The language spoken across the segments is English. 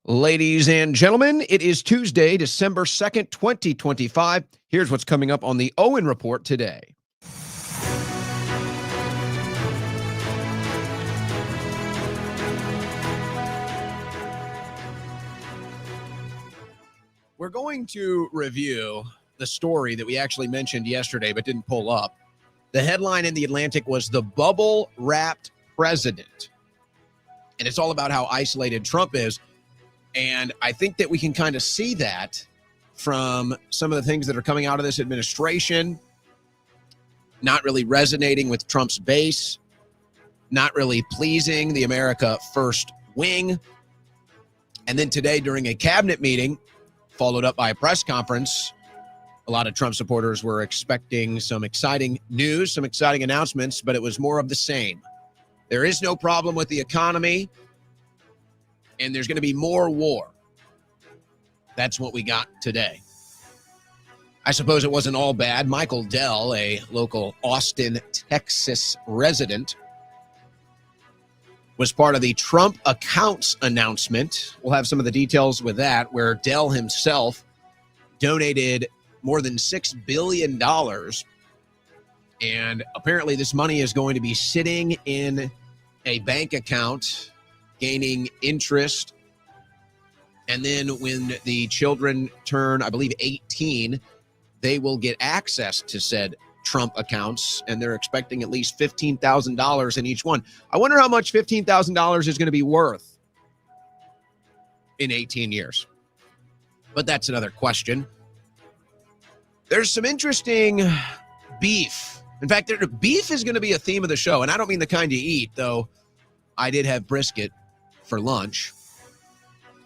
Ladies and gentlemen, it is Tuesday, December 2nd, 2025. Here's what's coming up on the Owen Report today. We're going to review the story that we actually mentioned yesterday but didn't pull up. The headline in The Atlantic was "The Bubble-Wrapped President." And it's all about how isolated Trump is. And I think that we can kind of see that from some of the things that are coming out of this administration, not really resonating with Trump's base, not really pleasing the America First wing. And then today during a cabinet meeting, followed up by a press conference, a lot of Trump supporters were expecting some exciting news, some exciting announcements, but it was more of the same. There is no problem with the economy, and there's going to be more war. That's what we got today. I suppose it wasn't all bad. Michael Dell, a local Austin, Texas resident, was part of the Trump accounts announcement. We'll have some of the details with that, where Dell himself donated more than $6 billion. And apparently this money is going to be sitting in a bank account, gaining interest. And then when the children turn, I believe, 18, they will get access to said Trump accounts, and they're expecting at least $15,000 in each one. I wonder how much $15,000 is going to be worth in 18 years. But that's another question. There's some interesting beef. In fact, beef is going to be a theme of the show, and I don't mean the kind you eat, though I did have brisket for lunch.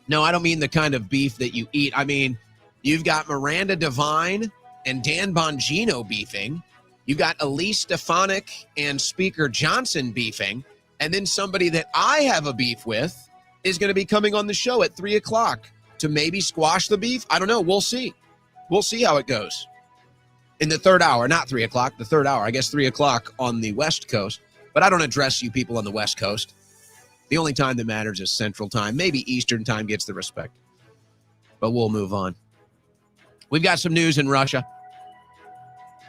No, I don't mean the kind of beef that you eat. I mean, you've got Miranda Devine and Dan Bongino beefing. You've got Elise Stefanik and Speaker Johnson beefing. And then somebody that I have a beef with is going to be coming on the show at 3 o'clock to maybe squash the beef. I don't know. We'll see. We'll see how it goes. In the third hour, not 3 o'clock, the third hour. I guess 3 o'clock on the West Coast. But I don't address you people on the West Coast. The only time that matters is Central Time. Maybe Eastern Time gets the respect. But we'll move on. We've got some news in Russia.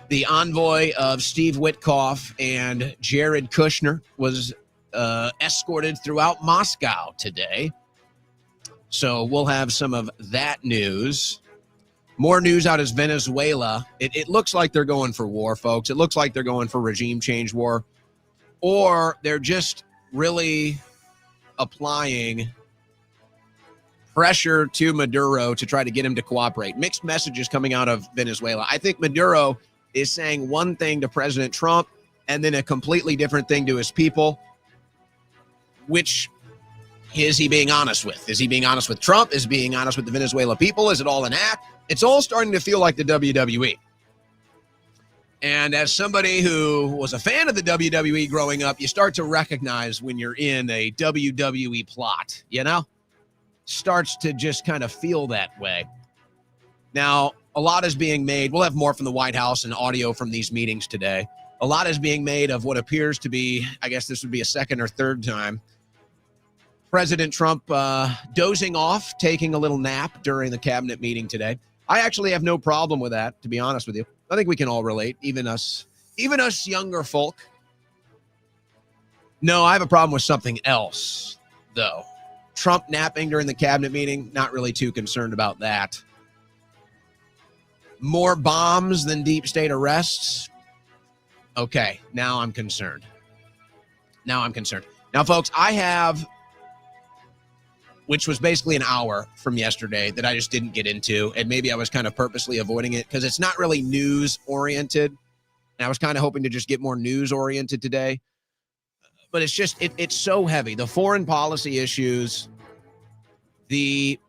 The envoy of Steve Witkoff and Jared Kushner was escorted throughout Moscow today. So we'll have some of that news. More news out of Venezuela. It looks like they're going for war, folks. It looks like they're going for regime change war. Or they're just really applying pressure to Maduro to try to get him to cooperate. Mixed messages coming out of Venezuela. I think Maduro is saying one thing to President Trump and then a completely different thing to his people. Which is he being honest with? Is he being honest with Trump? Is he being honest with the Venezuela people? Is it all an act? It's all starting to feel like the WWE. And as somebody who was a fan of the WWE growing up, you start to recognize when you're in a WWE plot, you know? Starts to just kind of feel that way. Now, a lot is being made. We'll have more from the White House and audio from these meetings today. A lot is being made of what appears to be, I guess this would be a second or third time, President Trump dozing off, taking a little nap during the cabinet meeting today. I actually have no problem with that, to be honest with you. I think we can all relate, even us younger folk. No, I have a problem with something else, though. Trump napping during the cabinet meeting, not really too concerned about that. More bombs than deep state arrests. Okay, now I'm concerned. Now, folks, I have, which was basically an hour from yesterday that I just didn't get into, and maybe I was kind of purposely avoiding it because it's not really news-oriented, and I was kind of hoping to just get more news-oriented today. But it's just, it's so heavy. The foreign policy issues, the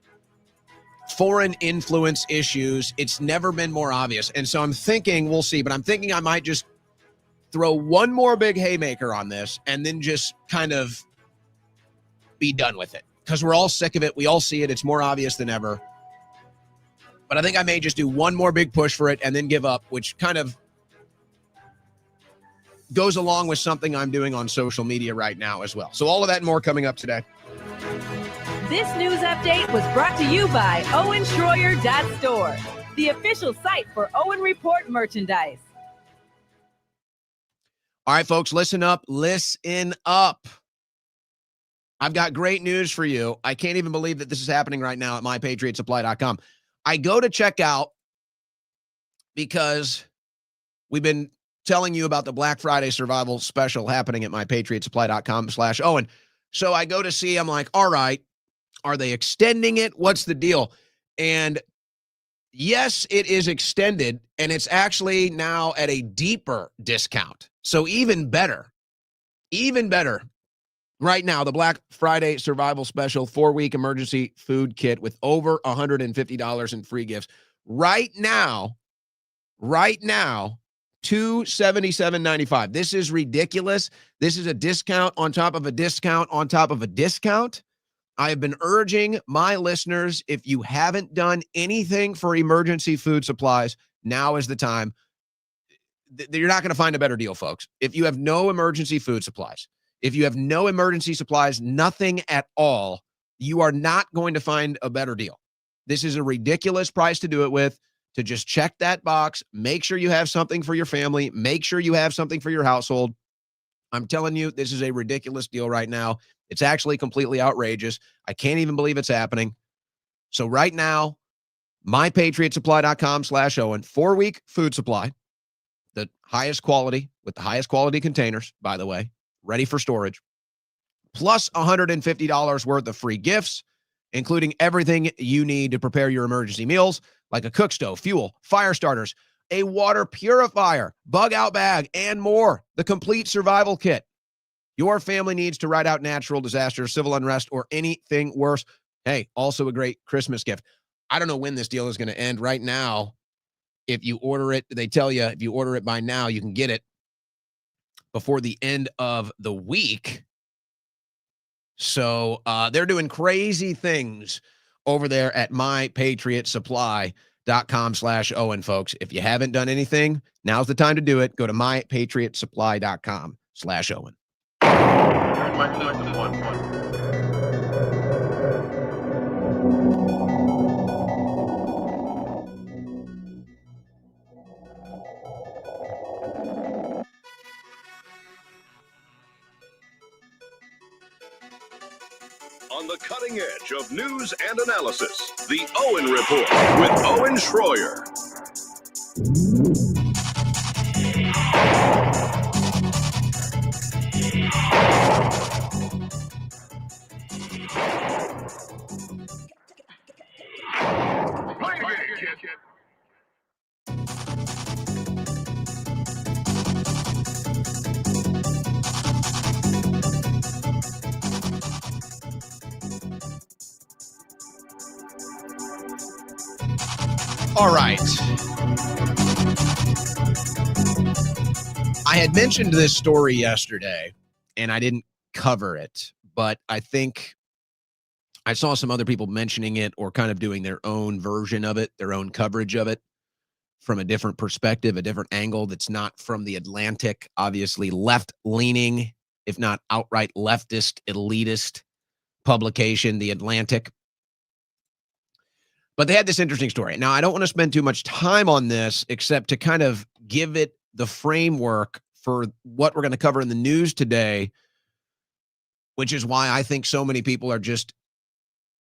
foreign influence issues, it's never been more obvious. And so I'm thinking, we'll see, but I'm thinking I might just throw one more big haymaker on this and then just kind of be done with it. Because we're all sick of it. We all see it. It's more obvious than ever. But I think I may just do one more big push for it and then give up, which kind of goes along with something I'm doing on social media right now as well. So all of that and more coming up today. This news update was brought to you by OwenSchroyer.store, the official site for Owen Report merchandise. All right, folks, listen up. Listen up. I've got great news for you. I can't even believe that this is happening right now at mypatriotsupply.com. I go to check out because we've been telling you about the Black Friday survival special happening at mypatriotsupply.com/Owen. So I go to see, I'm like, all right, are they extending it? What's the deal? And yes, it is extended, and it's actually now at a deeper discount. So even better. Right now, the Black Friday survival special 4-week emergency food kit with over $150 in free gifts. Right now, $277.95. This is ridiculous. This is a discount on top of a discount on top of a discount. I have been urging my listeners, if you haven't done anything for emergency food supplies, now is the time. You're not going to find a better deal, folks. If you have no emergency food supplies, nothing at all, you are not going to find a better deal. This is a ridiculous price to do it with, to just check that box, make sure you have something for your family, make sure you have something for your household. I'm telling you, this is a ridiculous deal right now. It's actually completely outrageous. I can't even believe it's happening. So right now, mypatriotsupply.com/Owen, 4-week food supply, the highest quality, with the highest quality containers, by the way, ready for storage, plus $150 worth of free gifts, including everything you need to prepare your emergency meals, like a cook stove, fuel, fire starters, a water purifier, bug out bag, and more. The complete survival kit your family needs to ride out natural disasters, civil unrest, or anything worse. Hey, also a great Christmas gift. I don't know when this deal is going to end. Right now, if you order it, they tell you if you order it by now, you can get it before the end of the week. So they're doing crazy things over there at mypatriotsupply.com/Owen, folks. If you haven't done anything, now's the time to do it. Go to mypatriotsupply.com/Owen. On the cutting edge of news and analysis, the Owen Report with Owen Schroyer. All right. I had mentioned this story yesterday, and I didn't cover it, but I think I saw some other people mentioning it or kind of doing their own version of it, their own coverage of it from a different perspective, a different angle that's not from the Atlantic, obviously left-leaning, if not outright leftist, elitist publication, The Atlantic. But they had this interesting story. Now, I don't want to spend too much time on this except to kind of give it the framework for what we're going to cover in the news today, which is why I think so many people are just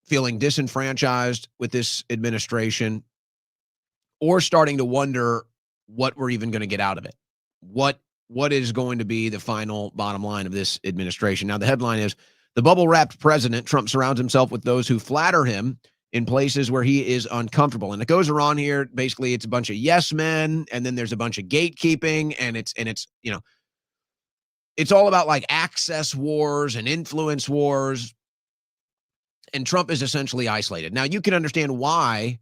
feeling disenfranchised with this administration or starting to wonder what we're even going to get out of it. What is going to be the final bottom line of this administration? Now, the headline is, the bubble-wrapped president, Trump surrounds himself with those who flatter him in places where he is uncomfortable. And it goes around here. Basically, it's a bunch of yes men, and then there's a bunch of gatekeeping, and it's you know, it's all about like access wars and influence wars. And Trump is essentially isolated. Now, you can understand why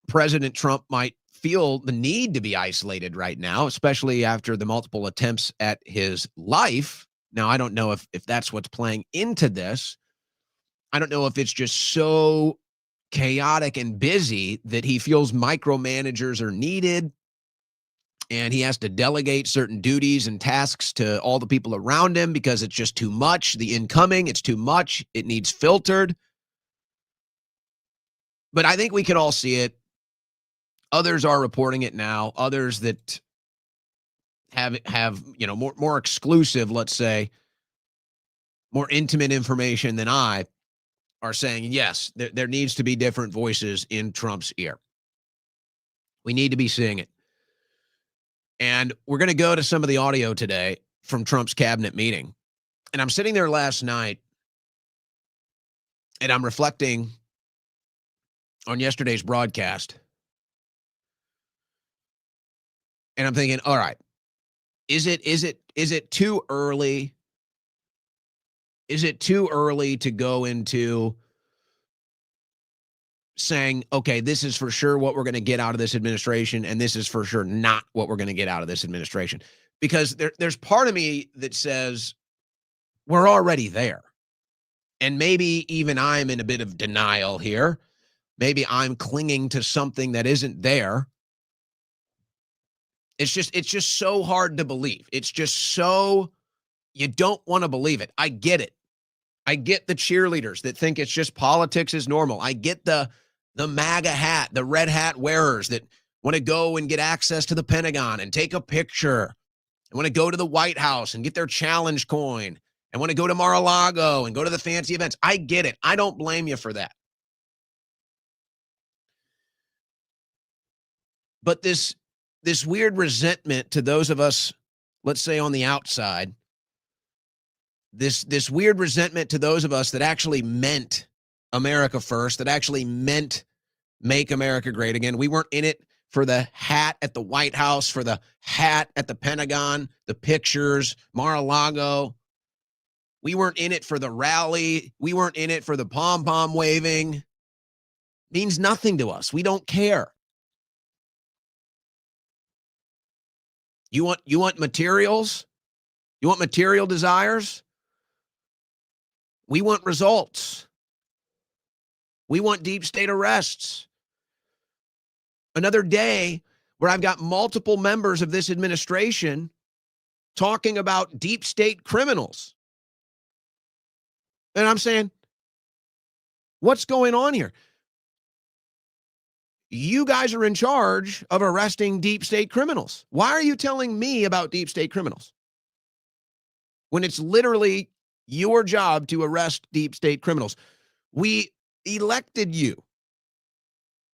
President Trump might feel the need to be isolated right now, especially after the multiple attempts at his life. Now, I don't know if that's what's playing into this. I don't know if it's just so chaotic and busy that he feels micromanagers are needed and he has to delegate certain duties and tasks to all the people around him because it's just too much. The incoming, it's too much. It needs filtered. But I think we can all see it. Others are reporting it now. Others that have more exclusive, let's say, more intimate information than I are saying, yes, there needs to be different voices in Trump's ear. We need to be seeing it. And we're going to go to some of the audio today from Trump's cabinet meeting. And I'm sitting there last night and I'm reflecting on yesterday's broadcast. And I'm thinking, all right, is it too early? Is it too early to go into saying, okay, this is for sure what we're going to get out of this administration, and this is for sure not what we're going to get out of this administration? Because there's part of me that says we're already there. And maybe even I'm in a bit of denial here. Maybe I'm clinging to something that isn't there. It's just so hard to believe. It's just so, you don't want to believe it. I get it. I get the cheerleaders that think it's just politics is normal. I get the MAGA hat, the red hat wearers that want to go and get access to the Pentagon and take a picture and want to go to the White House and get their challenge coin and want to go to Mar-a-Lago and go to the fancy events. I get it. I don't blame you for that. But this weird resentment to those of us, let's say on the outside, this weird resentment to those of us that actually meant America first, that actually meant make America great again. We weren't in it for the hat at the White House, for the hat at the Pentagon, the pictures, Mar-a-Lago. We weren't in it for the rally. We weren't in it for the pom-pom waving. It means nothing to us. We don't care. You want materials? You want material desires? We want results. We want deep state arrests. Another day where I've got multiple members of this administration talking about deep state criminals. And I'm saying, what's going on here? You guys are in charge of arresting deep state criminals. Why are you telling me about deep state criminals when it's literally your job to arrest deep state criminals? We elected you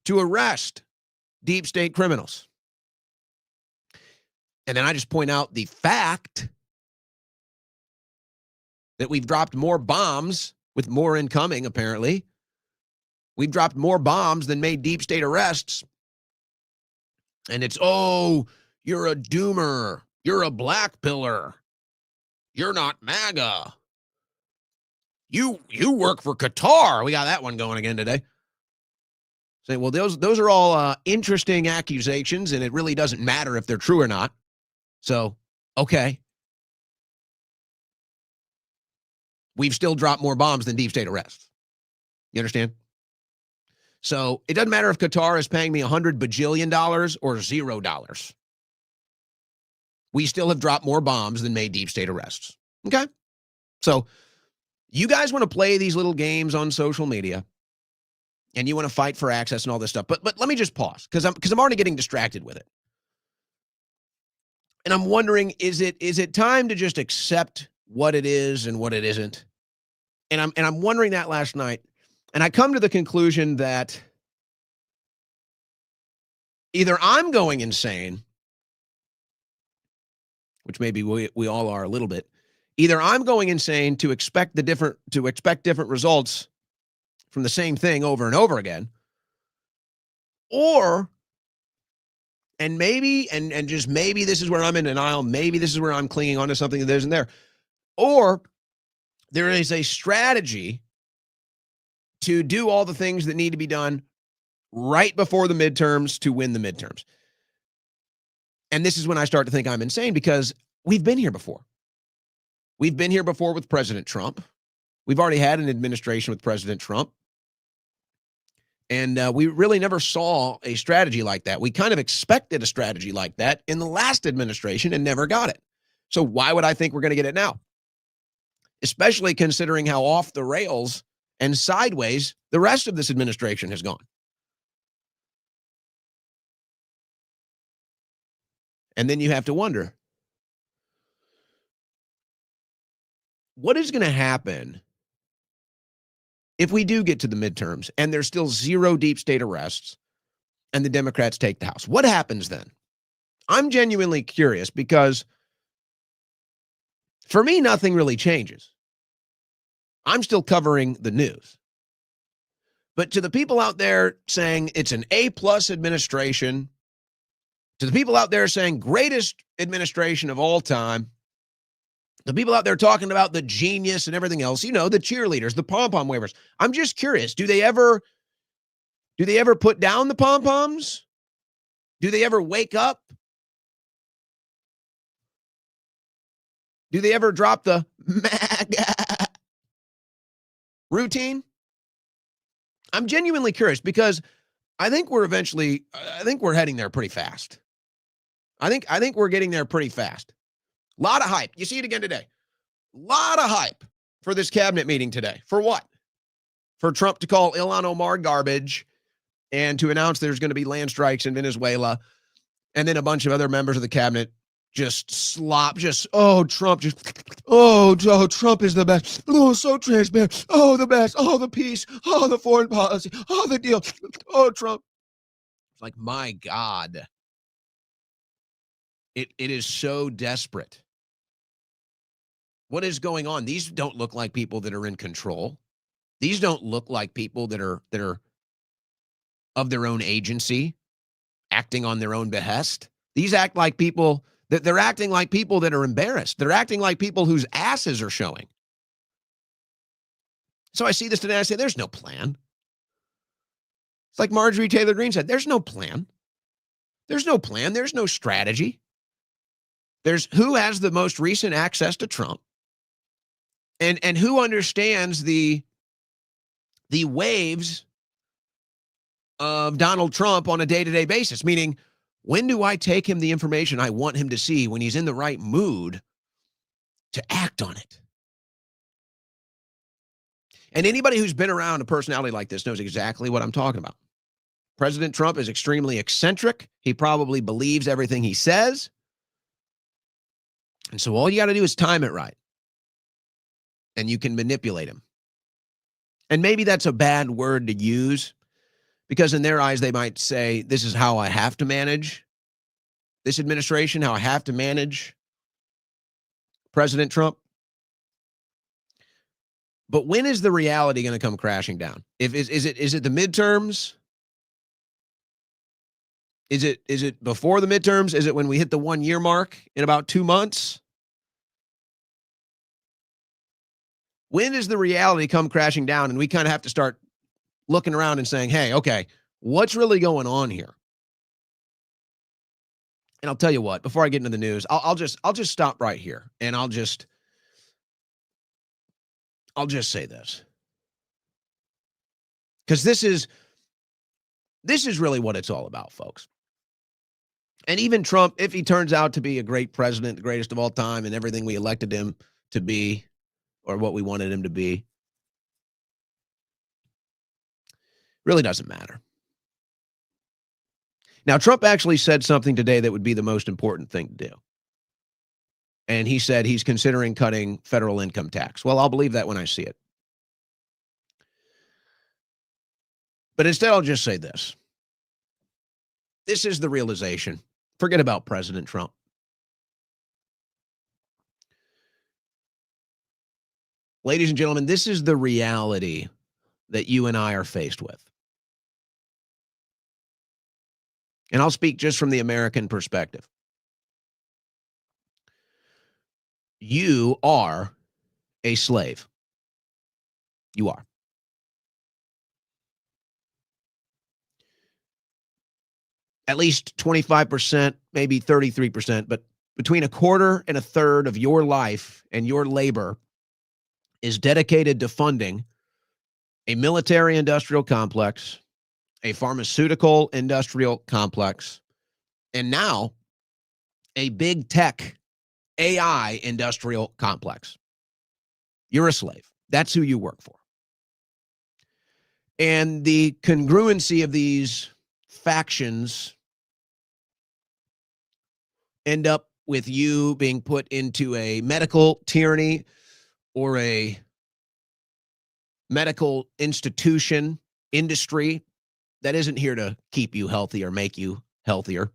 to arrest deep state criminals. And then I just point out the fact that we've dropped more bombs with more incoming, apparently. We've dropped more bombs than made deep state arrests. And it's, oh, you're a doomer. You're a black pillar. You're not MAGA. You work for Qatar. We got that one going again today. Saying, well, those are all interesting accusations, and it really doesn't matter if they're true or not. So, okay. We've still dropped more bombs than deep state arrests. You understand? So it doesn't matter if Qatar is paying me $100 bajillion or $0. We still have dropped more bombs than made deep state arrests. Okay? So you guys want to play these little games on social media and you want to fight for access and all this stuff. But let me just pause because I'm already getting distracted with it. And I'm wondering, is it time to just accept what it is and what it isn't? And I'm wondering that last night. And I come to the conclusion that either I'm going insane, which maybe we all are a little bit. Either I'm going insane to expect different results from the same thing over and over again, or and just maybe this is where I'm in denial. Maybe this is where I'm clinging onto something that isn't there, or there is a strategy to do all the things that need to be done right before the midterms to win the midterms. And this is when I start to think I'm insane because we've been here before. We've been here before with President Trump. We've already had an administration with President Trump. And we really never saw a strategy like that. We kind of expected a strategy like that in the last administration and never got it. So why would I think we're going to get it now? Especially considering how off the rails and sideways the rest of this administration has gone. And then you have to wonder, what is going to happen if we do get to the midterms and there's still 0 deep state arrests and the Democrats take the House? What happens then? I'm genuinely curious because for me, nothing really changes. I'm still covering the news. But to the people out there saying it's an A-plus administration, to the people out there saying greatest administration of all time, the people out there talking about the genius and everything else, the cheerleaders, the pom-pom wavers. I'm just curious, do they ever put down the pom-poms? Do they ever wake up? Do they ever drop the MAGA routine? I'm genuinely curious because I think we're heading there pretty fast. I think we're getting there pretty fast. A lot of hype. You see it again today. A lot of hype for this cabinet meeting today. For what? For Trump to call Ilhan Omar garbage and to announce there's going to be land strikes in Venezuela. And then a bunch of other members of the cabinet Trump is the best. Oh, so transparent. Oh, the best. Oh, the peace. Oh, the foreign policy. Oh, the deal. Oh, Trump. It's like, my God. It is so desperate. What is going on? These don't look like people that are in control. These don't look like people that are of their own agency, acting on their own behest. These act like people they're acting like people that are embarrassed. They're acting like people whose asses are showing. So I see this today. I say, there's no plan. It's like Marjorie Taylor Greene said, there's no plan. There's no plan. There's no strategy. There's who has the most recent access to Trump and who understands the waves of Donald Trump on a day-to-day basis, meaning, when do I take him the information I want him to see when he's in the right mood to act on it? And anybody who's been around a personality like this knows exactly what I'm talking about. President Trump is extremely eccentric. He probably believes everything he says. And so all you got to do is time it right. And you can manipulate him. And maybe that's a bad word to use, because in their eyes, they might say, this is how I have to manage this administration, how I have to manage President Trump. But when is the reality going to come crashing down? Is it the midterms? Is it before the midterms? Is it when we hit the 1 year mark in about 2 months? When does the reality come crashing down and we kind of have to start looking around and saying, hey, okay, what's really going on here? And I'll tell you what, before I get into the news, I'll just stop right here and I'll just say this. Because this is really what it's all about, folks. And even Trump, if he turns out to be a great president, the greatest of all time, and everything we elected him to be, or what we wanted him to be, really doesn't matter. Now, Trump actually said something today that would be the most important thing to do. And he said he's considering cutting federal income tax. Well, I'll believe that when I see it. But instead, I'll just say this. This is the realization. Forget about President Trump. Ladies and gentlemen, this is the reality that you and I are faced with. And I'll speak just from the American perspective. You are a slave. You are. At least 25%, maybe 33%, but between a quarter and a third of your life and your labor is dedicated to funding a military industrial complex, a pharmaceutical industrial complex, and now a big tech AI industrial complex. You're a slave. That's who you work for. And the congruency of these factions end up with you being put into a medical tyranny or a medical institution, industry that isn't here to keep you healthy or make you healthier.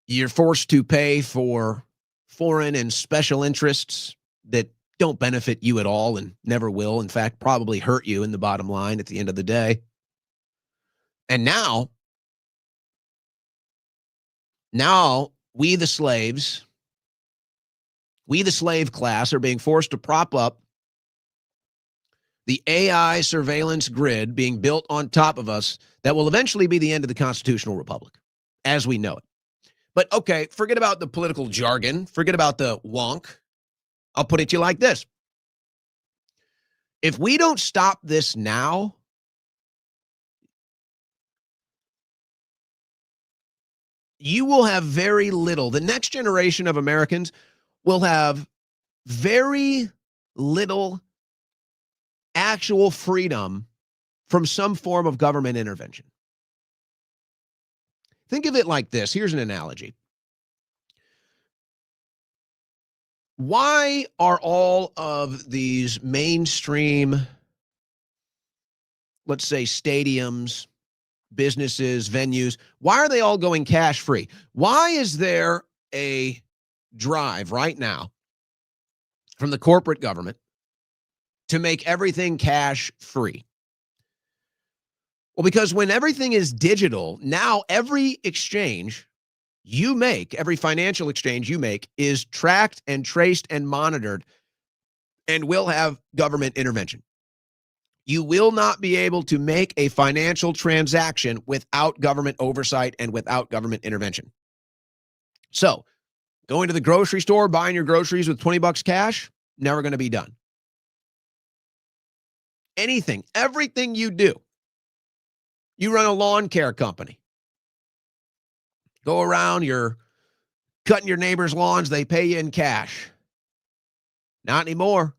You're forced to pay for foreign and special interests that don't benefit you at all and never will. In fact, probably hurt you in the bottom line at the end of the day. And now we the slaves, we the slave class are being forced to prop up the AI surveillance grid being built on top of us that will eventually be the end of the constitutional republic as we know it. But okay, forget about the political jargon. Forget about the wonk. I'll put it to you like this. If we don't stop this now, you will have very little. The next generation of Americans will have very little actual freedom from some form of government intervention. Think of it like this. Here's an analogy. Why are all of these mainstream, let's say, stadiums, businesses, venues, why are they all going cash free? Why is there a drive right now from the corporate government to make everything cash free? Well, because when everything is digital, now every exchange you make, every financial exchange you make is tracked and traced and monitored and will have government intervention. You will not be able to make a financial transaction without government oversight and without government intervention. So, going to the grocery store, buying your groceries with $20 cash, never going to be done. Anything, everything you do. You run a lawn care company. Go around, you're cutting your neighbor's lawns, they pay you in cash. Not anymore.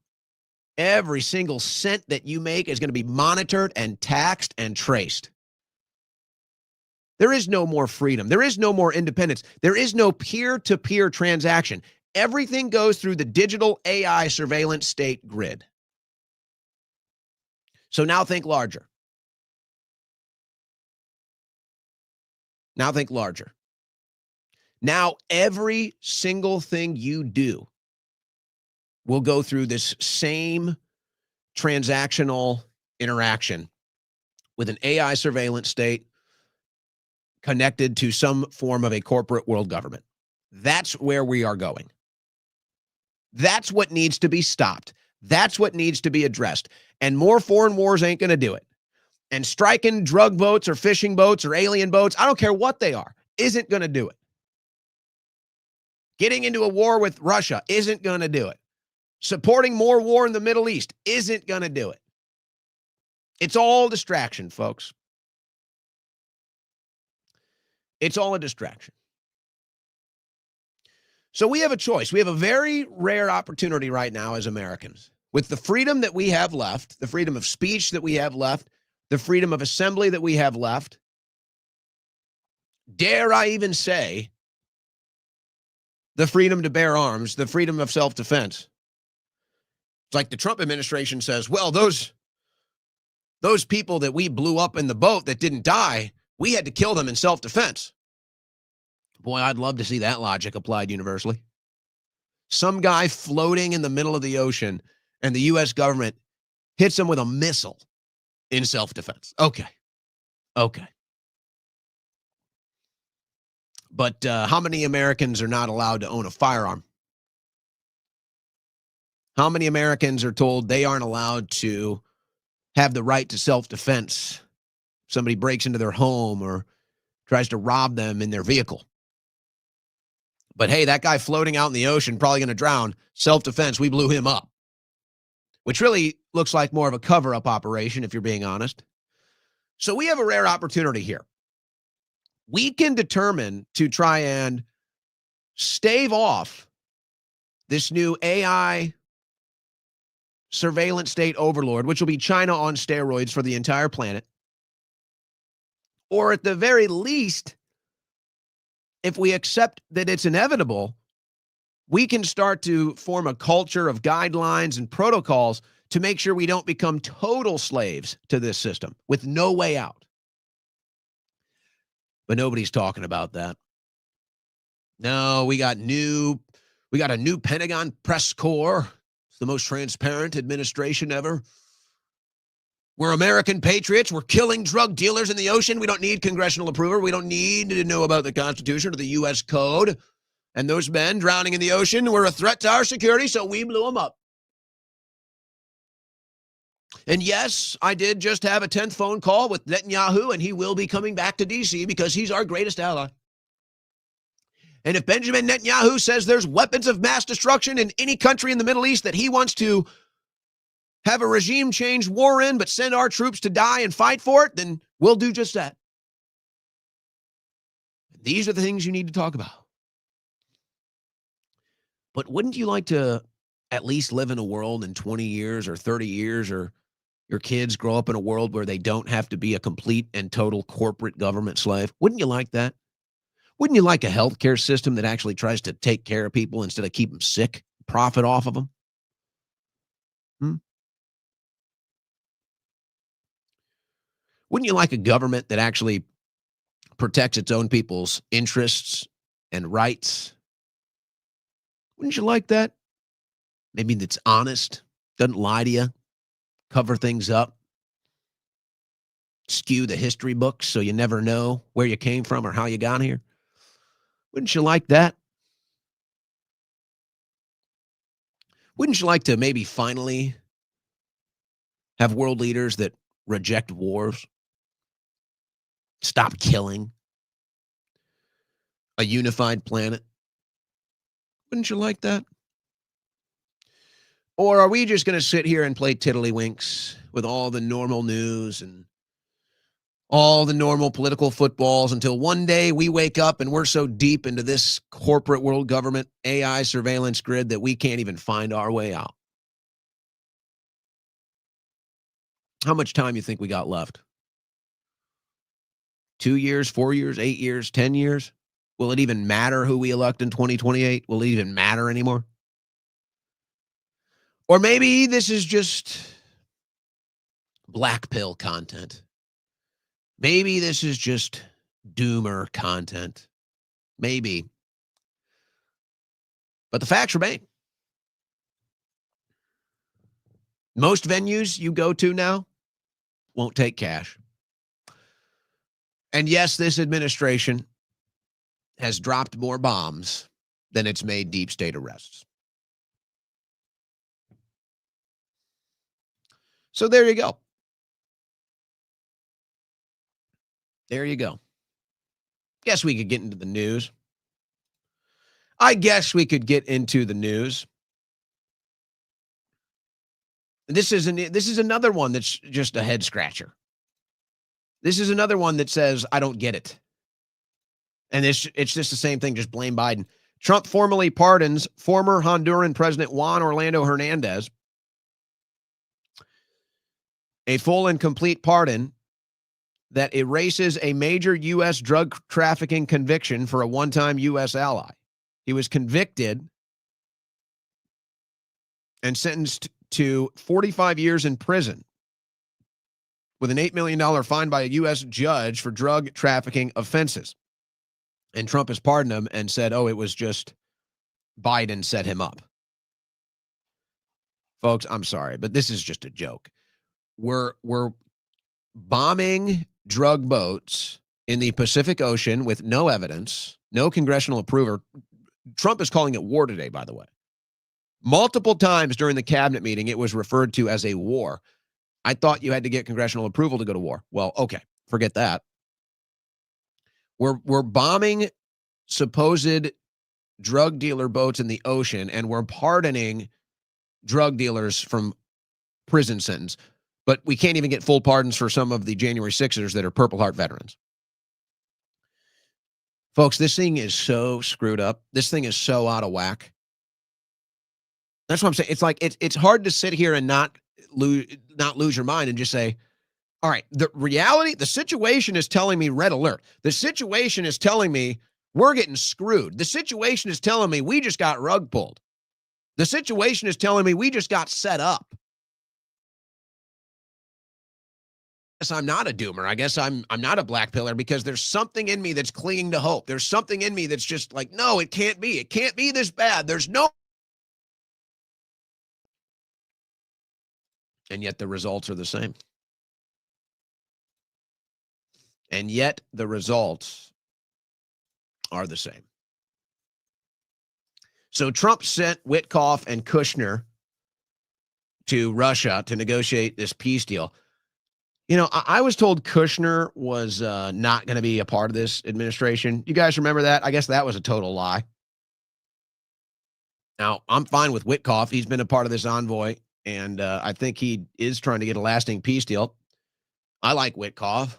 Every single cent that you make is going to be monitored and taxed and traced. There is no more freedom. There is no more independence. There is no peer-to-peer transaction. Everything goes through the digital AI surveillance state grid. So now think larger. Now think larger. Now every single thing you do will go through this same transactional interaction with an AI surveillance state connected to some form of a corporate world government. That's where we are going. That's what needs to be stopped. That's what needs to be addressed. And more foreign wars ain't going to do it. And striking drug boats or fishing boats or alien boats, I don't care what they are, isn't going to do it. Getting into a war with Russia isn't going to do it. Supporting more war in the Middle East isn't going to do it. It's all distraction, folks. It's all a distraction. So we have a choice. We have a very rare opportunity right now as Americans. With the freedom that we have left, the freedom of speech that we have left, the freedom of assembly that we have left, dare I even say, the freedom to bear arms, the freedom of self-defense. It's like the Trump administration says, well, those people that we blew up in the boat that didn't die, we had to kill them in self-defense. Boy, I'd love to see that logic applied universally. Some guy floating in the middle of the ocean and the U.S. government hits him with a missile in self-defense. Okay. But how many Americans are not allowed to own a firearm? How many Americans are told they aren't allowed to have the right to self-defense? Somebody breaks into their home or tries to rob them in their vehicle. But hey, that guy floating out in the ocean, probably going to drown. Self-defense, we blew him up. Which really looks like more of a cover-up operation, if you're being honest. So we have a rare opportunity here. We can determine to try and stave off this new AI surveillance state overlord, which will be China on steroids for the entire planet. Or at the very least, if we accept that it's inevitable, we can start to form a culture of guidelines and protocols to make sure we don't become total slaves to this system with no way out. But nobody's talking about that. No, we got a new Pentagon press corps. It's the most transparent administration ever. We're American patriots. We're killing drug dealers in the ocean. We don't need congressional approval. We don't need to know about the Constitution or the U.S. Code. And those men drowning in the ocean were a threat to our security, so we blew them up. And yes, I did just have a 10th phone call with Netanyahu, and he will be coming back to D.C. because he's our greatest ally. And if Benjamin Netanyahu says there's weapons of mass destruction in any country in the Middle East that he wants to have a regime change war in, but send our troops to die and fight for it, then we'll do just that. These are the things you need to talk about. But wouldn't you like to at least live in a world in 20 years or 30 years, or your kids grow up in a world where they don't have to be a complete and total corporate government slave? Wouldn't you like that? Wouldn't you like a healthcare system that actually tries to take care of people instead of keep them sick, profit off of them? Wouldn't you like a government that actually protects its own people's interests and rights? Wouldn't you like that? Maybe that's honest, doesn't lie to you, cover things up, skew the history books so you never know where you came from or how you got here. Wouldn't you like that? Wouldn't you like to maybe finally have world leaders that reject wars, stop killing, a unified planet? Wouldn't you like that? Or are we just going to sit here and play tiddlywinks with all the normal news and all the normal political footballs until one day we wake up and we're so deep into this corporate world government AI surveillance grid that we can't even find our way out? How much time you think we got left? 2 years, 4 years, 8 years, 10 years? Will it even matter who we elect in 2028? Will it even matter anymore? Or maybe this is just black pill content. Maybe this is just doomer content. Maybe. But the facts remain. Most venues you go to now won't take cash. And yes, this administration has dropped more bombs than it's made deep state arrests. So there you go. There you go. Guess we could get into the news. I guess we could get into the news. This is another one that's just a head scratcher. This is another one that says, I don't get it. And it's just the same thing, just blame Biden. Trump formally pardons former Honduran President Juan Orlando Hernandez. A full and complete pardon that erases a major U.S. drug trafficking conviction for a one-time U.S. ally. He was convicted and sentenced to 45 years in prison with an $8 million fine by a U.S. judge for drug trafficking offenses. And Trump has pardoned him and said, oh, it was just Biden set him up. Folks, I'm sorry, but this is just a joke. We're bombing drug boats in the Pacific Ocean with no evidence, no congressional approval. Trump is calling it war today, by the way. Multiple times during the cabinet meeting, it was referred to as a war. I thought you had to get congressional approval to go to war. Well, okay, forget that. We're bombing supposed drug dealer boats in the ocean, and we're pardoning drug dealers from prison sentence. But we can't even get full pardons for some of the January 6ers that are Purple Heart veterans. Folks, this thing is so screwed up. This thing is so out of whack. That's what I'm saying. It's like it's hard to sit here and not lose your mind and just say, all right, the reality, the situation is telling me red alert. The situation is telling me We're getting screwed. The situation is telling me we just got rug pulled. The situation is telling me we just got set up. I guess I'm not a doomer. I guess I'm not a black pillar because there's something in me that's clinging to hope. There's something in me that's just like, no, it can't be. It can't be this bad. There's no. And yet the results are the same. And yet the results are the same. So Trump sent Witkoff and Kushner to Russia to negotiate this peace deal. You know, I was told Kushner was not going to be a part of this administration. You guys remember that? I guess that was a total lie. Now, I'm fine with Witkoff. He's been a part of this envoy, and I think he is trying to get a lasting peace deal. I like Witkoff.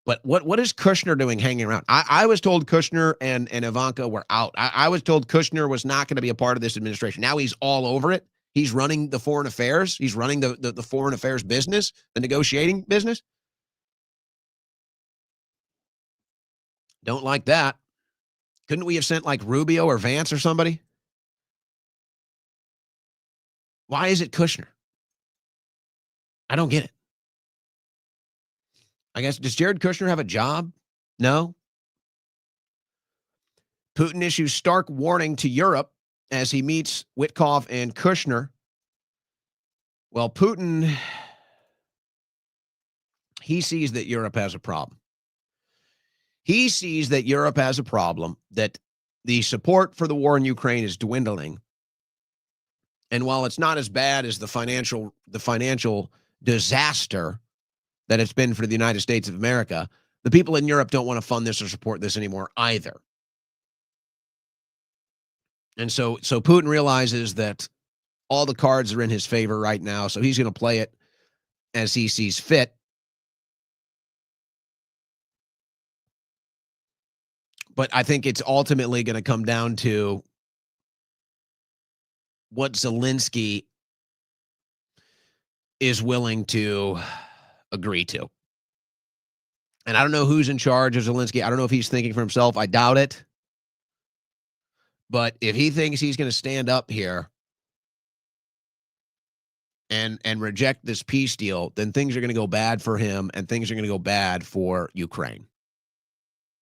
But what is Kushner doing hanging around? I was told Kushner and Ivanka were out. I was told Kushner was not going to be a part of this administration. Now he's all over it. He's running the foreign affairs. He's running the foreign affairs business, the negotiating business. Don't like that. Couldn't we have sent like Rubio or Vance or somebody? Why is it Kushner? I don't get it. I guess, does Jared Kushner have a job? No. Putin issues stark warning to Europe as he meets Witkoff and Kushner. Well, Putin, he sees that Europe has a problem. He sees that Europe has a problem, that the support for the war in Ukraine is dwindling. And while it's not as bad as the financial disaster that it's been for the United States of America, the people in Europe don't want to fund this or support this anymore either. And so Putin realizes that all the cards are in his favor right now, so he's going to play it as he sees fit. But I think it's ultimately going to come down to what Zelensky is willing to agree to. And I don't know who's in charge of Zelensky. I don't know if he's thinking for himself. I doubt it. But if he thinks he's going to stand up here and reject this peace deal, then things are going to go bad for him and things are going to go bad for Ukraine.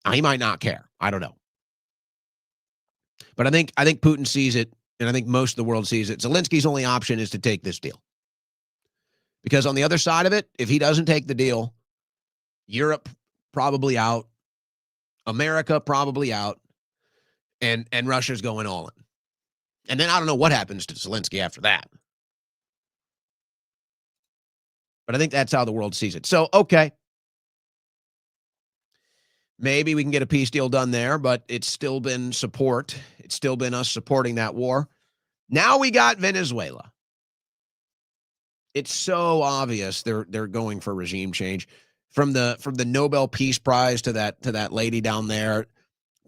Now, he might not care. I don't know. But I think Putin sees it, and I think most of the world sees it. Zelensky's only option is to take this deal. Because on the other side of it, if he doesn't take the deal, Europe probably out, America probably out, and Russia's going all in. And then I don't know what happens to Zelensky after that. But I think that's how the world sees it. So, okay. Maybe we can get a peace deal done there, but it's still been support. It's still been us supporting that war. Now we got Venezuela. It's so obvious they're going for regime change. From the Nobel Peace Prize to that lady down there,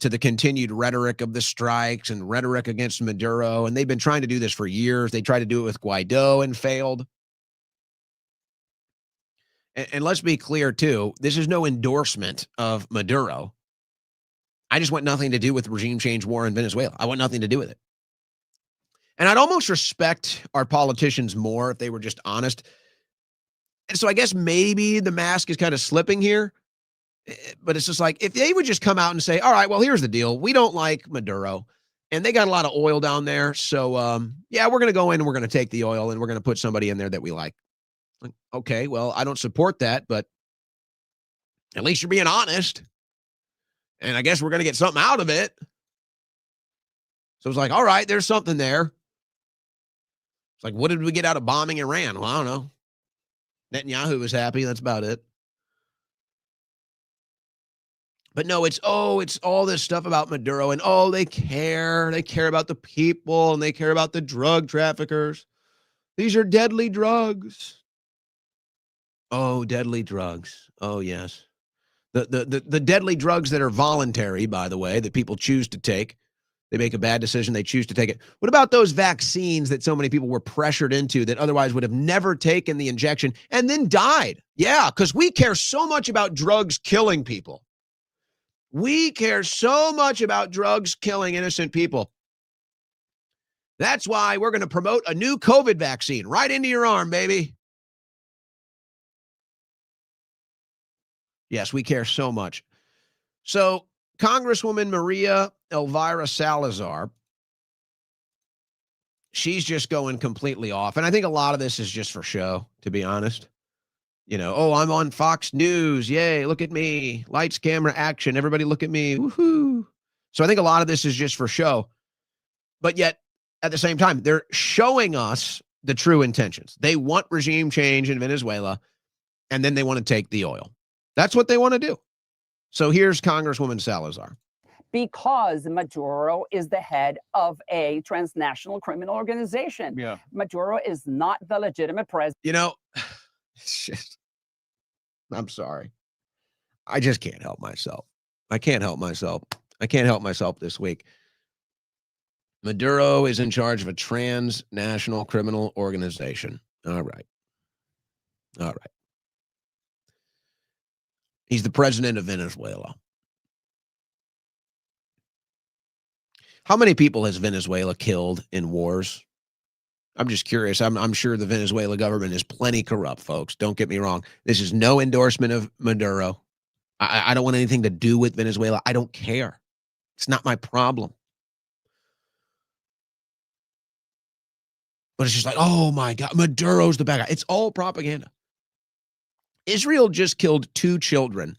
to the continued rhetoric of the strikes and rhetoric against Maduro. And they've been trying to do this for years. They tried to do it with Guaido and failed. And let's be clear, too, this is no endorsement of Maduro. I just want nothing to do with regime change war in Venezuela. I want nothing to do with it. And I'd almost respect our politicians more if they were just honest. And so I guess maybe the mask is kind of slipping here. But it's just like, if they would just come out and say, all right, well, here's the deal. We don't like Maduro. And they got a lot of oil down there. So, yeah, we're going to go in and we're going to take the oil and we're going to put somebody in there that we like. Okay, well, I don't support that, but at least you're being honest. And I guess we're going to get something out of it. So it's like, all right, there's something there. It's like, what did we get out of bombing Iran? Well, I don't know. Netanyahu was happy. That's about it. But no, it's all this stuff about Maduro and they care. They care about the people and they care about the drug traffickers. These are deadly drugs. Oh, deadly drugs. Oh, yes. The deadly drugs that are voluntary, by the way, that people choose to take. They make a bad decision. They choose to take it. What about those vaccines that so many people were pressured into that otherwise would have never taken the injection and then died? Yeah, because we care so much about drugs killing people. We care so much about drugs killing innocent people. That's why we're going to promote a new COVID vaccine right into your arm, baby. Yes, we care so much. So Congresswoman Maria Elvira Salazar, she's just going completely off. And I think a lot of this is just for show, to be honest. You know, oh, I'm on Fox News. Yay, look at me. Lights, camera, action. Everybody look at me. Woohoo. So I think a lot of this is just for show. But yet, at the same time, they're showing us the true intentions. They want regime change in Venezuela, and then they want to take the oil. That's what they want to do. So here's Congresswoman Salazar. Because Maduro is the head of a transnational criminal organization. Yeah. Maduro is not the legitimate president. You know, I'm sorry. I just can't help myself. I can't help myself. I can't help myself this week. Maduro is in charge of a transnational criminal organization. All right. All right. He's the president of Venezuela. How many people has Venezuela killed in wars? I'm just curious. I'm sure the Venezuela government is plenty corrupt, folks. Don't get me wrong. This is no endorsement of Maduro. I don't want anything to do with Venezuela. I don't care. It's not my problem. But it's just like, oh my God, Maduro's the bad guy. It's all propaganda. Israel just killed 2 children.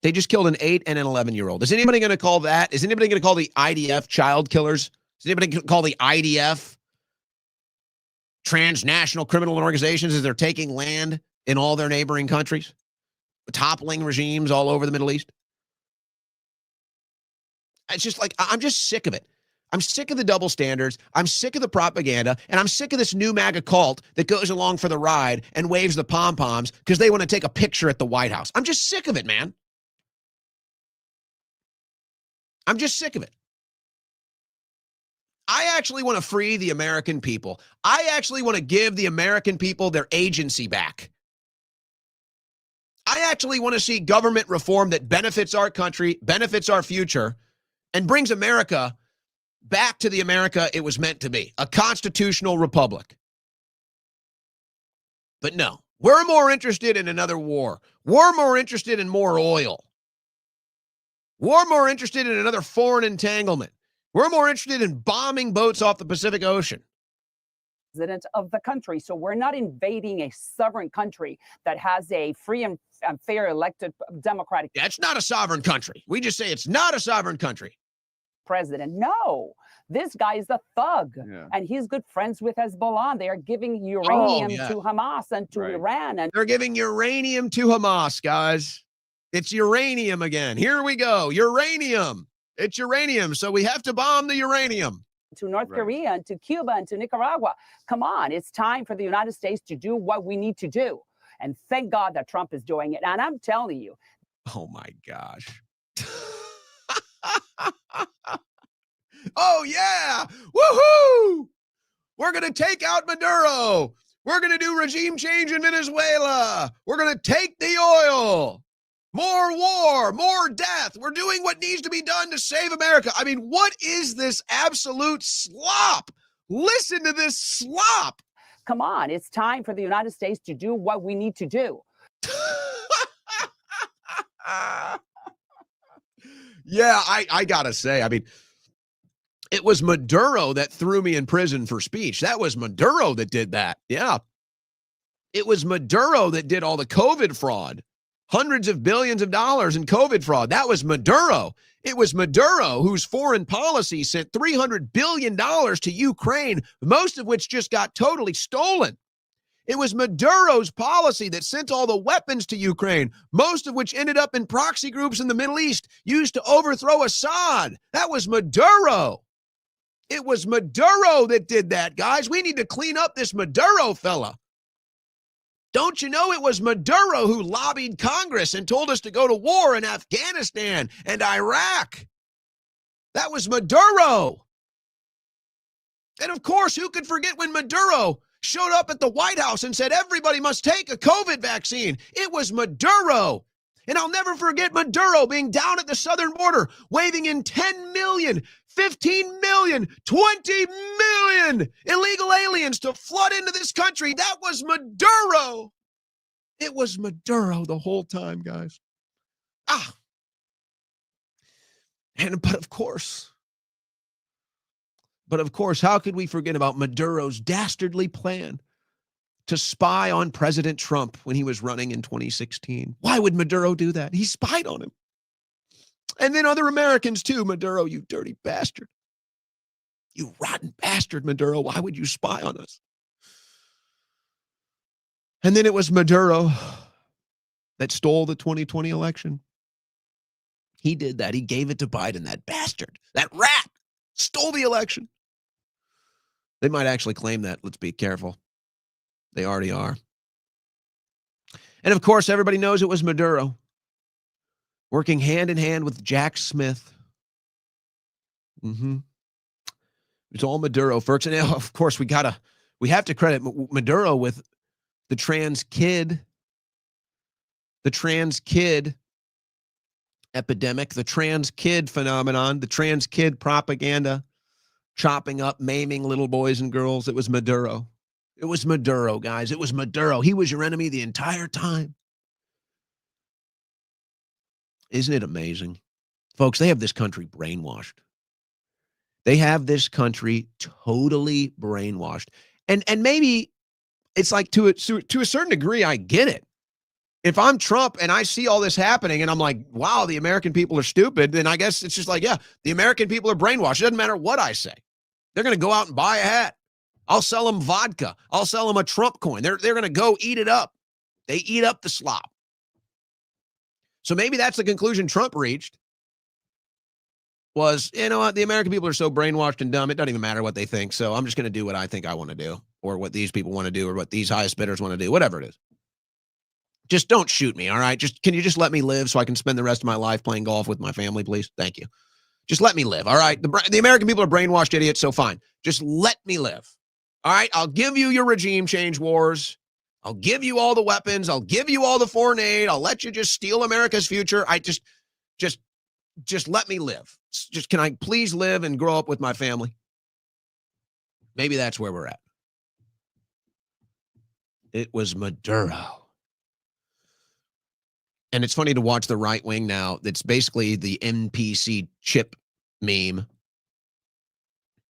They just killed an 8 and an 11-year-old. Is anybody going to call that? Is anybody going to call the IDF child killers? Is anybody going to call the IDF transnational criminal organizations as they're taking land in all their neighboring countries? Toppling regimes all over the Middle East? It's just like, I'm just sick of it. I'm sick of the double standards. I'm sick of the propaganda. And I'm sick of this new MAGA cult that goes along for the ride and waves the pom-poms because they want to take a picture at the White House. I'm just sick of it, man. I'm just sick of it. I actually want to free the American people. I actually want to give the American people their agency back. I actually want to see government reform that benefits our country, benefits our future, and brings America back to the America it was meant to be, a constitutional republic. But no, we're more interested in another war. We're more interested in more oil. We're more interested in another foreign entanglement. We're more interested in bombing boats off the Pacific Ocean. President of the country. So we're not invading a sovereign country that has a free and fair elected democratic. That's not a sovereign country. We just say it's not a sovereign country. President. No, this guy is a thug, and he's good friends with Hezbollah. They are giving uranium to Hamas and to Iran. And they're giving uranium to Hamas, guys. It's uranium again. Here we go. Uranium. It's uranium. So we have to bomb the uranium. To North Korea and to Cuba and to Nicaragua. Come on. It's time for the United States to do what we need to do. And thank God that Trump is doing it. And I'm telling you. Oh, my gosh. Oh, yeah. Woohoo. We're going to take out Maduro. We're going to do regime change in Venezuela. We're going to take the oil. More war, more death. We're doing what needs to be done to save America. I mean, what is this absolute slop? Listen to this slop. Come on. It's time for the United States to do what we need to do. Yeah, I got to say, I mean, it was Maduro that threw me in prison for speech. That was Maduro that did that. Yeah. It was Maduro that did all the COVID fraud. Hundreds of billions of dollars in COVID fraud. That was Maduro. It was Maduro whose foreign policy sent $300 billion to Ukraine, most of which just got totally stolen. It was Maduro's policy that sent all the weapons to Ukraine, most of which ended up in proxy groups in the Middle East used to overthrow Assad. That was Maduro. It was Maduro that did that, guys. We need to clean up this Maduro fella. Don't you know it was Maduro who lobbied Congress and told us to go to war in Afghanistan and Iraq? That was Maduro. And of course, who could forget when Maduro showed up at the White House and said everybody must take a COVID vaccine? It was Maduro. And I'll never forget Maduro being down at the southern border, waving in 10 million, 15 million, 20 million illegal aliens to flood into this country. That was Maduro. It was Maduro the whole time, guys. But of course, how could we forget about Maduro's dastardly plan to spy on President Trump when he was running in 2016? Why would Maduro do that? He spied on him. And then other Americans too. Maduro, you dirty bastard. You rotten bastard, Maduro. Why would you spy on us? And then it was Maduro that stole the 2020 election. He did that. He gave it to Biden, that bastard, that rat, stole the election. They might actually claim that. Let's be careful. They already are. And of course, everybody knows it was Maduro working hand in hand with Jack Smith. It's all Maduro, folks. And of course, we have to credit Maduro with the trans kid epidemic, the trans kid phenomenon, the trans kid propaganda, chopping up, maiming little boys and girls. It was Maduro. It was Maduro, guys. It was Maduro. He was your enemy the entire time. Isn't it amazing? Folks, they have this country brainwashed. They have this country totally brainwashed. And maybe it's like to a certain degree, I get it. If I'm Trump and I see all this happening and I'm like, wow, the American people are stupid, then I guess it's just like, yeah, the American people are brainwashed. It doesn't matter what I say. They're going to go out and buy a hat. I'll sell them vodka. I'll sell them a Trump coin. They're going to go eat it up. They eat up the slop. So maybe that's the conclusion Trump reached was, you know what, the American people are so brainwashed and dumb, it doesn't even matter what they think. So I'm just going to do what I think I want to do, or what these people want to do, or what these highest bidders want to do, whatever it is. Just don't shoot me, all right? Can you just let me live so I can spend the rest of my life playing golf with my family, please? Thank you. Just let me live, all right? The American people are brainwashed idiots, so fine. Just let me live, all right? I'll give you your regime change wars. I'll give you all the weapons. I'll give you all the foreign aid. I'll let you just steal America's future. Just let me live. Just can I please live and grow up with my family? Maybe that's where we're at. It was Maduro. And it's funny to watch the right wing now. That's basically the NPC chip meme.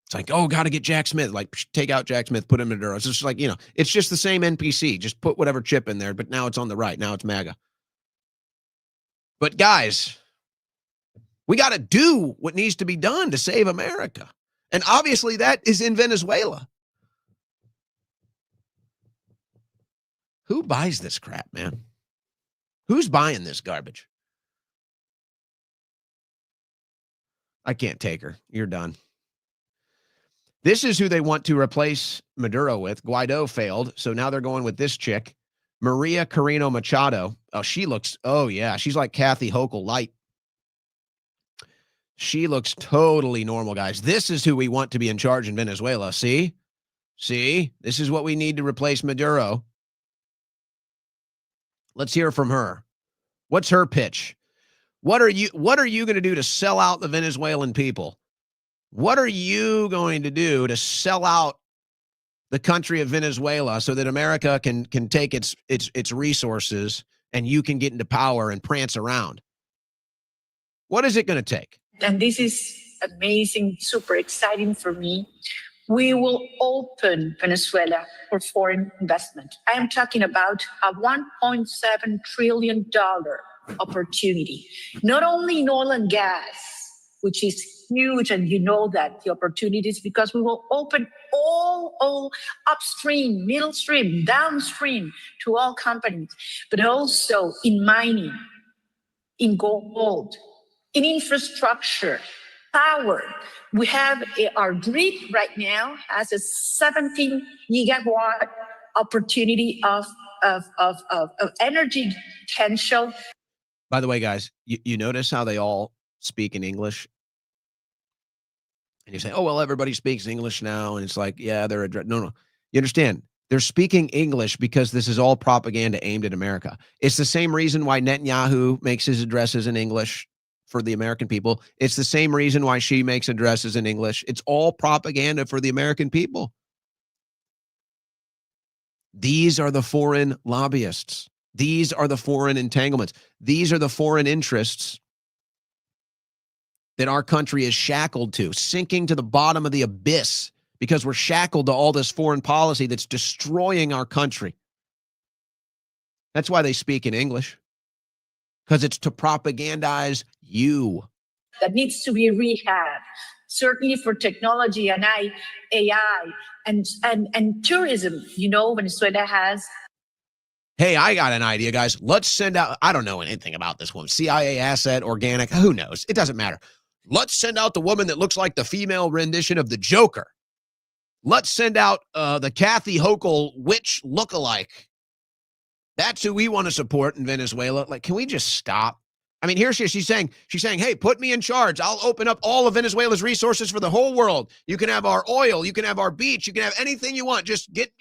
It's like, oh, got to get Jack Smith. Like, take out Jack Smith, put him in Maduro. It's just like, it's just the same NPC. Just put whatever chip in there, but now it's on the right. Now it's MAGA. But guys, we got to do what needs to be done to save America. And obviously that is in Venezuela. Who buys this crap, man? Who's buying this garbage? I can't take her. You're done. This is who they want to replace Maduro with. Guaido failed, so now they're going with this chick, Maria Corina Machado. Oh, she's like Kathy Hochul light. She looks totally normal, guys. This is who we want to be in charge in Venezuela. See? This is what we need to replace Maduro. Let's hear from her. What's her pitch? What are you going to do to sell out the Venezuelan people? What are you going to do to sell out the country of Venezuela so that America can take its resources and you can get into power and prance around? What is it going to take? And this is amazing, super exciting for me. We will open Venezuela for foreign investment. I am talking about a $1.7 trillion opportunity, not only in oil and gas, which is huge, and you know that the opportunities, because we will open all upstream, middle stream, downstream to all companies, but also in mining, in gold, in infrastructure, power. We have our grid right now has a 17 gigawatt opportunity of energy potential. By the way, guys, you notice how they all speak in English? And you say, oh, well, everybody speaks English now. And it's like, yeah, no. You understand? They're speaking English because this is all propaganda aimed at America. It's the same reason why Netanyahu makes his addresses in English for the American people. It's the same reason why she makes addresses in English. It's all propaganda for the American people. These are the foreign lobbyists. These are the foreign entanglements. These are the foreign interests that our country is shackled to, sinking to the bottom of the abyss because we're shackled to all this foreign policy that's destroying our country. That's why they speak in English, because it's to propagandize you. That needs to be rehabbed, certainly for technology and AI and tourism. Venezuela has. Hey, I got an idea, guys. Let's send out, I don't know anything about this woman, CIA asset, organic, who knows? It doesn't matter. Let's send out the woman that looks like the female rendition of the Joker. Let's send out the Kathy Hochul witch lookalike. That's who we want to support in Venezuela. Like, can we just stop? I mean, here she's saying, hey, put me in charge. I'll open up all of Venezuela's resources for the whole world. You can have our oil. You can have our beach. You can have anything you want. Just get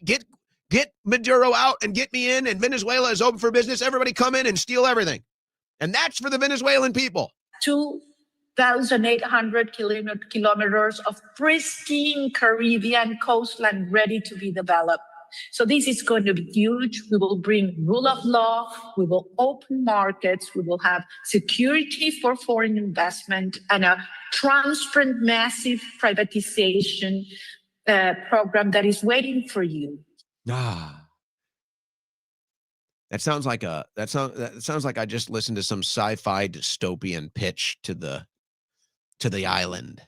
Maduro out and get me in. And Venezuela is open for business. Everybody come in and steal everything. And that's for the Venezuelan people. 2,800 kilometers of pristine Caribbean coastline ready to be developed. So this is going to be huge. We will bring rule of law. We will open markets. We will have security for foreign investment and a transparent, massive privatization program that is waiting for you. That sounds like I just listened to some sci-fi dystopian pitch to the island.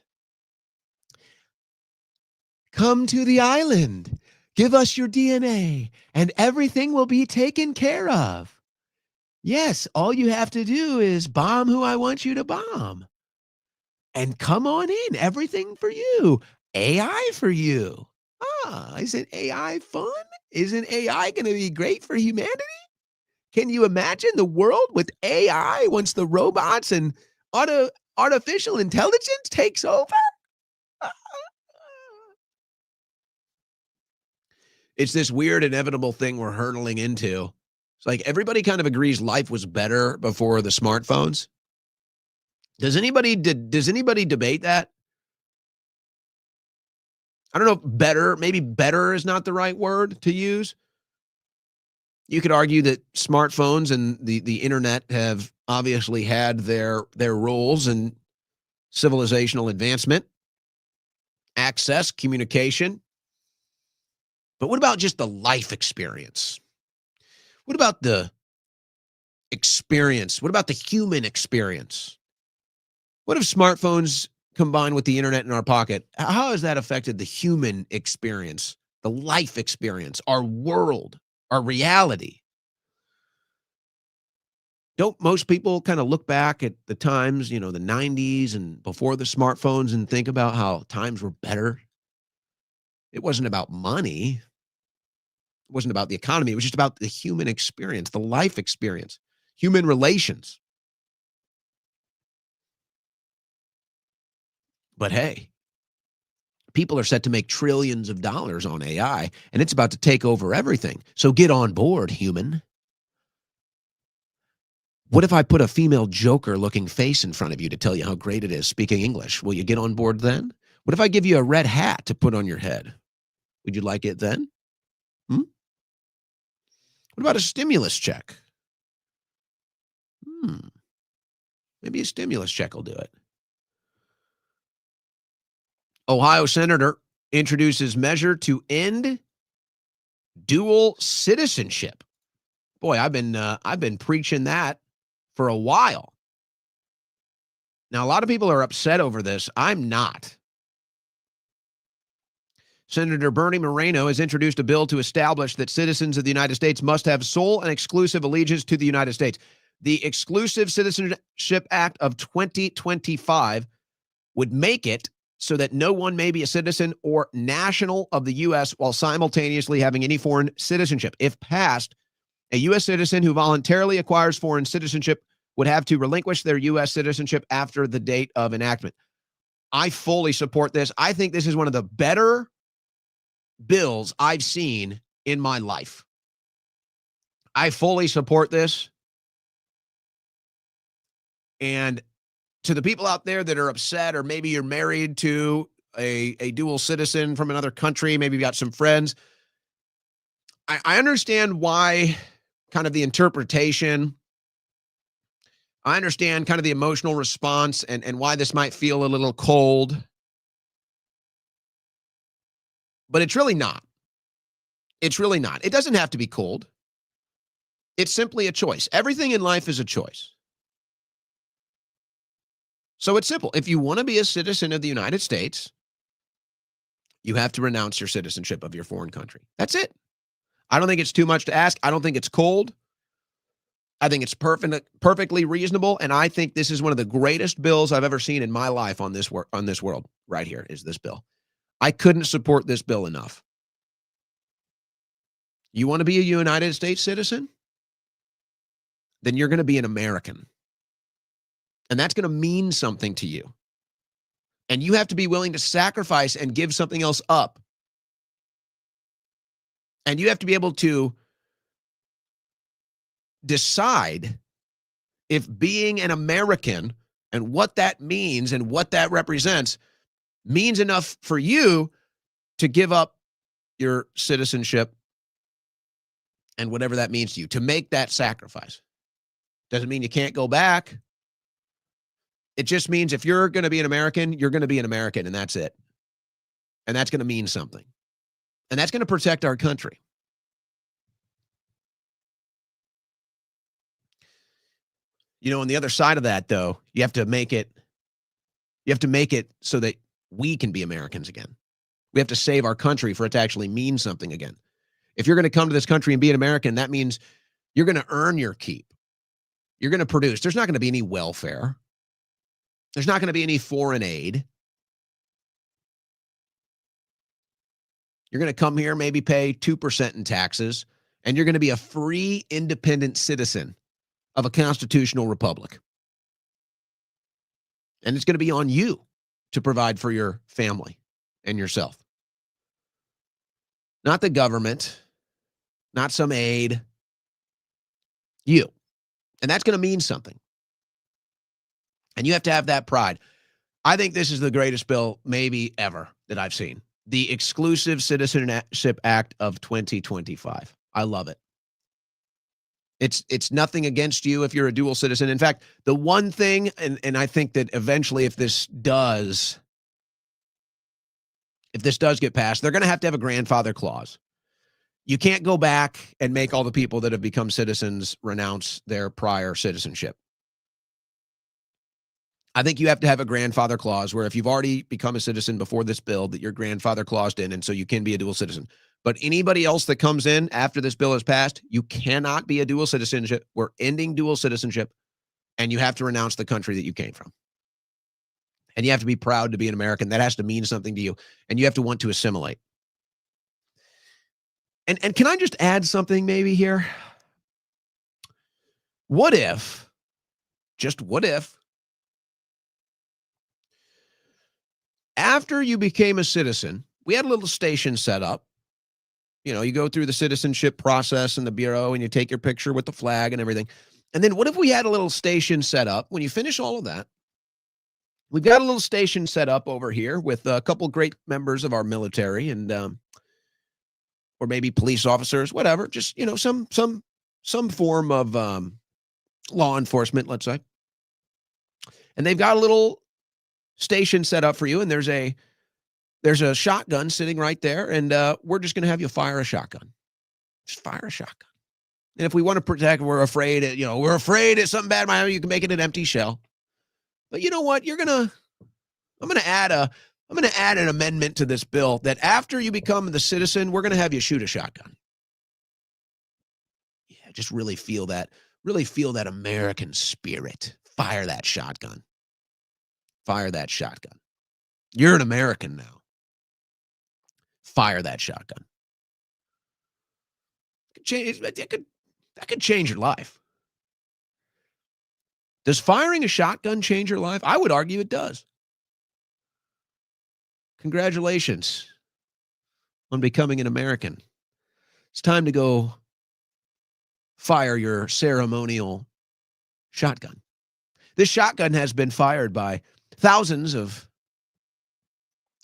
Come to the island. Give us your DNA and everything will be taken care of. Yes, all you have to do is bomb who I want you to bomb. And come on in, everything for you. AI for you. Isn't AI fun? Isn't AI going to be great for humanity? Can you imagine the world with AI once the robots and artificial intelligence takes over? It's this weird, inevitable thing we're hurtling into. It's like everybody kind of agrees life was better before the smartphones. Does anybody debate that? I don't know, better, maybe better is not the right word to use. You could argue that smartphones and the internet have obviously had their roles in civilizational advancement, access, communication. But what about just the life experience? What about the experience? What about the human experience? What if smartphones combined with the internet in our pocket, how has that affected the human experience, the life experience, our world, our reality? Don't most people kind of look back at the times, the 90s and before the smartphones and think about how times were better? It wasn't about money. It wasn't about the economy. It was just about the human experience, the life experience, human relations. But hey, people are set to make trillions of dollars on AI, and it's about to take over everything. So get on board, human. What if I put a female Joker-looking face in front of you to tell you how great it is speaking English? Will you get on board then? What if I give you a red hat to put on your head? Would you like it then? What about a stimulus check? Maybe a stimulus check will do it. Ohio senator introduces measure to end dual citizenship. Boy, I've been preaching that for a while. Now, a lot of people are upset over this. I'm not. Senator Bernie Moreno has introduced a bill to establish that citizens of the United States must have sole and exclusive allegiance to the United States. The Exclusive Citizenship Act of 2025 would make it so that no one may be a citizen or national of the U.S. while simultaneously having any foreign citizenship. If passed, a U.S. citizen who voluntarily acquires foreign citizenship would have to relinquish their U.S. citizenship after the date of enactment. I fully support this. I think this is one of the better bills I've seen in my life. I fully support this. And to the people out there that are upset, or maybe you're married to a dual citizen from another country, maybe you've got some friends, I understand why kind of the interpretation. I understand kind of the emotional response and why this might feel a little cold. But it's really not. It's really not. It doesn't have to be cold. It's simply a choice. Everything in life is a choice. So it's simple. If you want to be a citizen of the United States, you have to renounce your citizenship of your foreign country. That's it. I don't think it's too much to ask. I don't think it's cold. I think it's perfectly reasonable, and I think this is one of the greatest bills I've ever seen in my life on this world. Right here is this bill. I couldn't support this bill enough. You want to be a United States citizen? Then you're going to be an American. And that's going to mean something to you. And you have to be willing to sacrifice and give something else up. And you have to be able to decide if being an American and what that means and what that represents means enough for you to give up your citizenship and whatever that means to you, to make that sacrifice. Doesn't mean you can't go back. It just means if you're going to be an American, you're going to be an American, and that's it. And that's going to mean something. And that's going to protect our country. You know, on the other side of that, though, you have to make it so that we can be Americans again. We have to save our country for it to actually mean something again. If you're going to come to this country and be an American, that means you're going to earn your keep. You're going to produce. There's not going to be any welfare. There's not going to be any foreign aid. You're going to come here, maybe pay 2% in taxes, and you're going to be a free, independent citizen of a constitutional republic. And it's going to be on you to provide for your family and yourself. Not the government, not some aid. You. And that's going to mean something. And you have to have that pride. I think this is the greatest bill maybe ever that I've seen. The Exclusive Citizenship Act of 2025. I love it. It's nothing against you if you're a dual citizen. In fact, the one thing, and I think that eventually if this does get passed, they're going to have a grandfather clause. You can't go back and make all the people that have become citizens renounce their prior citizenship. I think you have to have a grandfather clause where if you've already become a citizen before this bill, that your grandfather claused in, and so you can be a dual citizen. But anybody else that comes in after this bill is passed, you cannot be a dual citizenship. We're ending dual citizenship, and you have to renounce the country that you came from. And you have to be proud to be an American. That has to mean something to you, and you have to want to assimilate. And can I just add something maybe here? What if, just what if, after you became a citizen, we had a little station set up. You know, you go through the citizenship process in the Bureau and you take your picture with the flag and everything. And then what if we had a little station set up? When you finish all of that, we've got a little station set up over here with a couple great members of our military and, or maybe police officers, whatever, just, you know, some form of law enforcement, let's say. And they've got a little station set up for you, and there's a shotgun sitting right there, and we're just going to have you fire a shotgun. Just fire a shotgun. And if we want to protect, we're afraid it's something bad might happen, you can make it an empty shell. But you know what? I'm going to add an amendment to this bill that after you become the citizen, we're going to have you shoot a shotgun. Yeah, just really feel that American spirit. Fire that shotgun. Fire that shotgun. You're an American now. Fire that shotgun. That could change your life. Does firing a shotgun change your life? I would argue it does. Congratulations on becoming an American. it's time to go fire your ceremonial shotgun. This shotgun has been fired by thousands of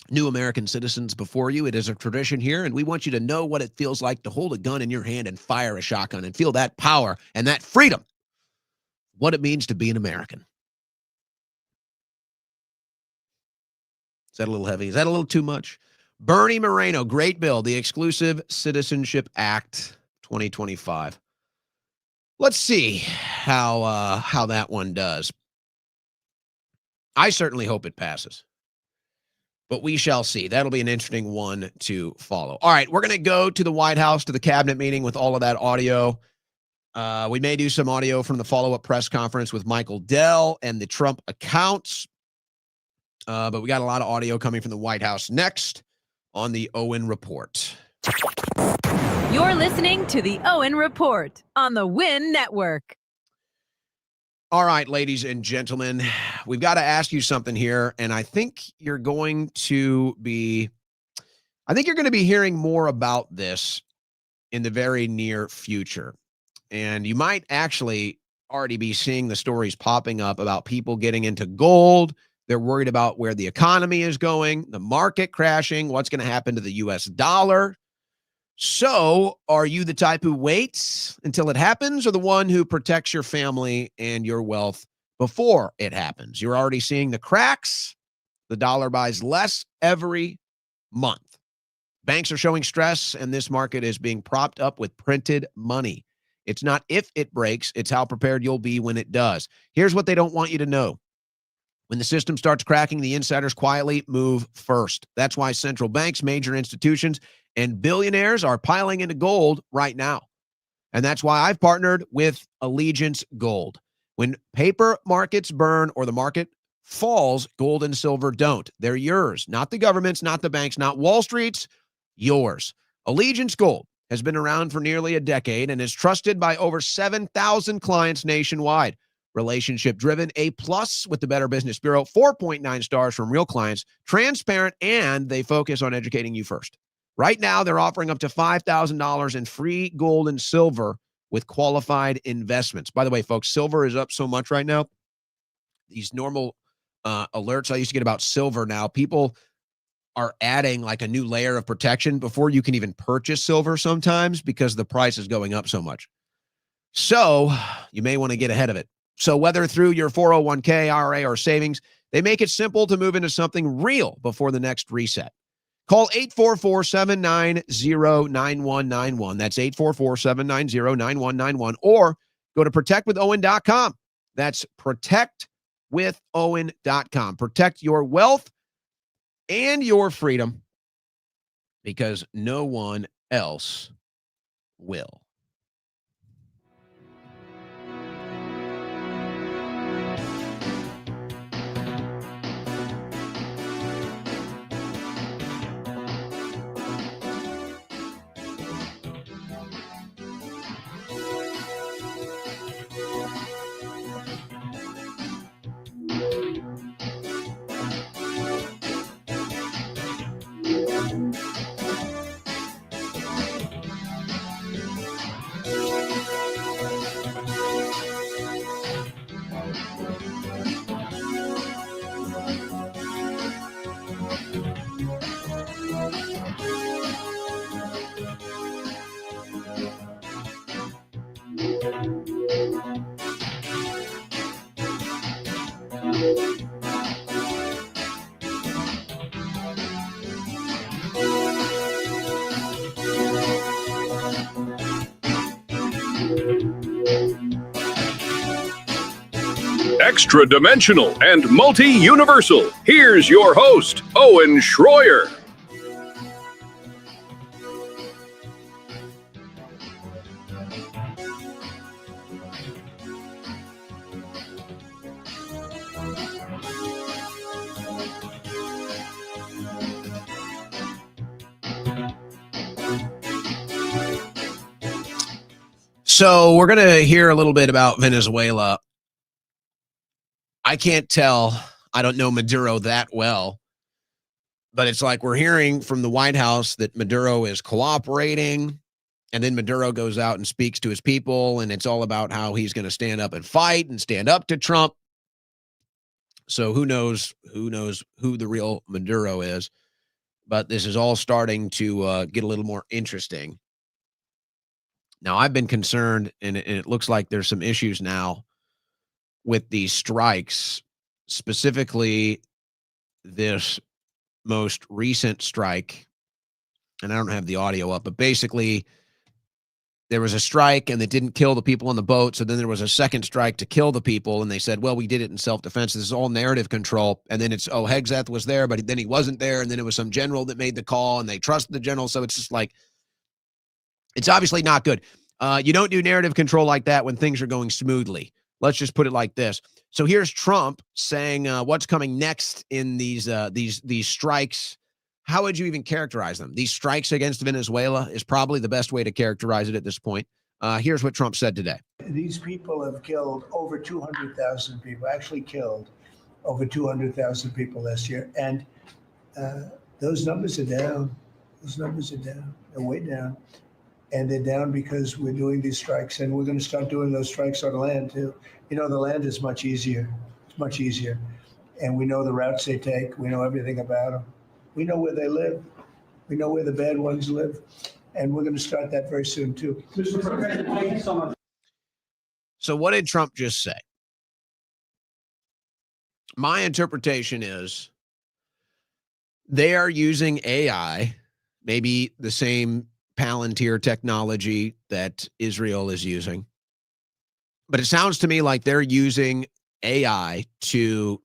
new American citizens before you. It is a tradition here, and we want you to know what it feels like to hold a gun in your hand and fire a shotgun and feel that power and that freedom, what it means to be an American. Is that a little heavy? Is that a little too much? Bernie Moreno, great bill, the Exclusive Citizenship Act 2025. Let's see how that one does. I certainly hope it passes, but we shall see. That'll be an interesting one to follow. All right, we're going to go to the White House, to the cabinet meeting with all of that audio. We may do some audio from the follow-up press conference with Michael Dell and the Trump accounts, but we got a lot of audio coming from the White House next on the Owen Report. You're listening to the Owen Report on the Win Network. All right, ladies and gentlemen, we've got to ask you something here, and I think you're going to be hearing more about this in the very near future. And you might actually already be seeing the stories popping up about people getting into gold. They're worried about where the economy is going, the market crashing, what's going to happen to the U.S. dollar. So are you the type who waits until it happens, or the one who protects your family and your wealth before it happens? You're already seeing the cracks. The dollar buys less every month. Banks are showing stress, and this market is being propped up with printed money. It's not if it breaks, it's how prepared you'll be when it does. Here's what they don't want you to know. When the system starts cracking, the insiders quietly move first. That's why central banks, major institutions, and billionaires are piling into gold right now. And that's why I've partnered with Allegiance Gold. When paper markets burn or the market falls, gold and silver don't. They're yours, not the government's, not the banks, not Wall Street's, yours. Allegiance Gold has been around for nearly a decade and is trusted by over 7,000 clients nationwide. Relationship-driven, A+ with the Better Business Bureau, 4.9 stars from real clients, transparent, and they focus on educating you first. Right now, they're offering up to $5,000 in free gold and silver with qualified investments. By the way, folks, silver is up so much right now. These normal alerts I used to get about silver now, people are adding like a new layer of protection before you can even purchase silver sometimes because the price is going up so much. So you may want to get ahead of it. So whether through your 401k, IRA, or savings, they make it simple to move into something real before the next reset. Call 844-790-9191. That's 844-790-9191. Or go to protectwithowen.com. That's protectwithowen.com. Protect your wealth and your freedom because no one else will. Extra dimensional and multi-universal. Here's your host, Owen Schroyer. So we're going to hear a little bit about Venezuela. I can't tell. I don't know Maduro that well, but it's like we're hearing from the White House that Maduro is cooperating. And then Maduro goes out and speaks to his people, and it's all about how he's going to stand up and fight and stand up to Trump. So who knows who the real Maduro is. But this is all starting to get a little more interesting. Now, I've been concerned, and it looks like there's some issues now with these strikes, specifically this most recent strike. And I don't have the audio up, but basically there was a strike and it didn't kill the people on the boat. So then there was a second strike to kill the people. And they said, well, we did it in self-defense. This is all narrative control. And then it's, oh, Hegseth was there, but then he wasn't there. And then it was some general that made the call and they trusted the general. So it's just like, it's obviously not good. You don't do narrative control like that when things are going smoothly. Let's just put it like this. So here's Trump saying what's coming next in these strikes. How would you even characterize them? These strikes against Venezuela is probably the best way to characterize it at this point. Here's what Trump said today. These people have killed over 200,000 people, actually killed over 200,000 people last year. And those numbers are down. Those numbers are down. They're way down. And they're down because we're doing these strikes, and we're going to start doing those strikes on land too. You know, the land is much easier. It's much easier. And we know the routes they take. We know everything about them. We know where they live. We know where the bad ones live. And we're going to start that very soon too. Mr. President, thank you so much. So what did Trump just say? My interpretation is they are using AI, maybe the same Palantir technology that Israel is using. But it sounds to me like they're using AI to,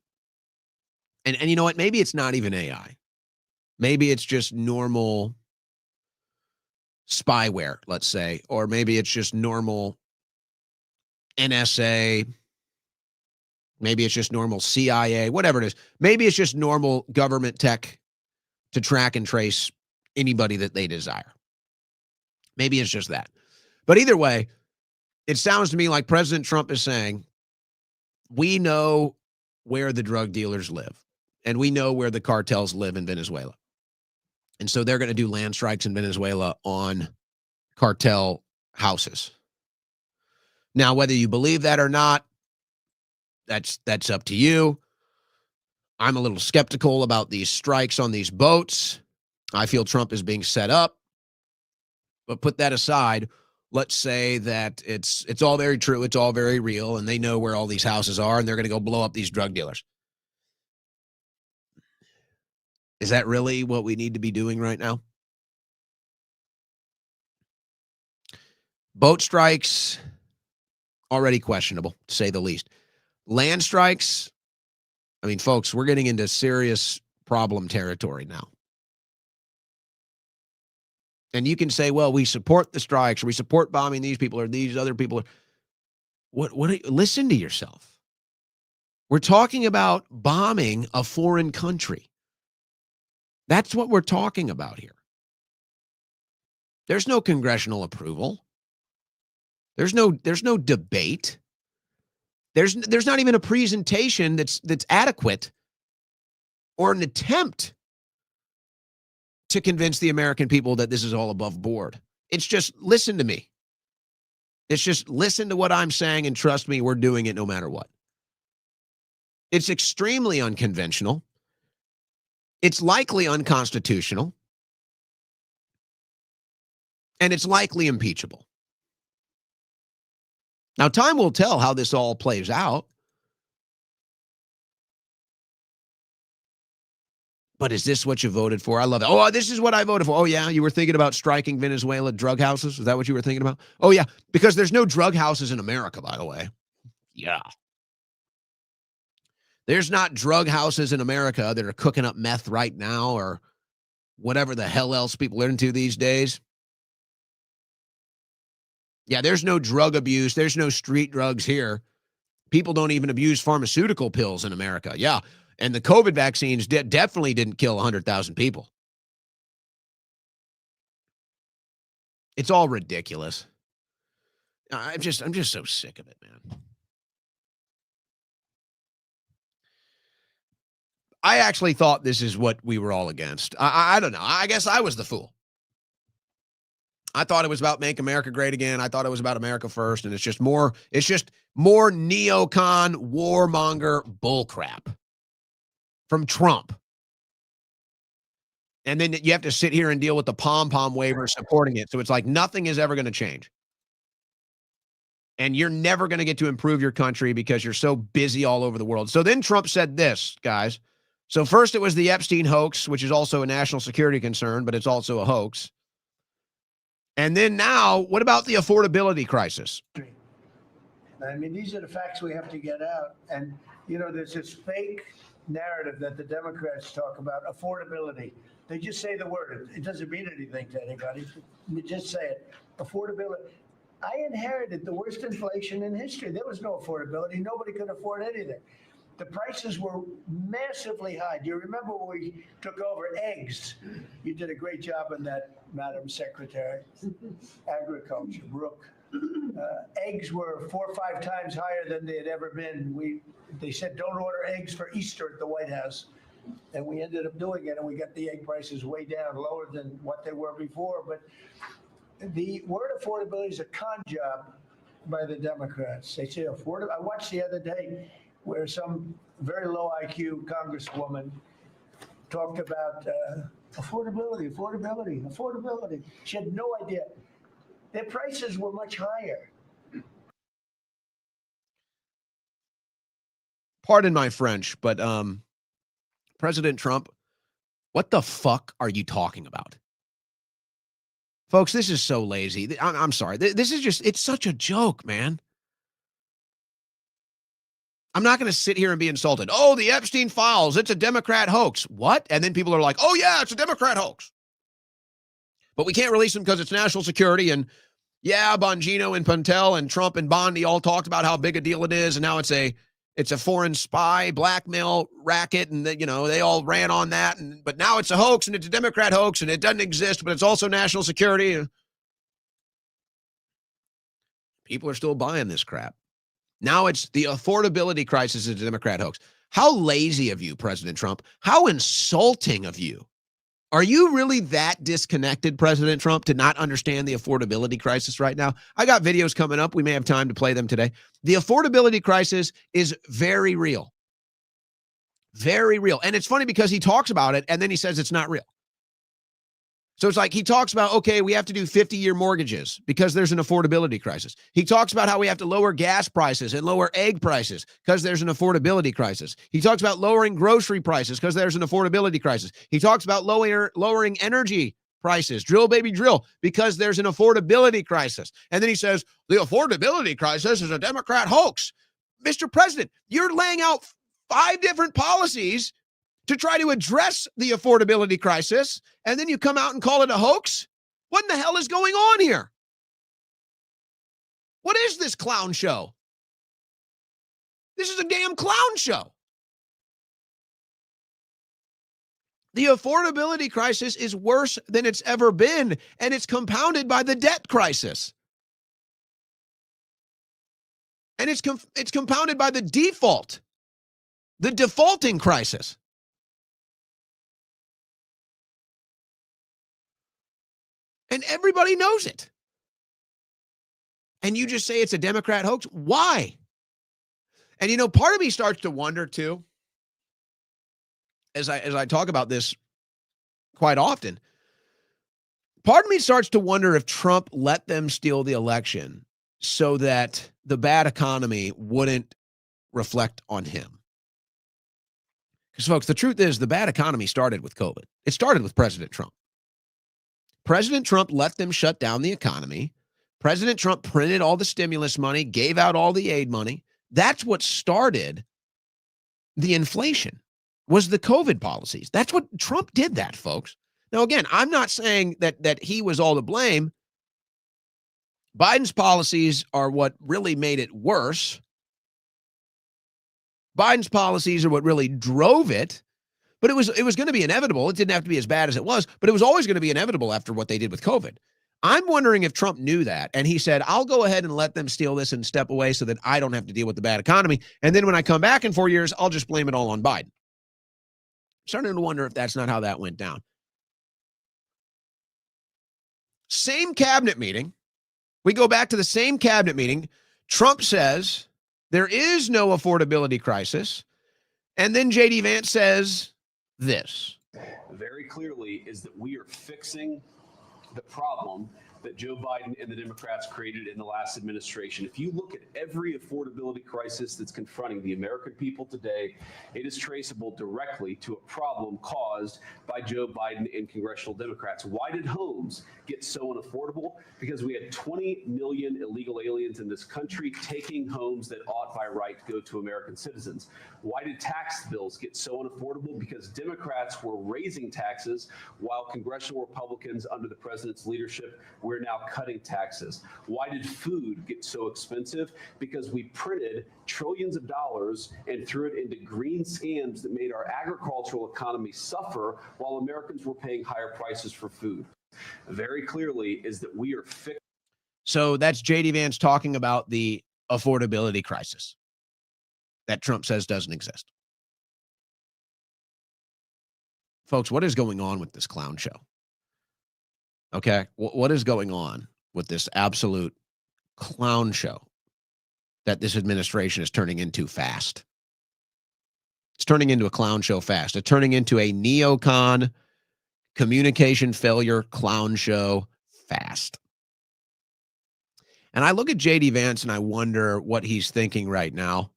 and you know what? Maybe it's not even AI. Maybe it's just normal spyware, let's say, or maybe it's just normal NSA. Maybe it's just normal CIA, whatever it is. Maybe it's just normal government tech to track and trace anybody that they desire. Maybe it's just that. But either way, it sounds to me like President Trump is saying, we know where the drug dealers live, and we know where the cartels live in Venezuela. And so they're going to do land strikes in Venezuela on cartel houses. Now, whether you believe that or not, that's up to you. I'm a little skeptical about these strikes on these boats. I feel Trump is being set up. But put that aside, let's say that it's all very true, it's all very real, and they know where all these houses are, and they're going to go blow up these drug dealers. Is that really what we need to be doing right now? Boat strikes, already questionable, to say the least. Land strikes, I mean, folks, we're getting into serious problem territory now. And you can say, well, we support the strikes, or we support bombing these people, or these other people. Listen to yourself. We're talking about bombing a foreign country. That's what we're talking about here. There's no congressional approval. There's no debate. There's not even a presentation that's adequate or an attempt to convince the American people that this is all above board. It's just, listen to me. It's just, listen to what I'm saying and trust me, we're doing it no matter what. It's extremely unconventional. It's likely unconstitutional. And it's likely impeachable. Now, time will tell how this all plays out. But is this what you voted for? I love it. Oh, this is what I voted for. Oh, yeah, you were thinking about striking Venezuela drug houses? Is that what you were thinking about? Oh, yeah, because there's no drug houses in America, by the way. Yeah. There's not drug houses in America that are cooking up meth right now or whatever the hell else people are into these days. Yeah, there's no drug abuse. There's no street drugs here. People don't even abuse pharmaceutical pills in America. Yeah. And the COVID vaccines definitely didn't kill 100,000 people. It's all ridiculous. I'm just so sick of it, man. I actually thought this is what we were all against. I don't know. I guess I was the fool. I thought it was about Make America Great Again. I thought it was about America First, and it's just more neocon, warmonger bullcrap from Trump. And then you have to sit here and deal with the pom-pom waiver supporting it. So it's like nothing is ever going to change. And you're never going to get to improve your country because you're so busy all over the world. So then Trump said this, guys. So first it was the Epstein hoax, which is also a national security concern, but it's also a hoax. And then now, what about the affordability crisis? I mean, these are the facts we have to get out. And, you know, there's this fake narrative that the Democrats talk about, affordability. They just say the word. It doesn't mean anything to anybody. They just say it. Affordability. I inherited the worst inflation in history. There was no affordability. Nobody could afford anything. The prices were massively high. Do you remember when we took over eggs? You did a great job on that, Madam Secretary. Agriculture, Brooke. Eggs were 4 or 5 times higher than they had ever been. They said, don't order eggs for Easter at the White House. And we ended up doing it, and we got the egg prices way down, lower than what they were before. But the word affordability is a con job by the Democrats. They say affordable. I watched the other day where some very low IQ congresswoman talked about affordability. She had no idea. Their prices were much higher. Pardon my French, but President Trump, what the fuck are you talking about? Folks, this is so lazy. I'm sorry. This is just, it's such a joke, man. I'm not going to sit here and be insulted. Oh, the Epstein files, it's a Democrat hoax. What? And then people are like, oh, yeah, it's a Democrat hoax. But we can't release them because it's national security. And yeah, Bongino and Puntel and Trump and Bondi all talked about how big a deal it is. And now it's a foreign spy blackmail racket. And they all ran on that. But now it's a hoax, and it's a Democrat hoax, and it doesn't exist, but it's also national security. People are still buying this crap. Now it's the affordability crisis is a Democrat hoax. How lazy of you, President Trump. How insulting of you. Are you really that disconnected, President Trump, to not understand the affordability crisis right now? I got videos coming up. We may have time to play them today. The affordability crisis is very real. Very real. And it's funny because he talks about it and then he says it's not real. So it's like he talks about, okay, we have to do 50-year mortgages because there's an affordability crisis. He talks about how we have to lower gas prices and lower egg prices because there's an affordability crisis. He talks about lowering grocery prices because there's an affordability crisis. He talks about lowering energy prices, drill baby drill, because there's an affordability crisis. And then he says, the affordability crisis is a Democrat hoax. Mr. President, you're laying out 5 different policies to try to address the affordability crisis, and then you come out and call it a hoax? What in the hell is going on here? What is this clown show? This is a damn clown show. The affordability crisis is worse than it's ever been, and it's compounded by the debt crisis. And it's compounded by the defaulting crisis. And everybody knows it. And you just say it's a Democrat hoax? Why? And part of me starts to wonder too, as I talk about this quite often, part of me starts to wonder if Trump let them steal the election so that the bad economy wouldn't reflect on him. Because folks, the truth is the bad economy started with COVID. It started with President Trump. President Trump let them shut down the economy. President Trump printed all the stimulus money, gave out all the aid money. That's what started the inflation, was the COVID policies. That's what Trump did that, folks. Now, again, I'm not saying that he was all to blame. Biden's policies are what really made it worse. Biden's policies are what really drove it. But it was going to be inevitable. It didn't have to be as bad as it was, but it was always going to be inevitable after what they did with COVID. I'm wondering if Trump knew that, and he said, I'll go ahead and let them steal this and step away so that I don't have to deal with the bad economy. And then when I come back in 4 years, I'll just blame it all on Biden. I'm starting to wonder if that's not how that went down. Same cabinet meeting. We go back to the same cabinet meeting. Trump says there is no affordability crisis. And then J.D. Vance says this. Very clearly is that we are fixing the problem that Joe Biden and the Democrats created in the last administration. If you look at every affordability crisis that's confronting the American people today, it is traceable directly to a problem caused by Joe Biden and congressional Democrats. Why did homes get so unaffordable? Because we had 20 million illegal aliens in this country taking homes that ought by right to go to American citizens. Why did tax bills get so unaffordable? Because Democrats were raising taxes while congressional Republicans under the president's leadership we're now cutting taxes. Why did food get so expensive? Because we printed trillions of dollars and threw it into green scams that made our agricultural economy suffer while Americans were paying higher prices for food. Very clearly is that we are fixing. So that's J.D. Vance talking about the affordability crisis that Trump says doesn't exist. Folks, what is going on with this clown show? Okay, what is going on with this absolute clown show that this administration is turning into fast? It's turning into a clown show fast. It's turning into a neocon communication failure clown show fast. And I look at J.D. Vance and I wonder what he's thinking right now.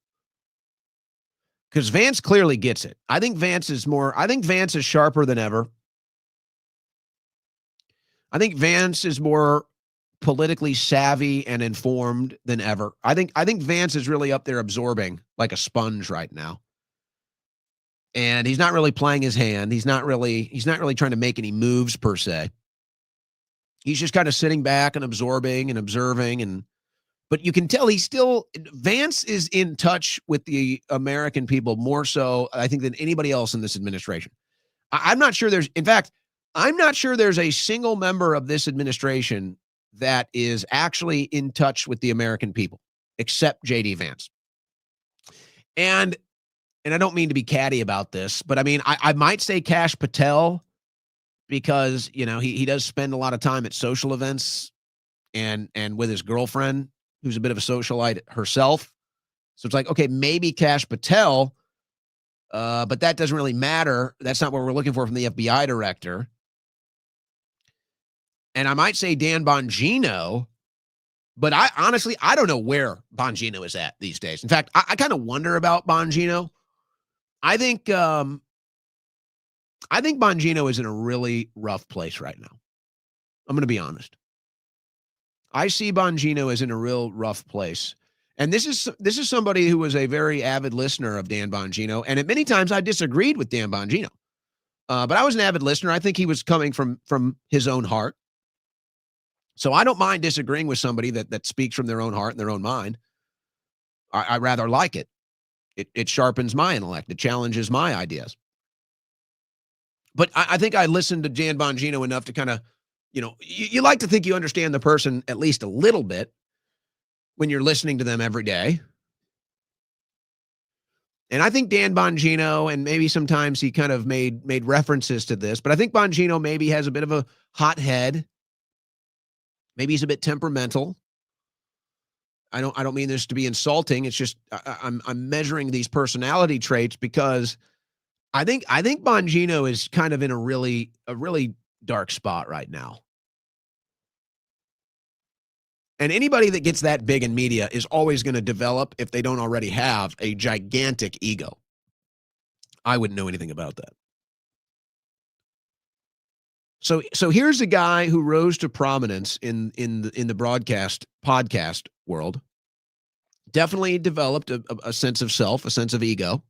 Because Vance clearly gets it. I think Vance is sharper than ever. I think Vance is more politically savvy and informed than ever. I think Vance is really up there absorbing like a sponge right now. And he's not really playing his hand. He's not really trying to make any moves per se. He's just kind of sitting back and absorbing and observing, but you can tell Vance is in touch with the American people more so, I think, than anybody else in this administration. I'm not sure there's a single member of this administration that is actually in touch with the American people, except J.D. Vance. And I don't mean to be catty about this, but I mean, I might say Kash Patel because, he does spend a lot of time at social events and with his girlfriend, who's a bit of a socialite herself. So it's like, okay, maybe Kash Patel, but that doesn't really matter. That's not what we're looking for from the FBI director. And I might say Dan Bongino, but I don't know where Bongino is at these days. In fact, I kind of wonder about Bongino. I think Bongino is in a really rough place right now. I'm going to be honest. I see Bongino as in a real rough place. And this is somebody who was a very avid listener of Dan Bongino. And at many times I disagreed with Dan Bongino. But I was an avid listener. I think he was coming from his own heart. So I don't mind disagreeing with somebody that speaks from their own heart and their own mind. I rather like it. It sharpens my intellect. It challenges my ideas. But I think I listened to Dan Bongino enough to kind of, you like to think you understand the person at least a little bit when you're listening to them every day. And I think Dan Bongino, and maybe sometimes he kind of made references to this, but I think Bongino maybe has a bit of a hot head. Maybe he's a bit temperamental. I don't mean this to be insulting. It's just I'm measuring these personality traits because I think Bongino is kind of in a really dark spot right now. And anybody that gets that big in media is always going to develop, if they don't already have, a gigantic ego. I wouldn't know anything about that. So here's a guy who rose to prominence in the podcast world. Definitely developed a sense of self, a sense of ego.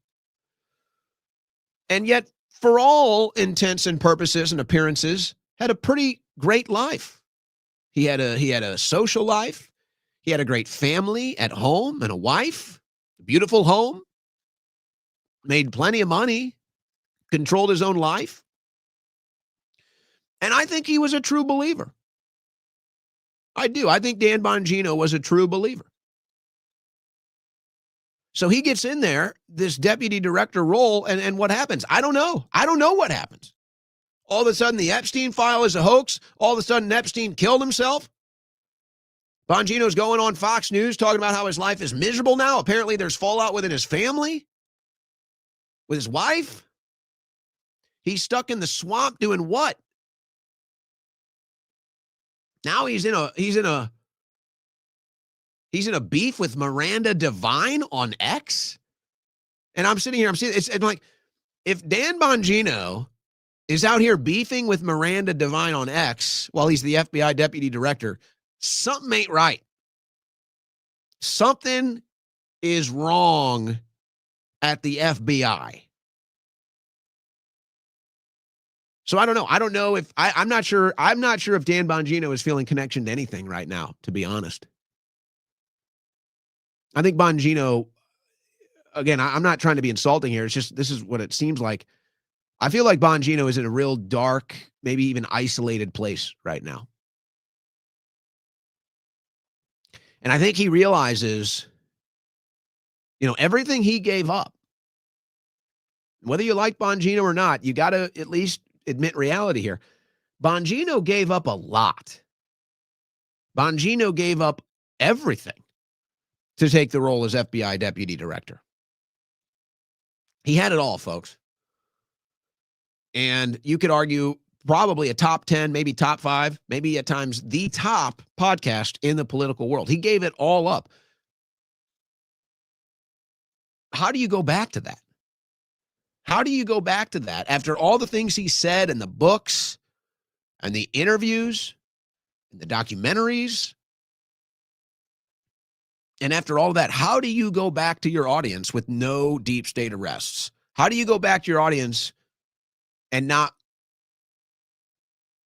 And yet, for all intents and purposes and appearances, had a pretty great life. He had a social life. He had a great family at home and a wife, a beautiful home, made plenty of money, controlled his own life. And I think he was a true believer. I do. I think Dan Bongino was a true believer. So he gets in there, this deputy director role, and what happens? I don't know. I don't know what happens. All of a sudden, the Epstein file is a hoax. All of a sudden, Epstein killed himself. Bongino's going on Fox News talking about how his life is miserable now. Apparently, there's fallout within his family, with his wife. He's stuck in the swamp doing what? Now he's in a beef with Miranda Devine on X. And I'm sitting here, it's like, if Dan Bongino is out here beefing with Miranda Devine on X while he's the FBI deputy director, something ain't right. Something is wrong at the FBI. So I don't know. I don't know if I'm not sure if Dan Bongino is feeling connection to anything right now, to be honest. I think Bongino, again, I'm not trying to be insulting here. It's just, this is what it seems like. I feel like Bongino is in a real dark, maybe even isolated place right now. And I think he realizes, everything he gave up, whether you like Bongino or not, you got to at least admit reality here. Bongino gave up a lot. Bongino gave up everything to take the role as FBI deputy director. He had it all, folks. And you could argue probably a top 10, maybe top 5, maybe at times the top podcast in the political world. He gave it all up. How do you go back to that? How do you go back to that after all the things he said in the books and the interviews and the documentaries? And after all of that, how do you go back to your audience with no deep state arrests? How do you go back to your audience and not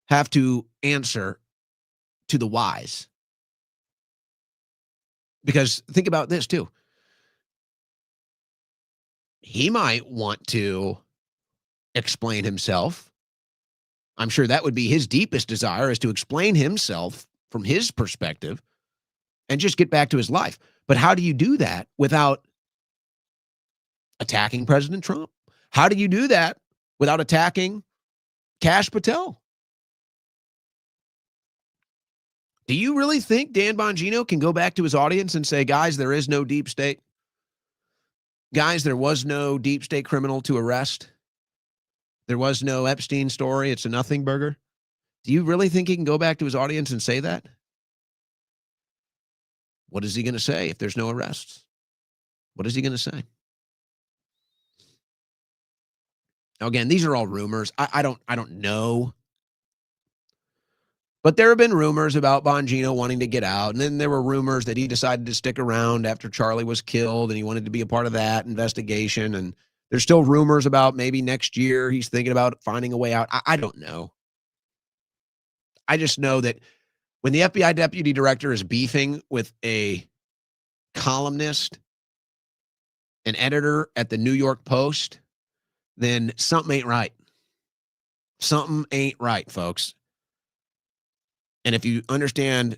have to answer to the whys? Because think about this too. He might want to explain himself. I'm sure that would be his deepest desire, is to explain himself from his perspective and just get back to his life. But how do you do that without attacking President Trump? How do you do that without attacking Kash Patel? Do you really think Dan Bongino can go back to his audience and say, guys, there is no deep state? Guys, there was no deep state criminal to arrest. There was no Epstein story. It's a nothing burger. Do you really think he can go back to his audience and say that? What is he going to say if there's no arrests? What is he going to say? Now, again, these are all rumors. I don't know. But there have been rumors about Bongino wanting to get out. And then there were rumors that he decided to stick around after Charlie was killed and he wanted to be a part of that investigation. And there's still rumors about maybe next year he's thinking about finding a way out. I don't know. I just know that when the FBI deputy director is beefing with a columnist, an editor at the New York Post, then something ain't right. Something ain't right, folks. And if you understand,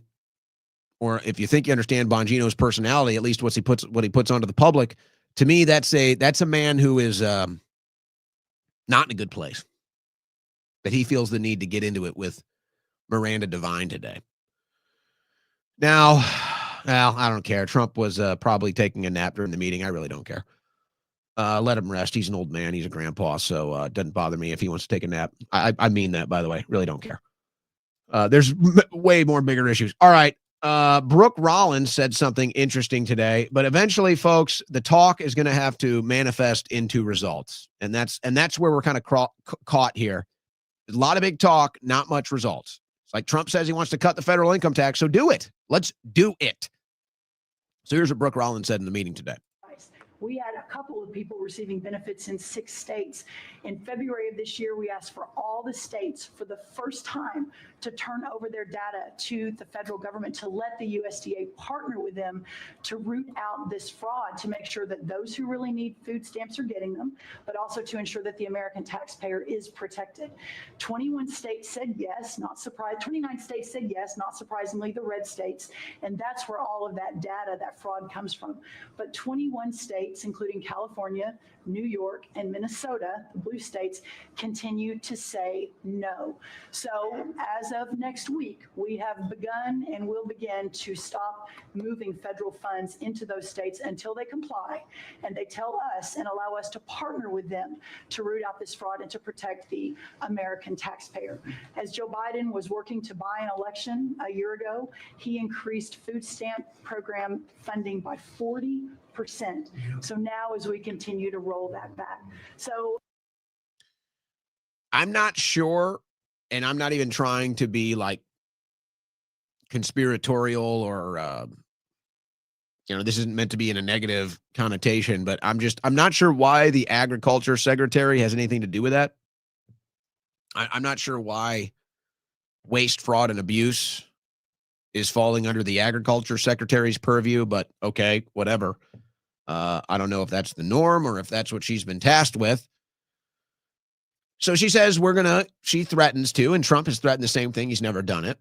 or if you think you understand Bongino's personality, at least what he puts onto the public, to me, that's a man who is not in a good place. That he feels the need to get into it with Miranda Devine today. Now, well, I don't care. Trump was probably taking a nap during the meeting. I really don't care. Let him rest. He's an old man. He's a grandpa, so it doesn't bother me if he wants to take a nap. I mean that, by the way. Really don't care. There's way more bigger issues. All right. Brooke Rollins said something interesting today, but eventually, folks, the talk is going to have to manifest into results. And that's where we're kind of caught here. There's a lot of big talk, not much results. It's like Trump says he wants to cut the federal income tax, so do it. Let's do it. So here's what Brooke Rollins said in the meeting today. We had a couple of people receiving benefits in 6 states. In February of this year, we asked for all the states for the first time to turn over their data to the federal government, to let the USDA partner with them to root out this fraud, to make sure that those who really need food stamps are getting them, but also to ensure that the American taxpayer is protected. 21 states said yes, not surprised. 29 states said yes, not surprisingly, the red states. And that's where all of that data, that fraud comes from. But 21 states, including including California, New York, and Minnesota, the blue states, continue to say no. So as of next week, we have begun and will begin to stop moving federal funds into those states until they comply and they tell us and allow us to partner with them to root out this fraud and to protect the American taxpayer. As Joe Biden was working to buy an election a year ago, he increased food stamp program funding by 40%. So now as we continue to roll that back. So I'm not sure, and I'm not even trying to be like conspiratorial or, this isn't meant to be in a negative connotation, but I'm not sure why the agriculture secretary has anything to do with that. I'm not sure why waste, fraud, and abuse is falling under the agriculture secretary's purview, but okay, whatever. I don't know if that's the norm or if that's what she's been tasked with. So she says she threatens to, and Trump has threatened the same thing. He's never done it.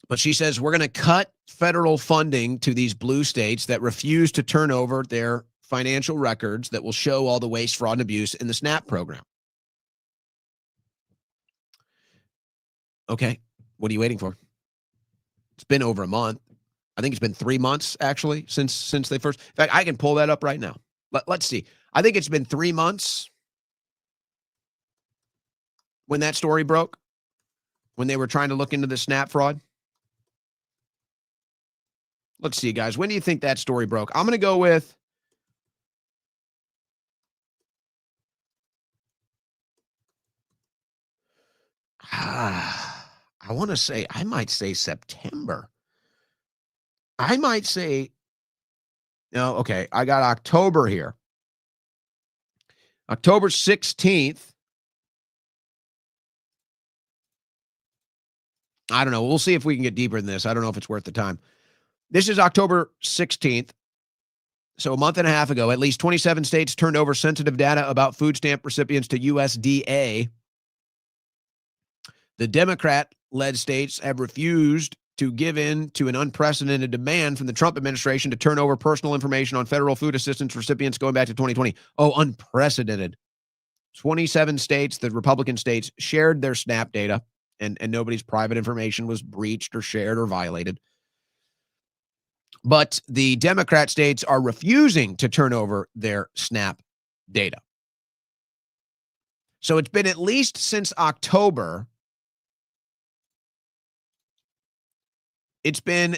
But she says we're going to cut federal funding to these blue states that refuse to turn over their financial records that will show all the waste, fraud, and abuse in the SNAP program. Okay, what are you waiting for? It's been over a month. I think it's been 3 months, actually, since they first. In fact, I can pull that up right now. Let's see. I think it's been 3 months when that story broke, when they were trying to look into the SNAP fraud. Let's see, guys. When do you think that story broke? I'm going to go with I might say September. I might say, no, okay. I got October here. October 16th. I don't know. We'll see if we can get deeper than this. I don't know if it's worth the time. This is October 16th. So a month and a half ago, at least 27 states turned over sensitive data about food stamp recipients to USDA. The Democrat-led states have refused to give in to an unprecedented demand from the Trump administration to turn over personal information on federal food assistance recipients going back to 2020. Oh, unprecedented. 27 states, the Republican states, shared their SNAP data, and nobody's private information was breached or shared or violated. But the Democrat states are refusing to turn over their SNAP data. So it's been at least since October. It's been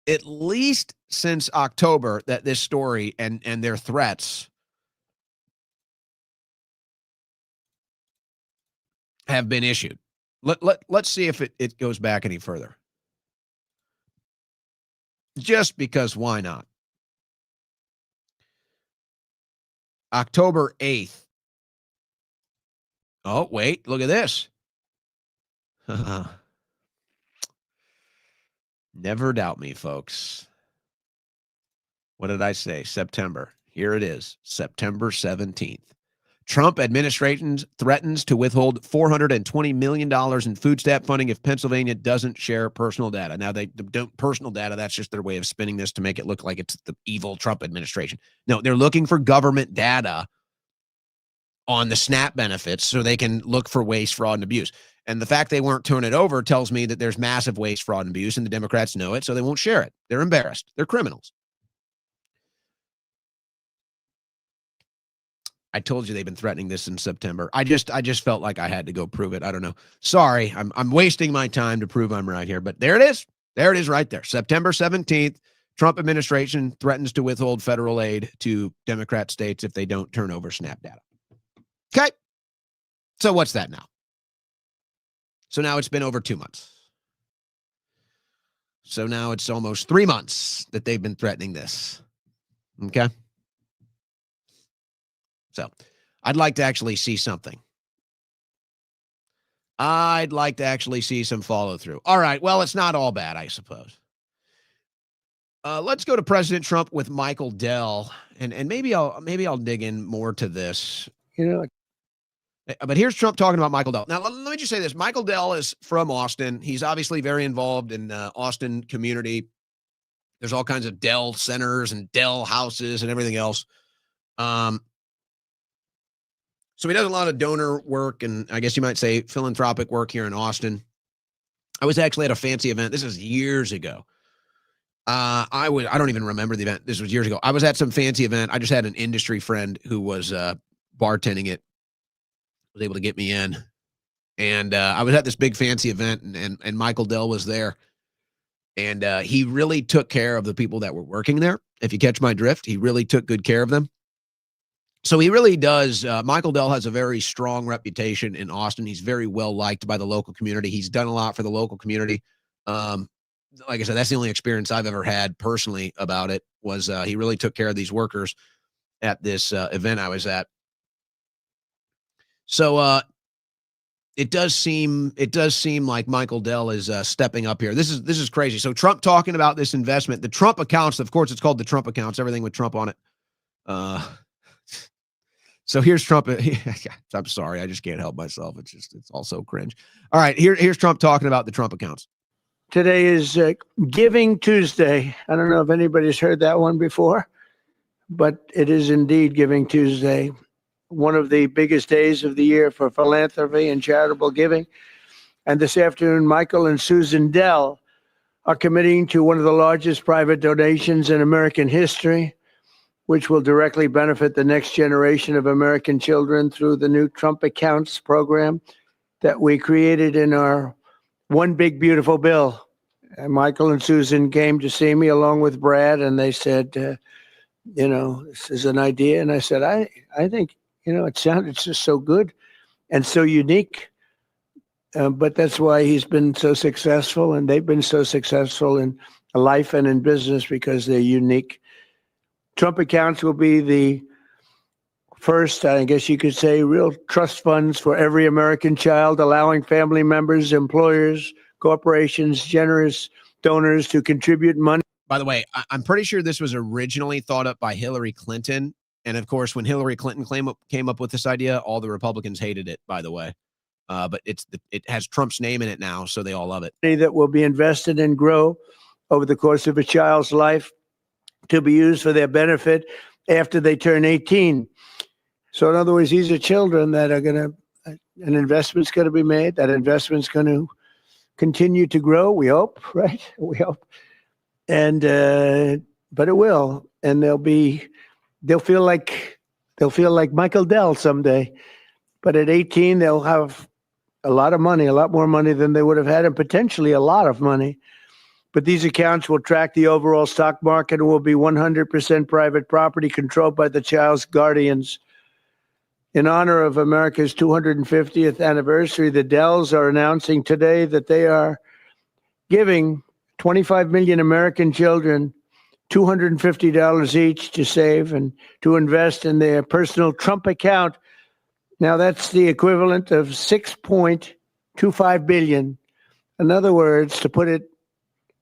at least since October that this story and their threats have been issued. Let's see if it goes back any further. Just because, why not? October 8th. Oh, wait, look at this. Never doubt me, folks. What did I say? September. Here it is, September 17th. Trump administration threatens to withhold $420 million in food stamp funding if Pennsylvania doesn't share personal data. Now, they don't personal data. That's just their way of spinning this to make it look like it's the evil Trump administration. No, they're looking for government data on the SNAP benefits so they can look for waste, fraud, and abuse. And the fact they weren't turning it over tells me that there's massive waste, fraud, and abuse, and the Democrats know it, so they won't share it. They're embarrassed. They're criminals. I told you they've been threatening this in September. I just felt like I had to go prove it. I don't know. Sorry, I'm wasting my time to prove I'm right here, but there it is. There it is right there. September 17th, Trump administration threatens to withhold federal aid to Democrat states if they don't turn over SNAP data. Okay. So what's that now? So now it's been over 2 months. So now it's almost 3 months that they've been threatening this. Okay. So I'd like to actually see something. I'd like to actually see some follow through. All right. Well, it's not all bad, I suppose. Let's go to President Trump with Michael Dell, and maybe I'll dig in more to this. But here's Trump talking about Michael Dell. Now, let me just say this. Michael Dell is from Austin. He's obviously very involved in the Austin community. There's all kinds of Dell centers and Dell houses and everything else. So he does a lot of donor work and I guess you might say philanthropic work here in Austin. I was actually at a fancy event. This is years ago. I don't even remember the event. This was years ago. I was at some fancy event. I just had an industry friend who was bartending it, was able to get me in. And I was at this big fancy event and Michael Dell was there. And he really took care of the people that were working there. If you catch my drift, he really took good care of them. So he really does. Michael Dell has a very strong reputation in Austin. He's very well liked by the local community. He's done a lot for the local community. Like I said, that's the only experience I've ever had personally about it was he really took care of these workers at this event I was at. So it does seem like Michael Dell is stepping up here. This is crazy. So Trump talking about this investment, the Trump accounts, of course, it's called the Trump accounts, everything with Trump on it. So here's Trump. I'm sorry. I just can't help myself. It's all so cringe. All right. Here's Trump talking about the Trump accounts. Today is Giving Tuesday. I don't know if anybody's heard that one before, but it is indeed Giving Tuesday, one of the biggest days of the year for philanthropy and charitable giving. And this afternoon, Michael and Susan Dell are committing to one of the largest private donations in American history, which will directly benefit the next generation of American children through the new Trump Accounts program that we created in our One Big Beautiful Bill. And Michael and Susan came to see me along with Brad, and they said, this is an idea. And I said, I think, it sounded just so good and so unique. But that's why he's been so successful, and they've been so successful in life and in business because they're unique. Trump Accounts will be the first, I guess you could say, real trust funds for every American child, allowing family members, employers, corporations, generous donors to contribute money. By the way, I'm pretty sure this was originally thought up by Hillary Clinton. And of course, when Hillary Clinton came up with this idea, all the Republicans hated it, by the way. But it has Trump's name in it now, so they all love it. That will be invested and grow over the course of a child's life to be used for their benefit after they turn 18. So in other words, these are children that are an investment's going to be made. That investment's going to continue to grow. We hope, right? We hope. And, but it will. And they'll feel like Michael Dell someday. But at 18, they'll have a lot of money, a lot more money than they would have had, and potentially a lot of money. But these accounts will track the overall stock market and will be 100% private property controlled by the child's guardians. In honor of America's 250th anniversary, the Dells are announcing today that they are giving 25 million American children $250 each to save and to invest in their personal Trump account. Now, that's the equivalent of $6.25 billion. In other words, to put it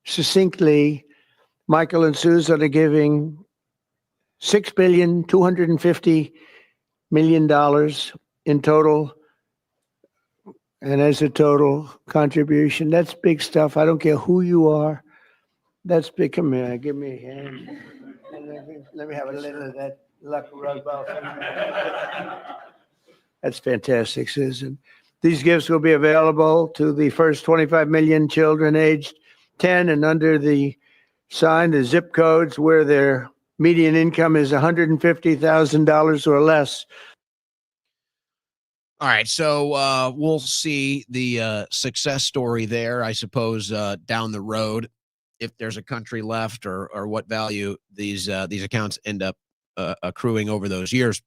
succinctly, Michael and Susan are giving $6.25 billion in total. And as a total contribution, that's big stuff. I don't care who you are. That's big. Come here, give me a hand. Let me have a little of that luck rub off. That's fantastic, Susan. These gifts will be available to the first 25 million children aged 10 and under the zip codes where their median income is $150,000 or less. All right, so we'll see the success story there, I suppose, down the road, if there's a country left or what value these accounts end up accruing over those years.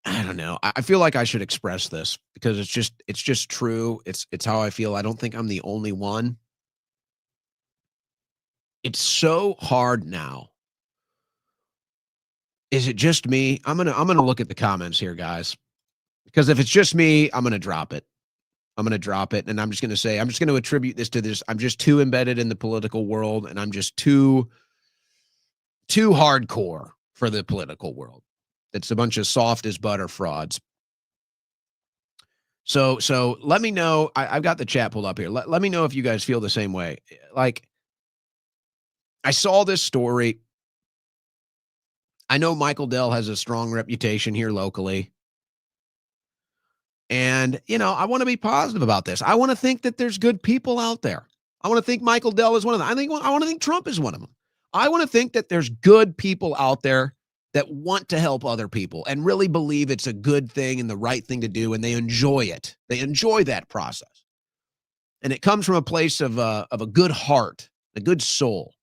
I don't know. I feel like I should express this because it's just true. It's how I feel. I don't think I'm the only one. It's so hard now. Is it just me? I'm gonna look at the comments here, guys, because if it's just me, I'm gonna drop it. And I'm just gonna attribute this to this. I'm just too embedded in the political world, and I'm just too hardcore for the political world. It's a bunch of soft as butter frauds. So let me know. I've got the chat pulled up here. Let me know if you guys feel the same way. Like, I saw this story. I know Michael Dell has a strong reputation here locally. And, I want to be positive about this. I want to think that there's good people out there. I want to think Michael Dell is one of them. I want to think Trump is one of them. I want to think that there's good people out there that want to help other people and really believe it's a good thing and the right thing to do, and they enjoy it. They enjoy that process. And it comes from a place of a good heart, a good soul.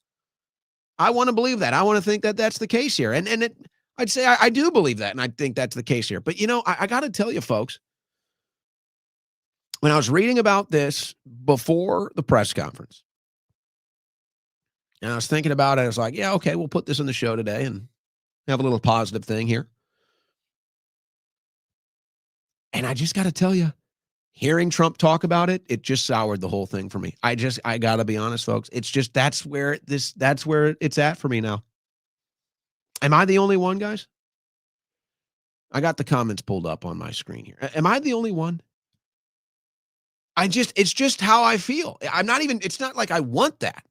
I want to believe that. I want to think that that's the case here. I'd say I do believe that, and I think that's the case here. But, I got to tell you, folks, when I was reading about this before the press conference, and I was thinking about it, I was like, yeah, okay, we'll put this in the show today and have a little positive thing here. And I just got to tell you, hearing Trump talk about it, it just soured the whole thing for me. I got to be honest, folks. It's just, that's where it's at for me now. Am I the only one, guys? I got the comments pulled up on my screen here. Am I the only one? It's just how I feel. It's not like I want that.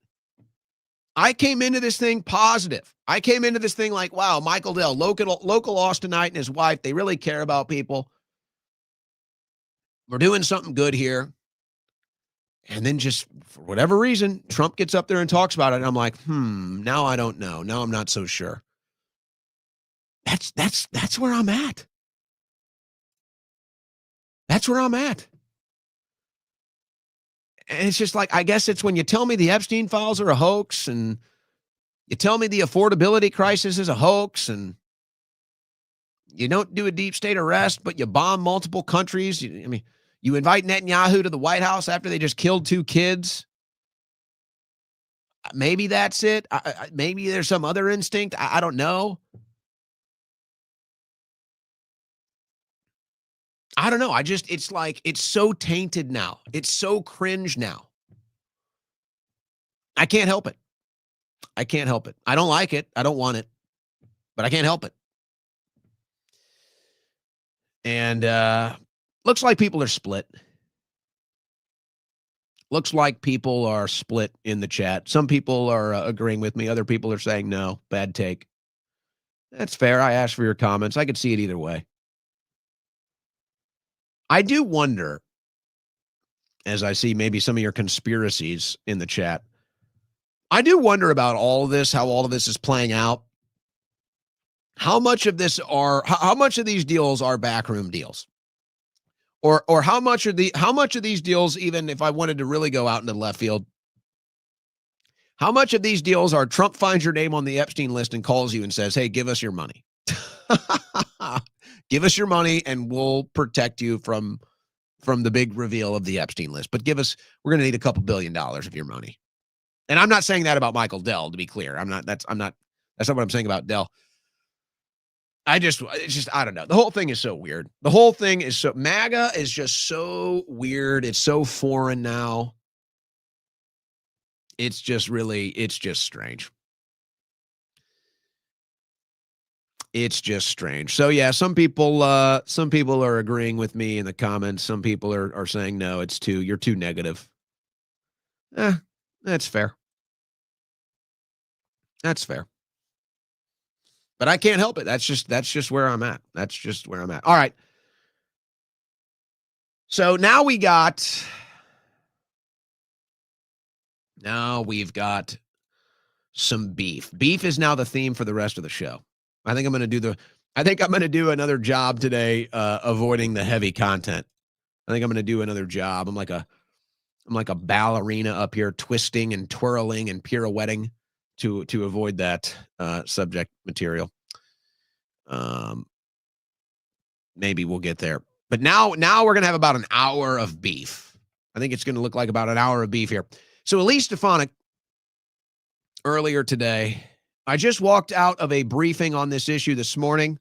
I came into this thing positive. I came into this thing like, wow, Michael Dell, local Austinite and his wife, they really care about people. We're doing something good here. And then just for whatever reason, Trump gets up there and talks about it. And I'm like, now I don't know. Now I'm not so sure. That's where I'm at. That's where I'm at. And it's just like, I guess it's when you tell me the Epstein files are a hoax and you tell me the affordability crisis is a hoax and you don't do a deep state arrest, but you bomb multiple countries. You invite Netanyahu to the White House after they just killed 2 kids. Maybe that's it. Maybe there's some other instinct. I don't know. I don't know. It's like, it's so tainted now. It's so cringe now. I can't help it. I can't help it. I don't like it. I don't want it, but I can't help it. And looks like people are split. Looks like people are split in the chat. Some people are agreeing with me. Other people are saying, no, bad take. That's fair. I asked for your comments. I could see it either way. I do wonder, as I see maybe some of your conspiracies in the chat, I do wonder about all of this, how all of this is playing out. How much of these deals are backroom deals? Or how much of these deals, even if I wanted to really go out into left field, how much of these deals are Trump finds your name on the Epstein list and calls you and says, hey, give us your money. Give us your money and we'll protect you from the big reveal of the Epstein list. But we're going to need a couple $2 billion of your money. And I'm not saying that about Michael Dell, to be clear. That's not what I'm saying about Dell. I don't know. The whole thing is so weird. MAGA is just so weird. It's so foreign now. It's just strange. It's just strange. So yeah, some people are agreeing with me in the comments. Some people are saying, no, you're too negative. That's fair. That's fair. But I can't help it. That's just where I'm at. That's just where I'm at. All right. So now we've got some beef. Beef is now the theme for the rest of the show. I think I'm going to do another job today, avoiding the heavy content. I think I'm going to do another job. I'm like a ballerina up here, twisting and twirling and pirouetting to avoid that subject material. Maybe we'll get there. But now we're going to have about an hour of beef. I think it's going to look like about an hour of beef here. So Elise Stefanik, earlier today, I just walked out of a briefing on this issue this morning.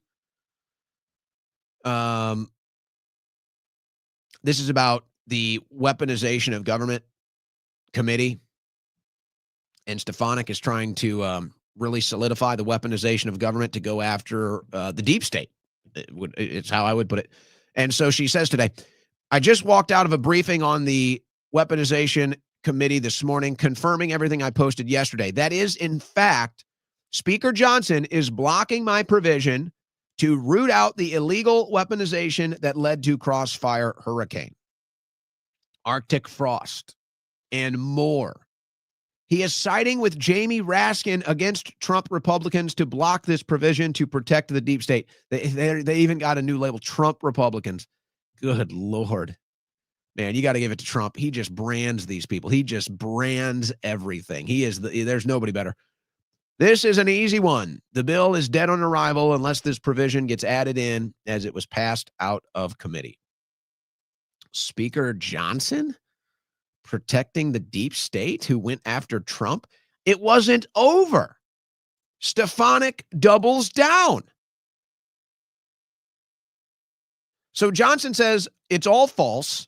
This is about the weaponization of government committee. And Stefanik is trying to really solidify the weaponization of government to go after the deep state. It's how I would put it. And so she says today, I just walked out of a briefing on the weaponization committee this morning, confirming everything I posted yesterday. That is, in fact, Speaker Johnson is blocking my provision to root out the illegal weaponization that led to Crossfire Hurricane, Arctic frost, and more. He is siding with Jamie Raskin against Trump Republicans to block this provision to protect the deep state. They even got a new label, Trump Republicans. Good Lord. Man, you got to give it to Trump. He just brands these people. He just brands everything. There's nobody better. This is an easy one. The bill is dead on arrival unless this provision gets added in as it was passed out of committee. Speaker Johnson protecting the deep state who went after Trump. It wasn't over. Stefanik doubles down. So Johnson says it's all false.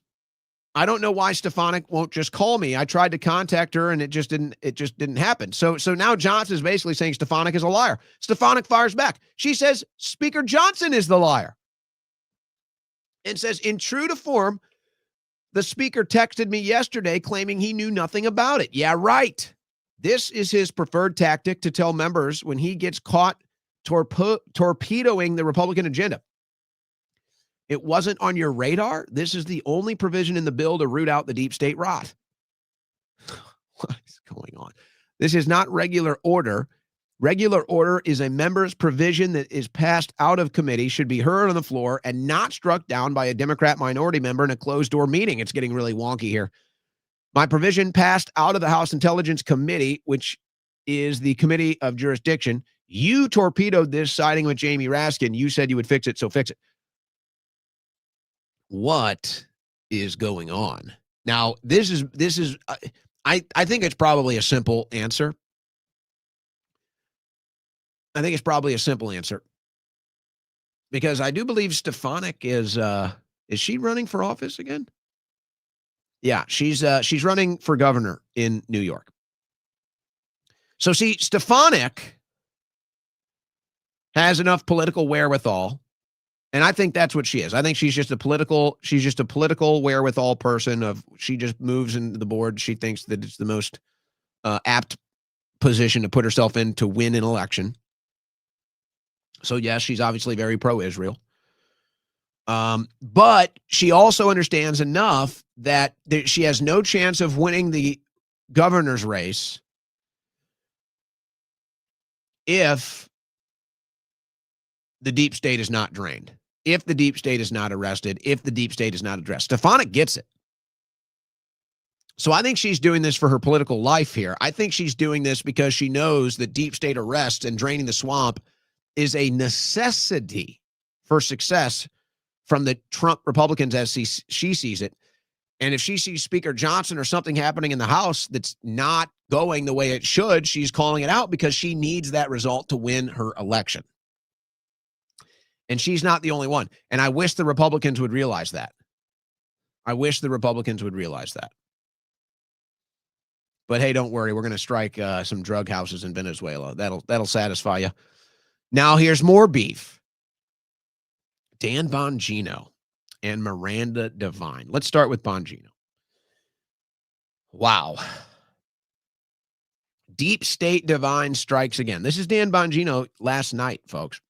I don't know why Stefanik won't just call me. I tried to contact her and it just didn't happen. So now Johnson is basically saying Stefanik is a liar. Stefanik fires back. She says Speaker Johnson is the liar. And says, in true to form, the speaker texted me yesterday claiming he knew nothing about it. Yeah, right. This is his preferred tactic to tell members when he gets caught torpedoing the Republican agenda. It wasn't on your radar. This is the only provision in the bill to root out the deep state rot. What is going on? This is not regular order. Regular order is a member's provision that is passed out of committee, should be heard on the floor, and not struck down by a Democrat minority member in a closed-door meeting. It's getting really wonky here. My provision passed out of the House Intelligence Committee, which is the committee of jurisdiction. You torpedoed this, siding with Jamie Raskin. You said you would fix it, so fix it. What is going on? Now, this is I think it's probably a simple answer. I think it's probably a simple answer because I do believe Stefanik is she running for office again? Yeah, she's running for governor in New York. So see, Stefanik has enough political wherewithal. And I think that's what she is. I think she's just a political wherewithal person. She just moves into the board. She thinks that it's the most apt position to put herself in to win an election. So yes, she's obviously very pro-Israel. But she also understands enough that she has no chance of winning the governor's race if the deep state is not drained, if the deep state is not arrested, if the deep state is not addressed. Stefanik gets it. So I think she's doing this for her political life here. I think she's doing this because she knows that deep state arrests and draining the swamp is a necessity for success from the Trump Republicans as she sees it. And if she sees Speaker Johnson or something happening in the House that's not going the way it should, she's calling it out because she needs that result to win her election. And she's not the only one. And I wish the Republicans would realize that. But hey, don't worry. We're going to strike some drug houses in Venezuela. That'll satisfy you. Now here's more beef. Dan Bongino and Miranda Devine. Let's start with Bongino. Wow. Deep State Divine strikes again. This is Dan Bongino last night, folks.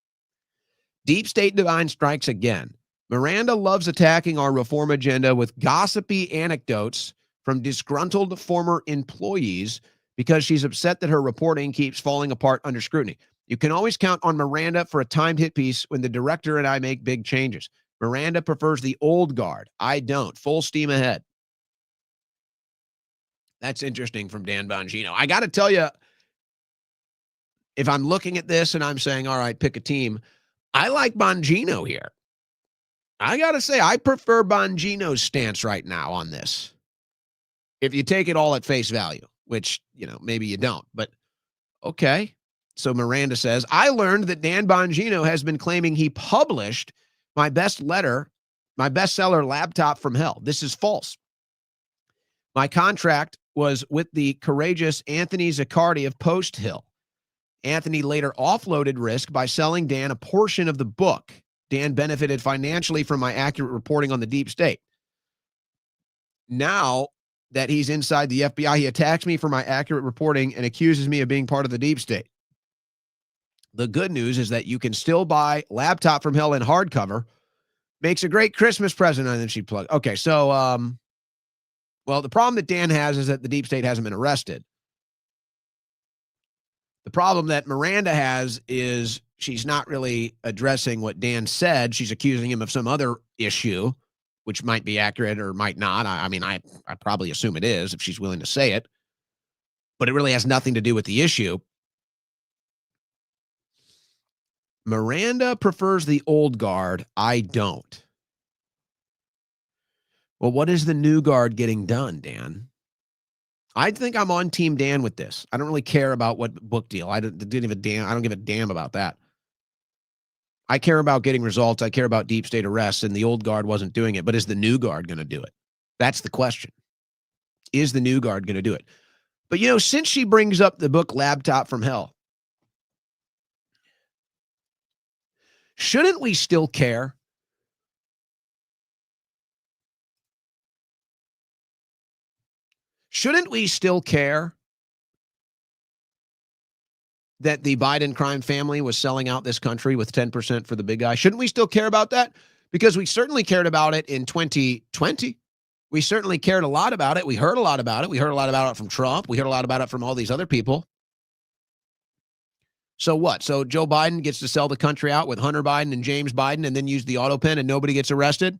Deep State Divine strikes again. Miranda loves attacking our reform agenda with gossipy anecdotes from disgruntled former employees because she's upset that her reporting keeps falling apart under scrutiny. You can always count on Miranda for a timed hit piece when the director and I make big changes. Miranda prefers the old guard. I don't. Full steam ahead. That's interesting from Dan Bongino. I got to tell you, if I'm looking at this and I'm saying, all right, pick a team, I like Bongino here. I got to say, I prefer Bongino's stance right now on this. If you take it all at face value, which, maybe you don't, but okay. So Miranda says, I learned that Dan Bongino has been claiming he published my bestseller, Laptop from Hell. This is false. My contract was with the courageous Anthony Zaccardi of Post Hill. Anthony later offloaded risk by selling Dan a portion of the book. Dan benefited financially from my accurate reporting on the deep state. Now that he's inside the FBI, he attacks me for my accurate reporting and accuses me of being part of the deep state. The good news is that you can still buy Laptop from Hell in hardcover. Makes a great Christmas present. And then she plugged. Okay, so, well, the problem that Dan has is that the deep state hasn't been arrested. The problem that Miranda has is she's not really addressing what Dan said. She's accusing him of some other issue, which might be accurate or might not. I mean, I probably assume it is if she's willing to say it. But it really has nothing to do with the issue. Miranda prefers the old guard. I don't. Well, what is the new guard getting done, Dan? I think I'm on Team Dan with this. I don't really care about what book deal. I don't give a damn about that. I care about getting results. I care about deep state arrests, and the old guard wasn't doing it. But is the new guard going to do it? That's the question. Is the new guard going to do it? But, you know, since she brings up the book Laptop from Hell, shouldn't we still care? Shouldn't we still care that the Biden crime family was selling out this country with 10% for the big guy? Shouldn't we still care about that? Because we certainly cared about it in 2020. We certainly cared a lot about it. We heard a lot about it. We heard a lot about it from Trump. We heard a lot about it from all these other people. So what? So Joe Biden gets to sell the country out with Hunter Biden and James Biden and then use the auto pen and nobody gets arrested?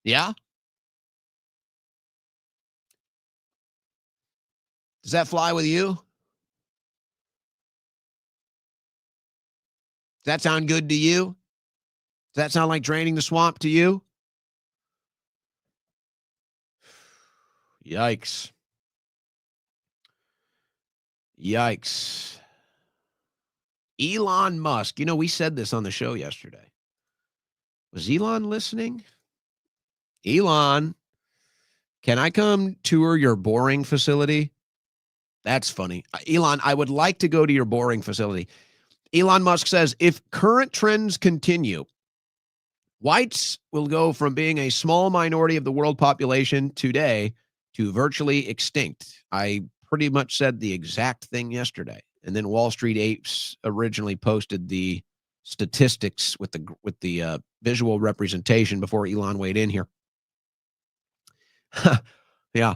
Yeah? Does that fly with you? Does that sound good to you? Does that sound like draining the swamp to you? Yikes. Yikes. Elon Musk. You know, we said this on the show yesterday. Was Elon listening? Elon, can I come tour your boring facility? That's funny. Elon, I would like to go to your boring facility. Elon Musk says, if current trends continue, whites will go from being a small minority of the world population today to virtually extinct. I pretty much said the exact thing yesterday. And then Wall Street Apes originally posted the statistics with the visual representation before Elon weighed in here. Yeah.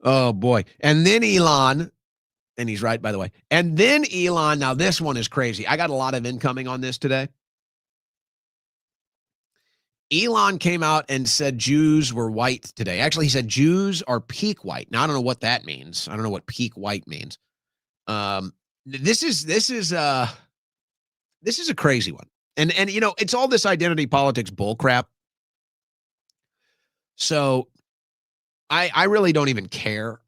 Oh, boy. And then Elon... And he's right, by the way. And then Elon, now this one is crazy. I got a lot of incoming on this today. Elon came out and said Jews were white today. Actually, he said Jews are peak white. Now, I don't know what that means. I don't know what peak white means. This is a crazy one. And you know, it's all this identity politics bullcrap. So I really don't even care.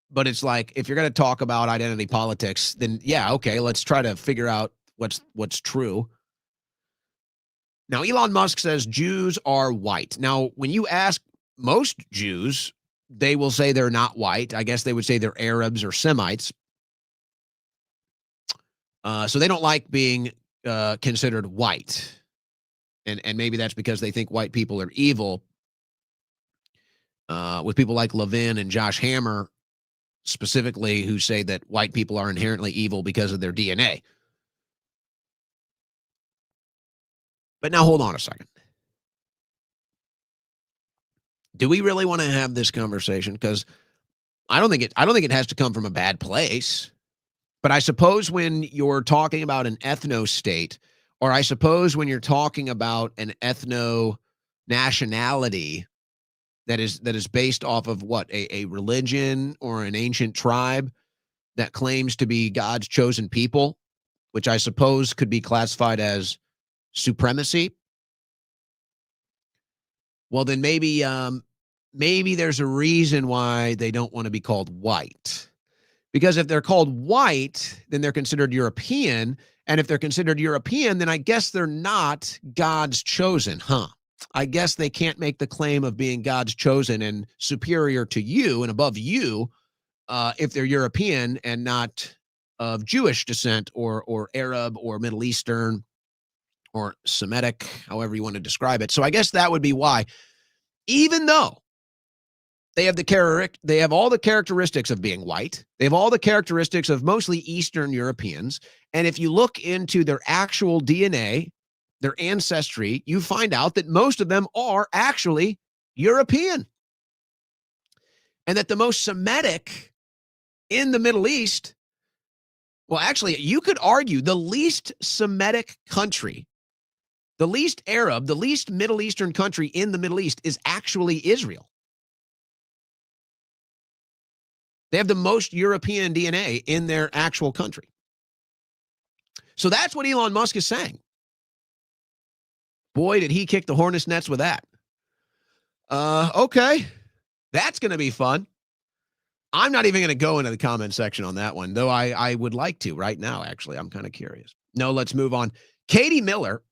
But it's like, if you're going to talk about identity politics, then yeah, okay, let's try to figure out what's true. Now, Elon Musk says Jews are white. Now, when you ask most Jews, they will say they're not white. I guess they would say they're Arabs or Semites. So they don't like being considered white. And maybe that's because they think white people are evil. With people like Levin and Josh Hammer, specifically, who say that white people are inherently evil because of their DNA. But now hold on a second. Do we really want to have this conversation? Because I don't think it has to come from a bad place. But I suppose when you're talking about an ethno state, or I suppose when you're talking about an ethno nationality that is based off of what, a religion or an ancient tribe that claims to be God's chosen people, which I suppose could be classified as supremacy. Well, then maybe there's a reason why they don't want to be called white. Because if they're called white, then they're considered European. And if they're considered European, then I guess they're not God's chosen, huh? I guess they can't make the claim of being God's chosen and superior to you and above you if they're European and not of Jewish descent or Arab or Middle Eastern or Semitic, however you want to describe it. So I guess that would be why. Even though They have all the characteristics of being white. They have all the characteristics of mostly Eastern Europeans. And if you look into their actual DNA, their ancestry, you find out that most of them are actually European. And that the most Semitic in the Middle East, well, actually, you could argue the least Semitic country, the least Arab, the least Middle Eastern country in the Middle East is actually Israel. They have the most European DNA in their actual country. So that's what Elon Musk is saying. Boy, did he kick the hornet's nest with that. Okay. That's going to be fun. I'm not even going to go into the comment section on that one, though I would like to right now, actually. I'm kind of curious. No, let's move on. Katie Miller,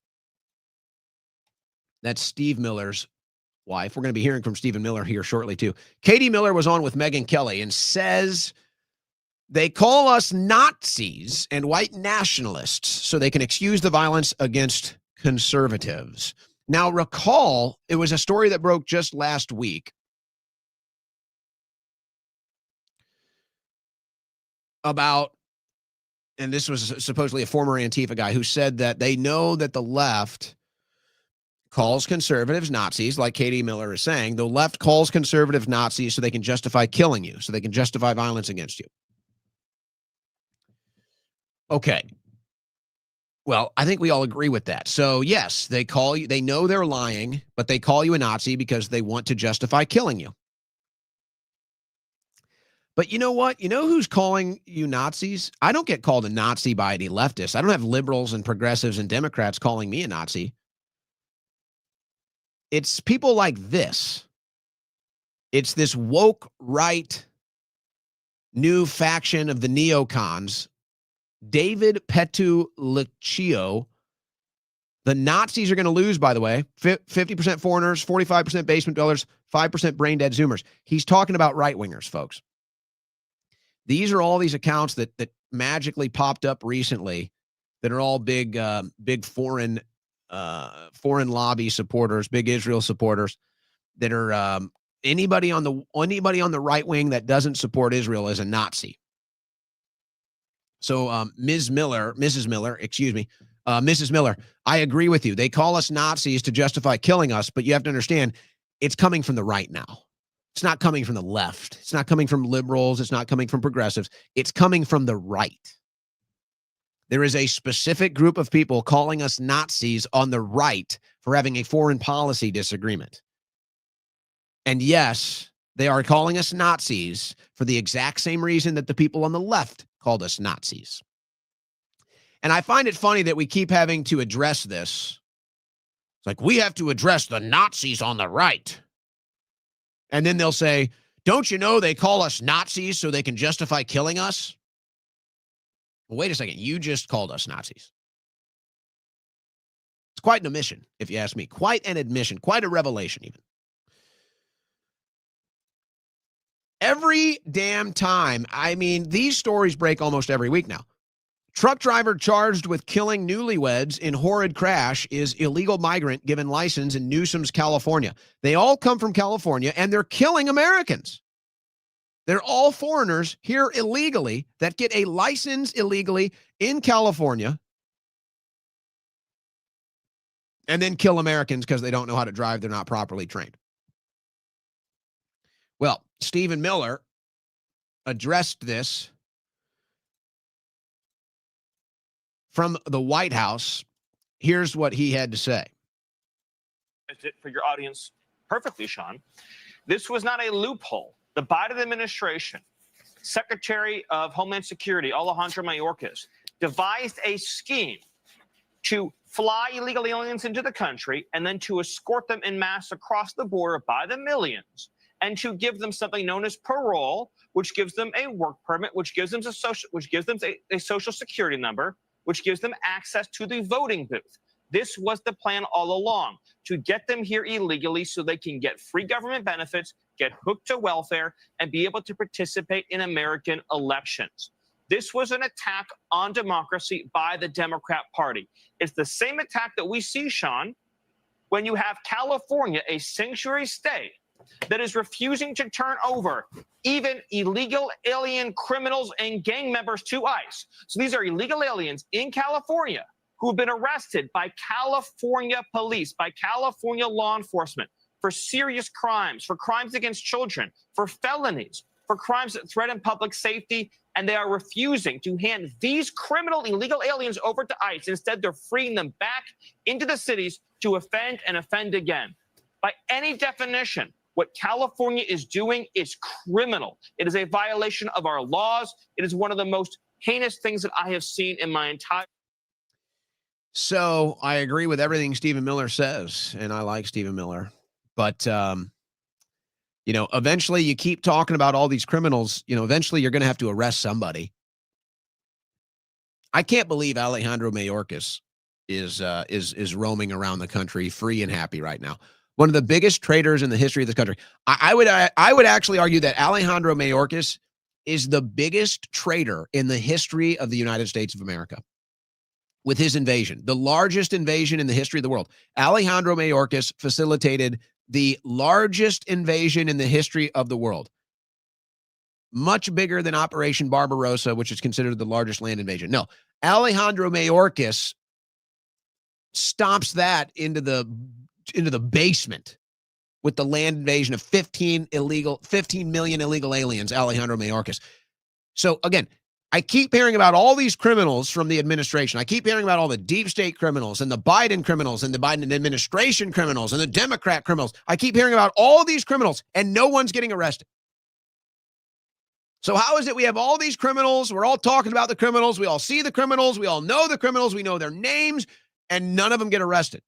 that's Steve Miller's wife. We're going to be hearing from Stephen Miller here shortly, too. Katie Miller was on with Megyn Kelly and says they call us Nazis and white nationalists so they can excuse the violence against conservatives. Now, recall, it was a story that broke just last week about, and this was supposedly a former Antifa guy who said that they know that the left calls conservatives Nazis, like Katie Miller is saying. The left calls conservatives Nazis so they can justify killing you, so they can justify violence against you. Okay. Well, I think we all agree with that. So, yes, they call you, they know they're lying, but they call you a Nazi because they want to justify killing you. But you know what? You know who's calling you Nazis? I don't get called a Nazi by any leftists. I don't have liberals and progressives and Democrats calling me a Nazi. It's people like this. It's this woke right new faction of the neocons. David Petulaccio. The Nazis are going to lose, by the way. 50% foreigners, 45% basement dwellers, 5% brain dead Zoomers. He's talking about right-wingers, folks. These are all these accounts that magically popped up recently that are all big foreign lobby supporters, big Israel supporters that are anybody on the right wing that doesn't support Israel is a Nazi. So Mrs. Miller, I agree with you. They call us Nazis to justify killing us, but you have to understand it's coming from the right now. It's not coming from the left. It's not coming from liberals. It's not coming from progressives. It's coming from the right. There is a specific group of people calling us Nazis on the right for having a foreign policy disagreement. And yes, they are calling us Nazis for the exact same reason that the people on the left called us Nazis. And I find it funny that we keep having to address this. It's like, we have to address the Nazis on the right. And then they'll say, don't you know they call us Nazis so they can justify killing us? Well, wait a second. You just called us Nazis. It's quite an admission, if you ask me. Quite an admission. Quite a revelation, even. Every damn time. I mean, these stories break almost every week now. Truck driver charged with killing newlyweds in horrid crash is illegal migrant given license in Newsom's, California. They all come from California, and they're killing Americans. They're all foreigners here illegally that get a license illegally in California and then kill Americans because they don't know how to drive. They're not properly trained. Well, Stephen Miller addressed this from the White House. Here's what he had to say. For your audience perfectly, Sean, this was not a loophole. The Biden administration, Secretary of Homeland Security, Alejandro Mayorkas, devised a scheme to fly illegal aliens into the country and then to escort them en masse across the border by the millions and to give them something known as parole, which gives them a work permit, which gives them a social security number, which gives them access to the voting booth. This was the plan all along, to get them here illegally so they can get free government benefits, get hooked to welfare, and be able to participate in American elections. This was an attack on democracy by the Democrat Party. It's the same attack that we see, Sean, when you have California, a sanctuary state, that is refusing to turn over even illegal alien criminals and gang members to ICE. So these are illegal aliens in California who have been arrested by California police, by California law enforcement for serious crimes, for crimes against children, for felonies, for crimes that threaten public safety, and they are refusing to hand these criminal illegal aliens over to ICE. Instead, they're freeing them back into the cities to offend and offend again. By any definition, what California is doing is criminal. It is a violation of our laws. It is one of the most heinous things that I have seen in my entire. So I agree with everything Stephen Miller says, and I like Stephen Miller. But, eventually you keep talking about all these criminals, eventually you're going to have to arrest somebody. I can't believe Alejandro Mayorkas is roaming around the country free and happy right now. One of the biggest traitors in the history of this country. I would actually argue that Alejandro Mayorkas is the biggest traitor in the history of the United States of America. With his invasion, the largest invasion in the history of the world. Alejandro Mayorkas facilitated the largest invasion in the history of the world. Much bigger than Operation Barbarossa, which is considered the largest land invasion. No, Alejandro Mayorkas stomps that into the basement with the land invasion of 15 million illegal aliens, Alejandro Mayorkas. So again, I keep hearing about all these criminals from the administration. I keep hearing about all the deep state criminals and the Biden criminals and the Biden administration criminals and the Democrat criminals. I keep hearing about all these criminals and no one's getting arrested. So how is it we have all these criminals? We're all talking about the criminals. We all see the criminals. We all know the criminals. We know their names and none of them get arrested.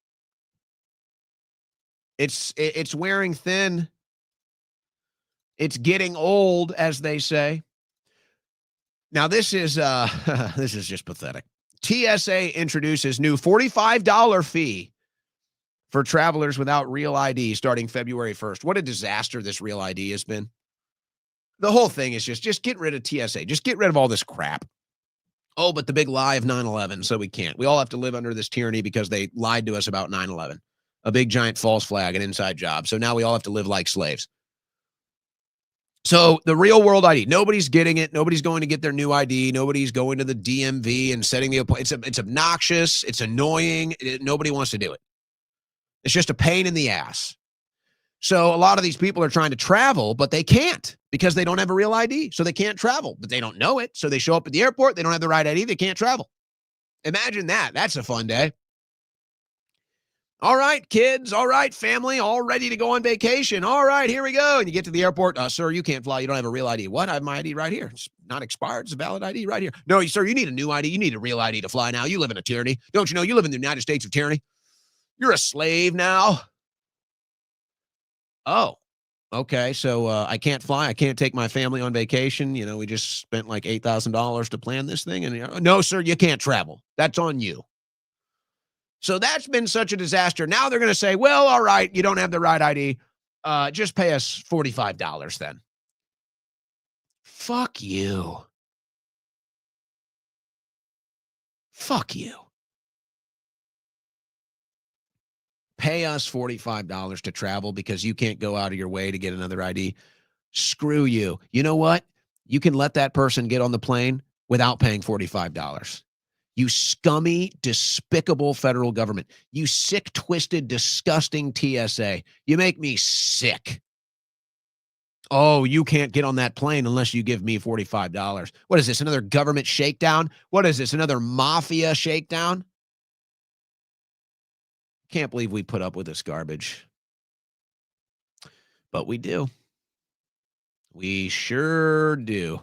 It's wearing thin. It's getting old, as they say. Now, this is just pathetic. TSA introduces new $45 fee for travelers without real ID starting February 1st. What a disaster this real ID has been. The whole thing is just get rid of TSA. Just get rid of all this crap. Oh, but the big lie of 9/11, so we can't. We all have to live under this tyranny because they lied to us about 9/11. A big, giant false flag, an inside job. So now we all have to live like slaves. So the real world ID, nobody's getting it. Nobody's going to get their new ID. Nobody's going to the DMV and setting the appointment. It's obnoxious. It's annoying. Nobody wants to do it. It's just a pain in the ass. So a lot of these people are trying to travel, but they can't because they don't have a real ID. So they can't travel, but they don't know it. So they show up at the airport. They don't have the right ID. They can't travel. Imagine that. That's a fun day. All right, kids. All right, family. All ready to go on vacation. All right, here we go. And you get to the airport. Sir, you can't fly. You don't have a real ID. What? I have my ID right here. It's not expired. It's a valid ID right here. No, sir, you need a new ID. You need a real ID to fly now. You live in a tyranny. Don't you know you live in the United States of tyranny? You're a slave now. Oh, okay. So I can't fly. I can't take my family on vacation. We just spent like $8,000 to plan this thing. And no, sir, you can't travel. That's on you. So that's been such a disaster. Now they're going to say, well, all right, you don't have the right ID. Just pay us $45 then. Fuck you. Fuck you. Pay us $45 to travel because you can't go out of your way to get another ID. Screw you. You know what? You can let that person get on the plane without paying $45. You scummy, despicable federal government. You sick, twisted, disgusting TSA. You make me sick. Oh, you can't get on that plane unless you give me $45. What is this, another government shakedown? What is this, another mafia shakedown? Can't believe we put up with this garbage. But we do. We sure do.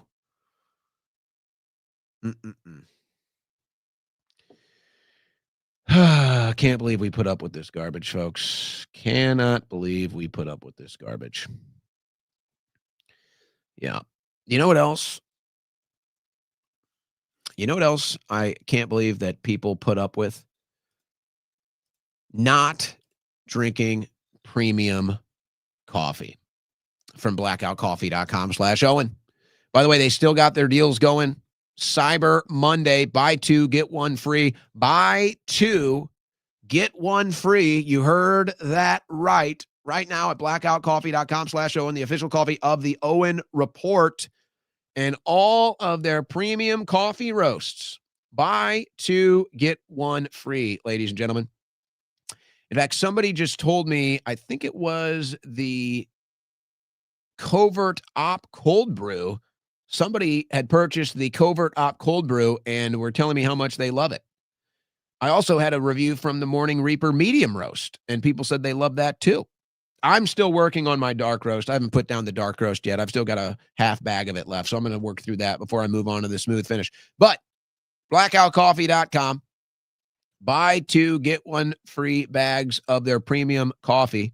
Can't believe we put up with this garbage, folks. Cannot believe we put up with this garbage. Yeah. You know what else? You know what else I can't believe that people put up with? Not drinking premium coffee from blackoutcoffee.com/Owen. By the way, they still got their deals going. Cyber Monday, buy two, get one free. Buy two, get one free. You heard that right. right now at blackoutcoffee.com/Owen, the official coffee of the Owen Report, and all of their premium coffee roasts. Buy 2, get 1 free, ladies and gentlemen. In fact, somebody just told me, I think it was the Covert Op Cold Brew. Somebody had purchased the Covert Op Cold Brew and were telling me how much they love it. I also had a review from the Morning Reaper Medium Roast, and people said they love that too. I'm still working on my dark roast. I haven't put down the dark roast yet. I've still got a half bag of it left, so I'm going to work through that before I move on to the smooth finish. But blackoutcoffee.com, buy 2, get 1 free bags of their premium coffee.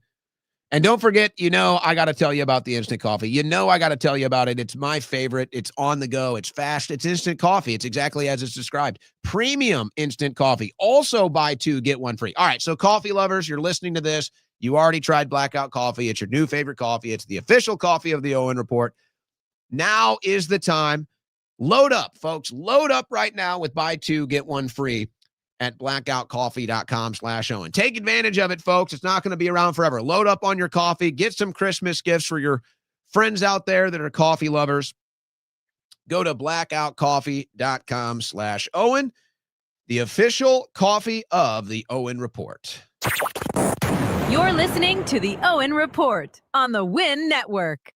And don't forget, I got to tell you about the instant coffee. I got to tell you about it. It's my favorite. It's on the go. It's fast. It's instant coffee. It's exactly as it's described. Premium instant coffee. Also buy 2, get 1 free. All right. So coffee lovers, you're listening to this. You already tried Blackout Coffee. It's your new favorite coffee. It's the official coffee of the Owen Report. Now is the time. Load up, folks. Load up right now with buy 2, get 1 free at blackoutcoffee.com/Owen. Take advantage of it, folks. It's not going to be around forever. Load up on your coffee. Get some Christmas gifts for your friends out there that are coffee lovers. Go to blackoutcoffee.com/Owen, the official coffee of the Owen Report. You're listening to the Owen Report on the Win Network.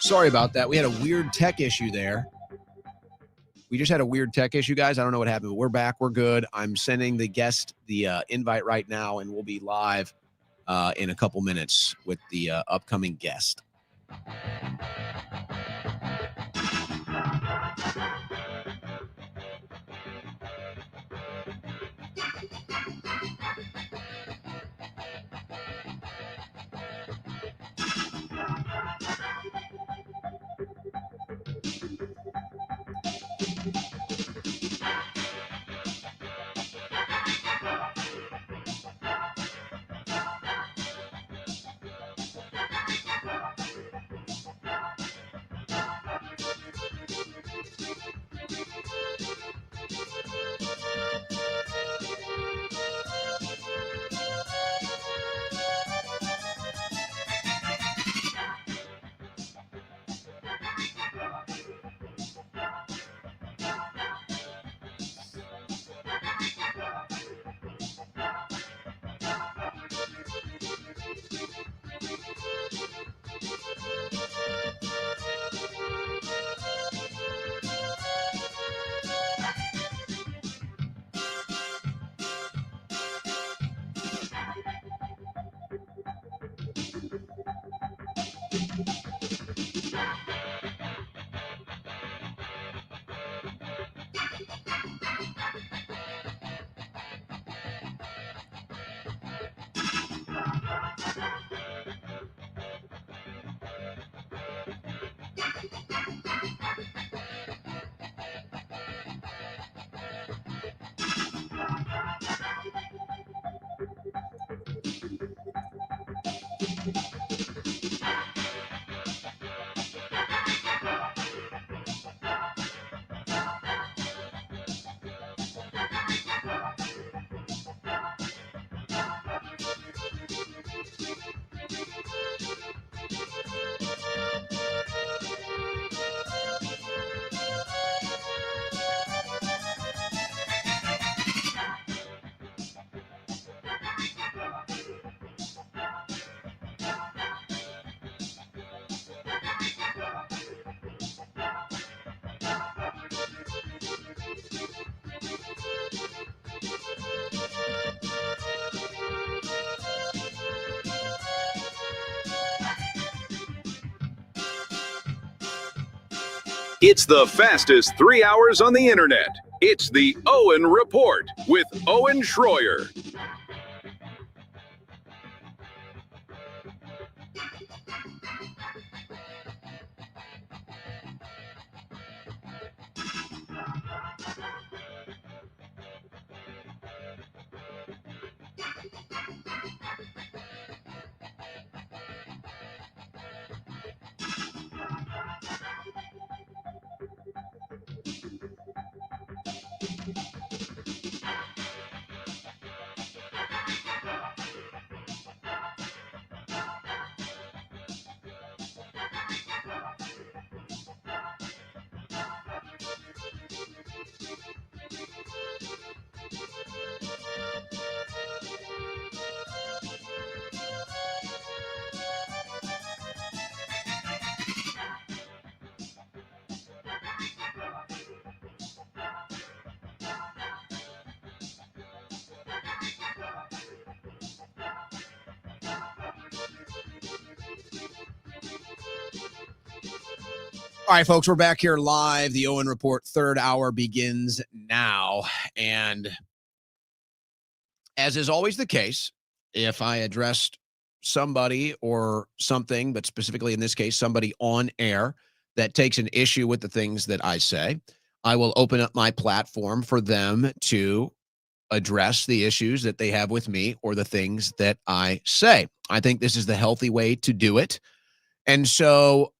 Sorry about that. We had a weird tech issue there. We just had a weird tech issue, guys. I don't know what happened, but we're back. We're good. I'm sending the guest the invite right now, and we'll be live in a couple minutes with the upcoming guest. It's the fastest 3 hours on the internet. It's the Owen Report with Owen Schroyer. All right, folks, we're back here live. The Owen Report third hour begins now. And as is always the case, if I addressed somebody or something, but specifically in this case, somebody on air that takes an issue with the things that I say, I will open up my platform for them to address the issues that they have with me or the things that I say. I think this is the healthy way to do it. And so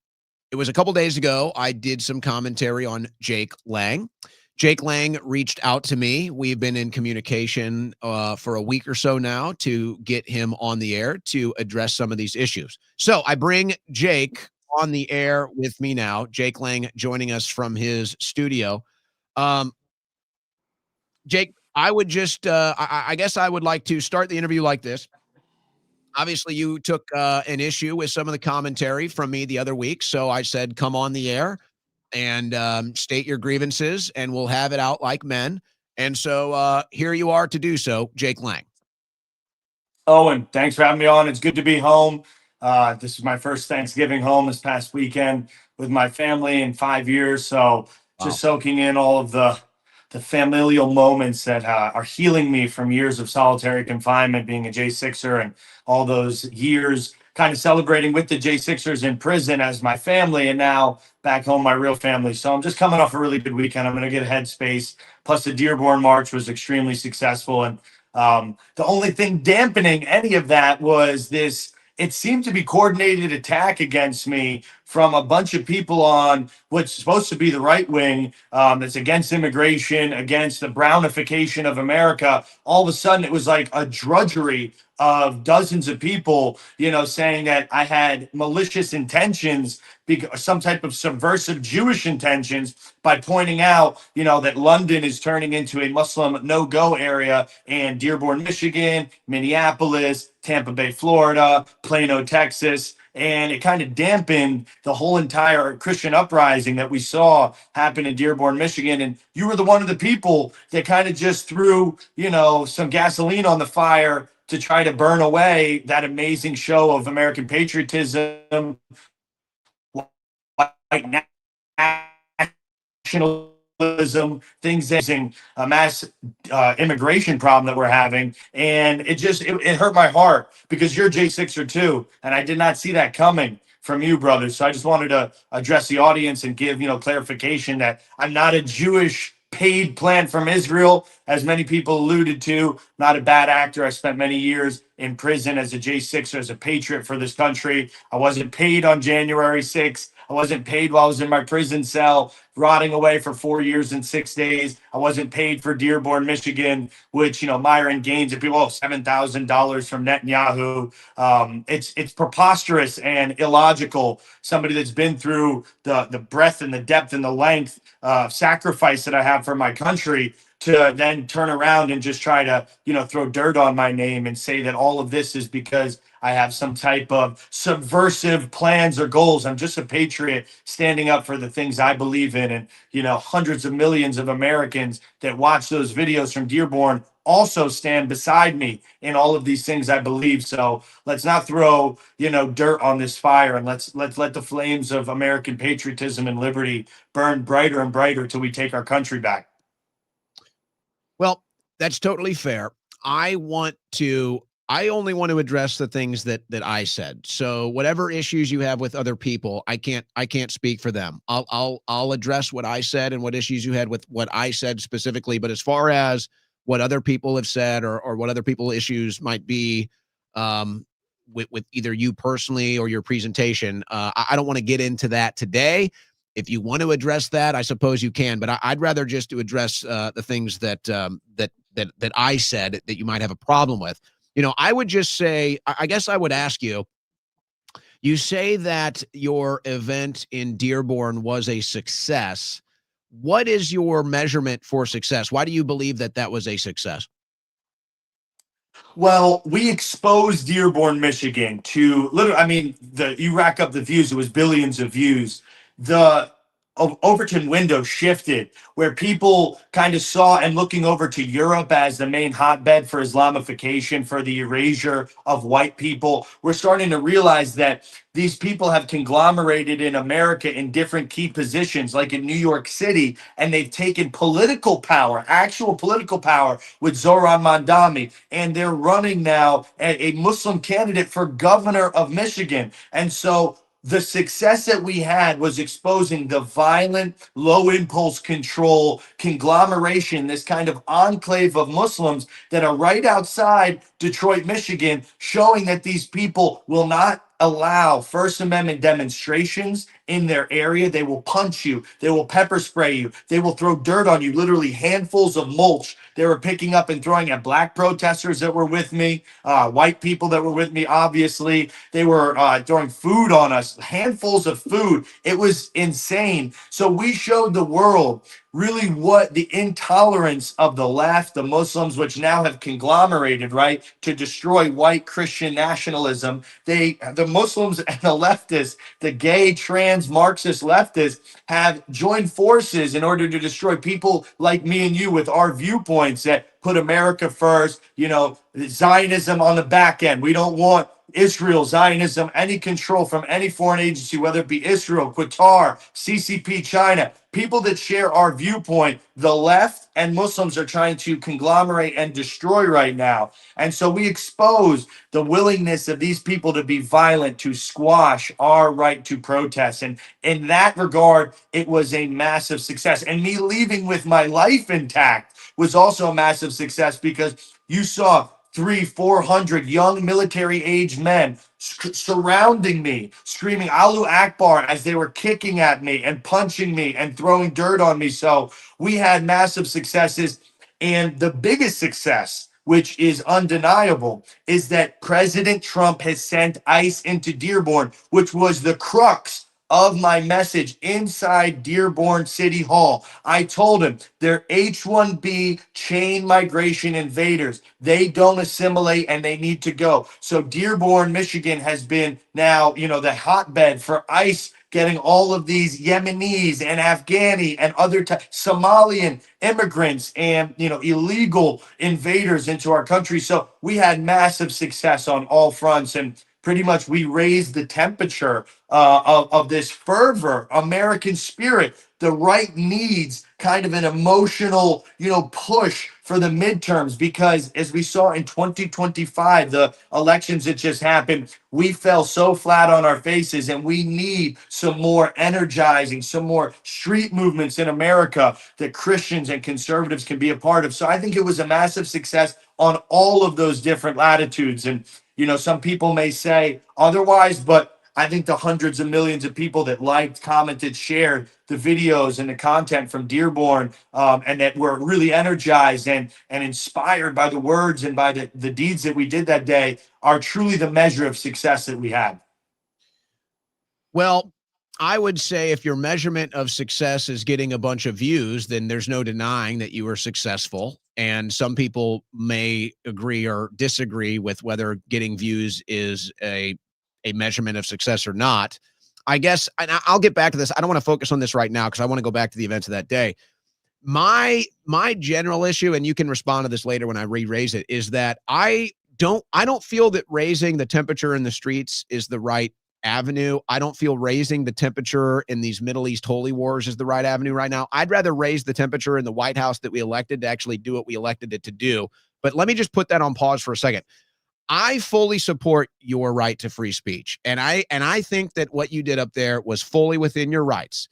it was a couple days ago, I did some commentary on Jake Lang. Jake Lang reached out to me. We've been in communication for a week or so now to get him on the air to address some of these issues. So I bring Jake on the air with me now. Jake Lang joining us from his studio. Jake, I would just, I guess I would like to start the interview like this. Obviously, you took an issue with some of the commentary from me the other week. So I said, come on the air and state your grievances, and we'll have it out like men. And so here you are to do so, Jake Lang. Owen, thanks for having me on. It's good to be home. This is my first Thanksgiving home this past weekend with my family in 5 years. So just soaking in all of the familial moments that are healing me from years of solitary confinement, being a J6er, and all those years kind of celebrating with the J6ers in prison as my family, and now back home, my real family. So I'm just coming off a really good weekend. I'm going to get a headspace. Plus, the Dearborn March was extremely successful. And the only thing dampening any of that was this, it seemed to be coordinated attack against me from a bunch of people on what's supposed to be the right wing, that's against immigration, against the brownification of America. All of a sudden, it was like a drudgery of dozens of people, saying that I had malicious intentions, some type of subversive Jewish intentions, by pointing out, that London is turning into a Muslim no-go area, and Dearborn, Michigan, Minneapolis, Tampa Bay, Florida, Plano, Texas. And it kind of dampened the whole entire Christian uprising that we saw happen in Dearborn, Michigan. And you were one of the people that kind of just threw, some gasoline on the fire to try to burn away that amazing show of American patriotism, white nationalism, things that a mass immigration problem that we're having. And it hurt my heart, because you're J6er too. And I did not see that coming from you, brothers. So I just wanted to address the audience and give, clarification that I'm not a Jewish paid plant from Israel, as many people alluded to. Not a bad actor. I spent many years in prison as a J6er, as a patriot for this country. I wasn't paid on January 6th. I wasn't paid while I was in my prison cell, rotting away for 4 years and 6 days. I wasn't paid for Dearborn, Michigan, which, Myron Gaines, if people have $7,000 from Netanyahu. It's preposterous and illogical. Somebody that's been through the breadth and the depth and the length of sacrifice that I have for my country, to then turn around and just try to, throw dirt on my name and say that all of this is because I have some type of subversive plans or goals. I'm just a patriot standing up for the things I believe in. And, hundreds of millions of Americans that watch those videos from Dearborn also stand beside me in all of these things I believe. So let's not throw, dirt on this fire, and let's let the flames of American patriotism and liberty burn brighter and brighter till we take our country back. Well, that's totally fair. I only want to address the things that I said. So whatever issues you have with other people, I can't speak for them. I'll address what I said and what issues you had with what I said specifically. But as far as what other people have said, or what other people issues might be, with either you personally or your presentation, I don't want to get into that today. If you want to address that, I suppose you can, but I'd rather just to address the things that I said that you might have a problem with. I would just say, I guess I would ask you, you say that your event in Dearborn was a success. What is your measurement for success? Why do you believe that was a success? Well, we exposed Dearborn, Michigan to literally, you rack up the views, it was billions of views. The Overton window shifted, where people kind of saw, and looking over to Europe as the main hotbed for Islamification, for the erasure of white people. We're starting to realize that these people have conglomerated in America in different key positions, like in New York City, and they've taken political power, actual political power, with Zohran Mamdani, and they're running now a Muslim candidate for governor of Michigan. And so the success that we had was exposing the violent, low impulse control conglomeration, this kind of enclave of Muslims that are right outside Detroit, Michigan, showing that these people will not allow First Amendment demonstrations in their area, they will punch you, they will pepper spray you, they will throw dirt on you, literally handfuls of mulch they were picking up and throwing at black protesters that were with me, white people that were with me, obviously. They were throwing food on us, handfuls of food. It was insane. So we showed the world really what the intolerance of the left, the Muslims, which now have conglomerated, right, to destroy white Christian nationalism. The Muslims and the leftists, the gay, trans, Marxist leftists, have joined forces in order to destroy people like me and you with our viewpoints that put America first, Zionism on the back end. We don't want Israel, Zionism, any control from any foreign agency, whether it be Israel, Qatar, CCP, China. People that share our viewpoint, the left and Muslims are trying to conglomerate and destroy right now. And so we expose the willingness of these people to be violent, to squash our right to protest. And in that regard, it was a massive success. And me leaving with my life intact was also a massive success, because you saw 300-400 young military-age men surrounding me, screaming Allahu Akbar as they were kicking at me and punching me and throwing dirt on me. So we had massive successes. And the biggest success, which is undeniable, is that President Trump has sent ICE into Dearborn, which was the crux of my message inside Dearborn City Hall. I told him they're H-1B chain migration invaders. They don't assimilate and they need to go. So Dearborn, Michigan has been now, the hotbed for ICE getting all of these Yemenis and Afghani and other Somalian immigrants and, illegal invaders into our country. So we had massive success on all fronts, and pretty much we raised the temperature of this fervor, American spirit. The right needs kind of an emotional, push for the midterms, because as we saw in 2025, the elections that just happened, we fell so flat on our faces, and we need some more energizing, some more street movements in America that Christians and conservatives can be a part of. So I think it was a massive success on all of those different latitudes. And some people may say otherwise, but I think the hundreds of millions of people that liked, commented, shared the videos and the content from Dearborn, and that were really energized and inspired by the words and by the deeds that we did that day, are truly the measure of success that we had. Well, I would say if your measurement of success is getting a bunch of views, then there's no denying that you were successful. And some people may agree or disagree with whether getting views is a measurement of success or not. I guess, and I'll get back to this. I don't want to focus on this right now because I want to go back to the events of that day. My general issue, and you can respond to this later when I re-raise it, is that I don't feel that raising the temperature in the streets is the right avenue. I don't feel raising the temperature in these Middle East holy wars is the right avenue right now. I'd rather raise the temperature in the White House that we elected to actually do what we elected it to do. But let me just put that on pause for a second. I fully support your right to free speech. And I think that what you did up there was fully within your rights.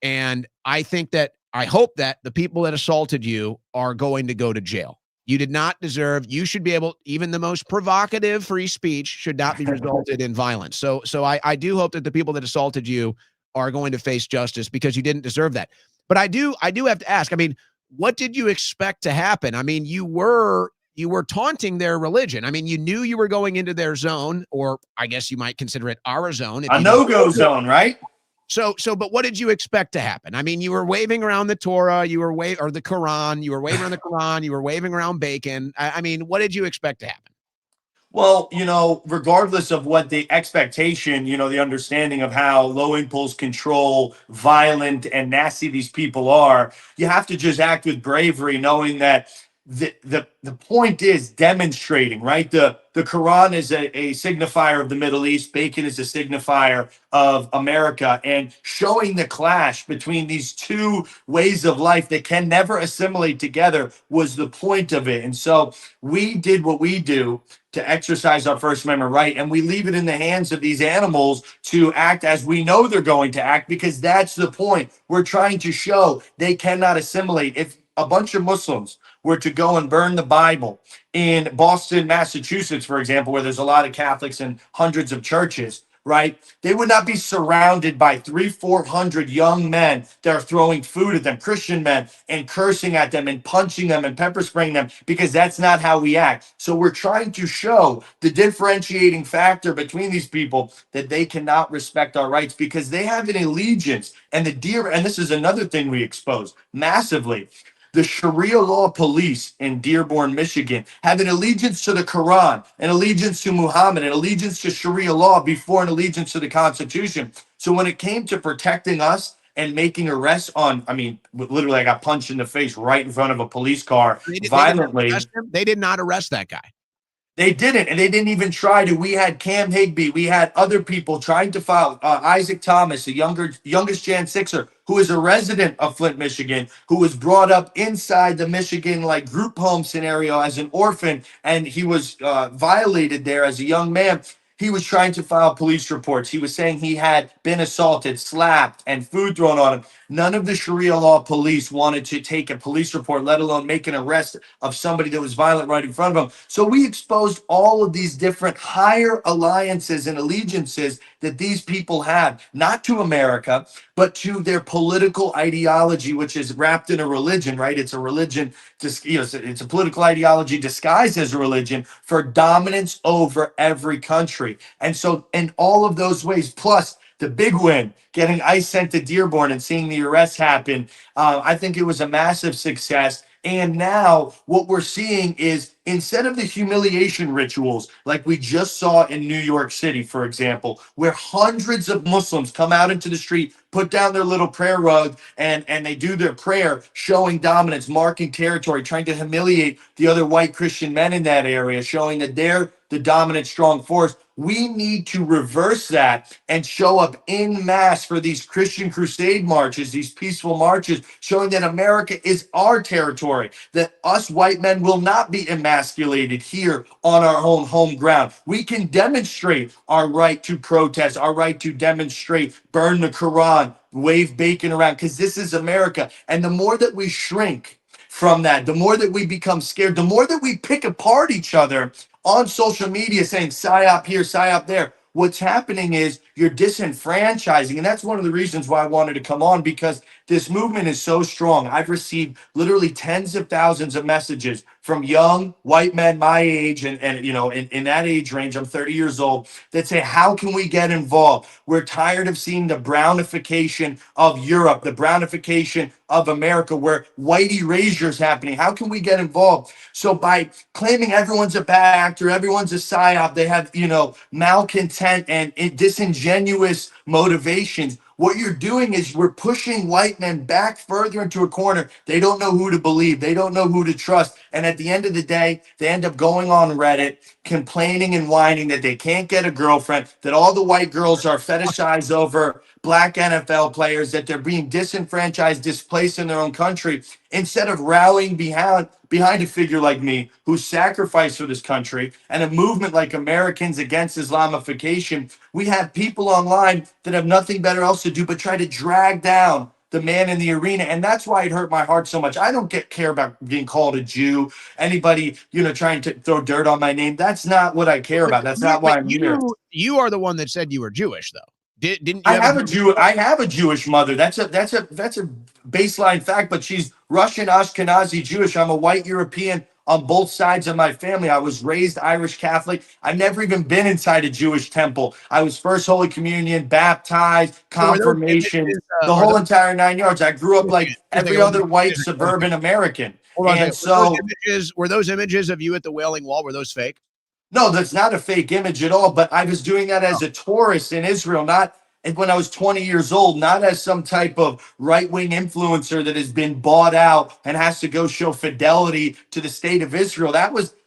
And I hope that the people that assaulted you are going to go to jail. You did not deserve, you should be able, even the most provocative free speech should not be resulted in violence. So I do hope that the people that assaulted you are going to face justice, because you didn't deserve that. But I do have to ask, what did you expect to happen? You were taunting their religion. You knew you were going into their zone, or I guess you might consider it our zone. A no-go zone, right? But what did you expect to happen? You were waving around the Torah, or the Quran, you were waving around the Quran, you were waving around bacon. What did you expect to happen? Well, regardless of what the expectation, the understanding of how low impulse control, violent and nasty these people are, you have to just act with bravery, knowing that the point is demonstrating, right? The Quran is a signifier of the Middle East. Bacon is a signifier of America, and showing the clash between these two ways of life that can never assimilate together was the point of it. And so we did what we do to exercise our First Amendment right, and we leave it in the hands of these animals to act as we know they're going to act, because that's the point. We're trying to show they cannot assimilate. If a bunch of Muslims were to go and burn the Bible in Boston, Massachusetts, for example, where there's a lot of Catholics and hundreds of churches, right? They would not be surrounded by 400 young men that are throwing food at them, Christian men, and cursing at them and punching them and pepper spraying them, because that's not how we act. So we're trying to show the differentiating factor between these people, that they cannot respect our rights because they have an allegiance. And and this is another thing we expose massively. The Sharia law police in Dearborn, Michigan, have an allegiance to the Quran, an allegiance to Muhammad, an allegiance to Sharia law before an allegiance to the Constitution. So when it came to protecting us and making arrests on, I mean, literally, I got punched in the face right in front of a police car violently. They did not arrest that guy. They didn't, and they didn't even try to. We had Cam Higby, we had other people trying to file. Isaac Thomas, the youngest Jan Sixer, who is a resident of Flint, Michigan, who was brought up inside the Michigan like group home scenario as an orphan, and he was violated there as a young man. He was trying to file police reports. He was saying he had been assaulted, slapped, and food thrown on him. None of the Sharia law police wanted to take a police report, let alone make an arrest of somebody that was violent right in front of them. So we exposed all of these different higher alliances and allegiances that these people have, not to America, but to their political ideology, which is wrapped in a religion, right? It's a religion, it's a political ideology disguised as a religion for dominance over every country. And so in all of those ways, plus the big win, getting ICE sent to Dearborn and seeing the arrest happen, I think it was a massive success. And now what we're seeing is, instead of the humiliation rituals like we just saw in New York City, for example, where hundreds of Muslims come out into the street, put down their little prayer rug, and they do their prayer, showing dominance, marking territory, trying to humiliate the other white Christian men in that area, showing that they're the dominant strong force. We need to reverse that and show up en masse for these Christian crusade marches, these peaceful marches, showing that America is our territory, that us white men will not be emasculated here on our own home ground. We can demonstrate our right to protest, our right to demonstrate, burn the Quran, wave bacon around, because this is America. And the more that we shrink from that, the more that we become scared, the more that we pick apart each other on social media saying psyop here, psyop there, what's happening is you're disenfranchising. And that's one of the reasons why I wanted to come on, because this movement is so strong. I've received literally tens of thousands of messages from young white men my age and you know, in that age range, I'm 30 years old, that say, how can we get involved? We're tired of seeing the brownification of Europe, the brownification of America, where white erasure is happening. How can we get involved? So by claiming everyone's a bad actor, everyone's a psyop, they have, you know, malcontent and disingenuous motivations, what you're doing is we're pushing white men back further into a corner. They don't know who to believe. They don't know who to trust. And at the end of the day, they end up going on Reddit, complaining and whining that they can't get a girlfriend, that all the white girls are fetishized over black NFL players, that they're being disenfranchised, displaced in their own country, instead of rallying behind a figure like me who sacrificed for this country, and a movement like Americans Against Islamification. We have people online that have nothing better else to do but try to drag down the man in the arena. And that's why it hurt my heart so much. I don't care about being called a Jew, anybody, you know, trying to throw dirt on my name. That's not what I care about. That's not why I'm here. You are the one that said you were Jewish, though. Didn't you? I have a Jewish mother. That's a baseline fact, but she's Russian, Ashkenazi, Jewish. I'm a white European on both sides of my family. I was raised Irish Catholic. I've never even been inside a Jewish temple. I was first Holy Communion, baptized, confirmation, the whole entire 9 yards. I grew up like every other white suburban American. And so, were those images of you at the Wailing Wall, were those fake? No, that's not a fake image at all. But I was doing that as a tourist in Israel, not when I was 20 years old, not as some type of right-wing influencer that has been bought out and has to go show fidelity to the state of Israel.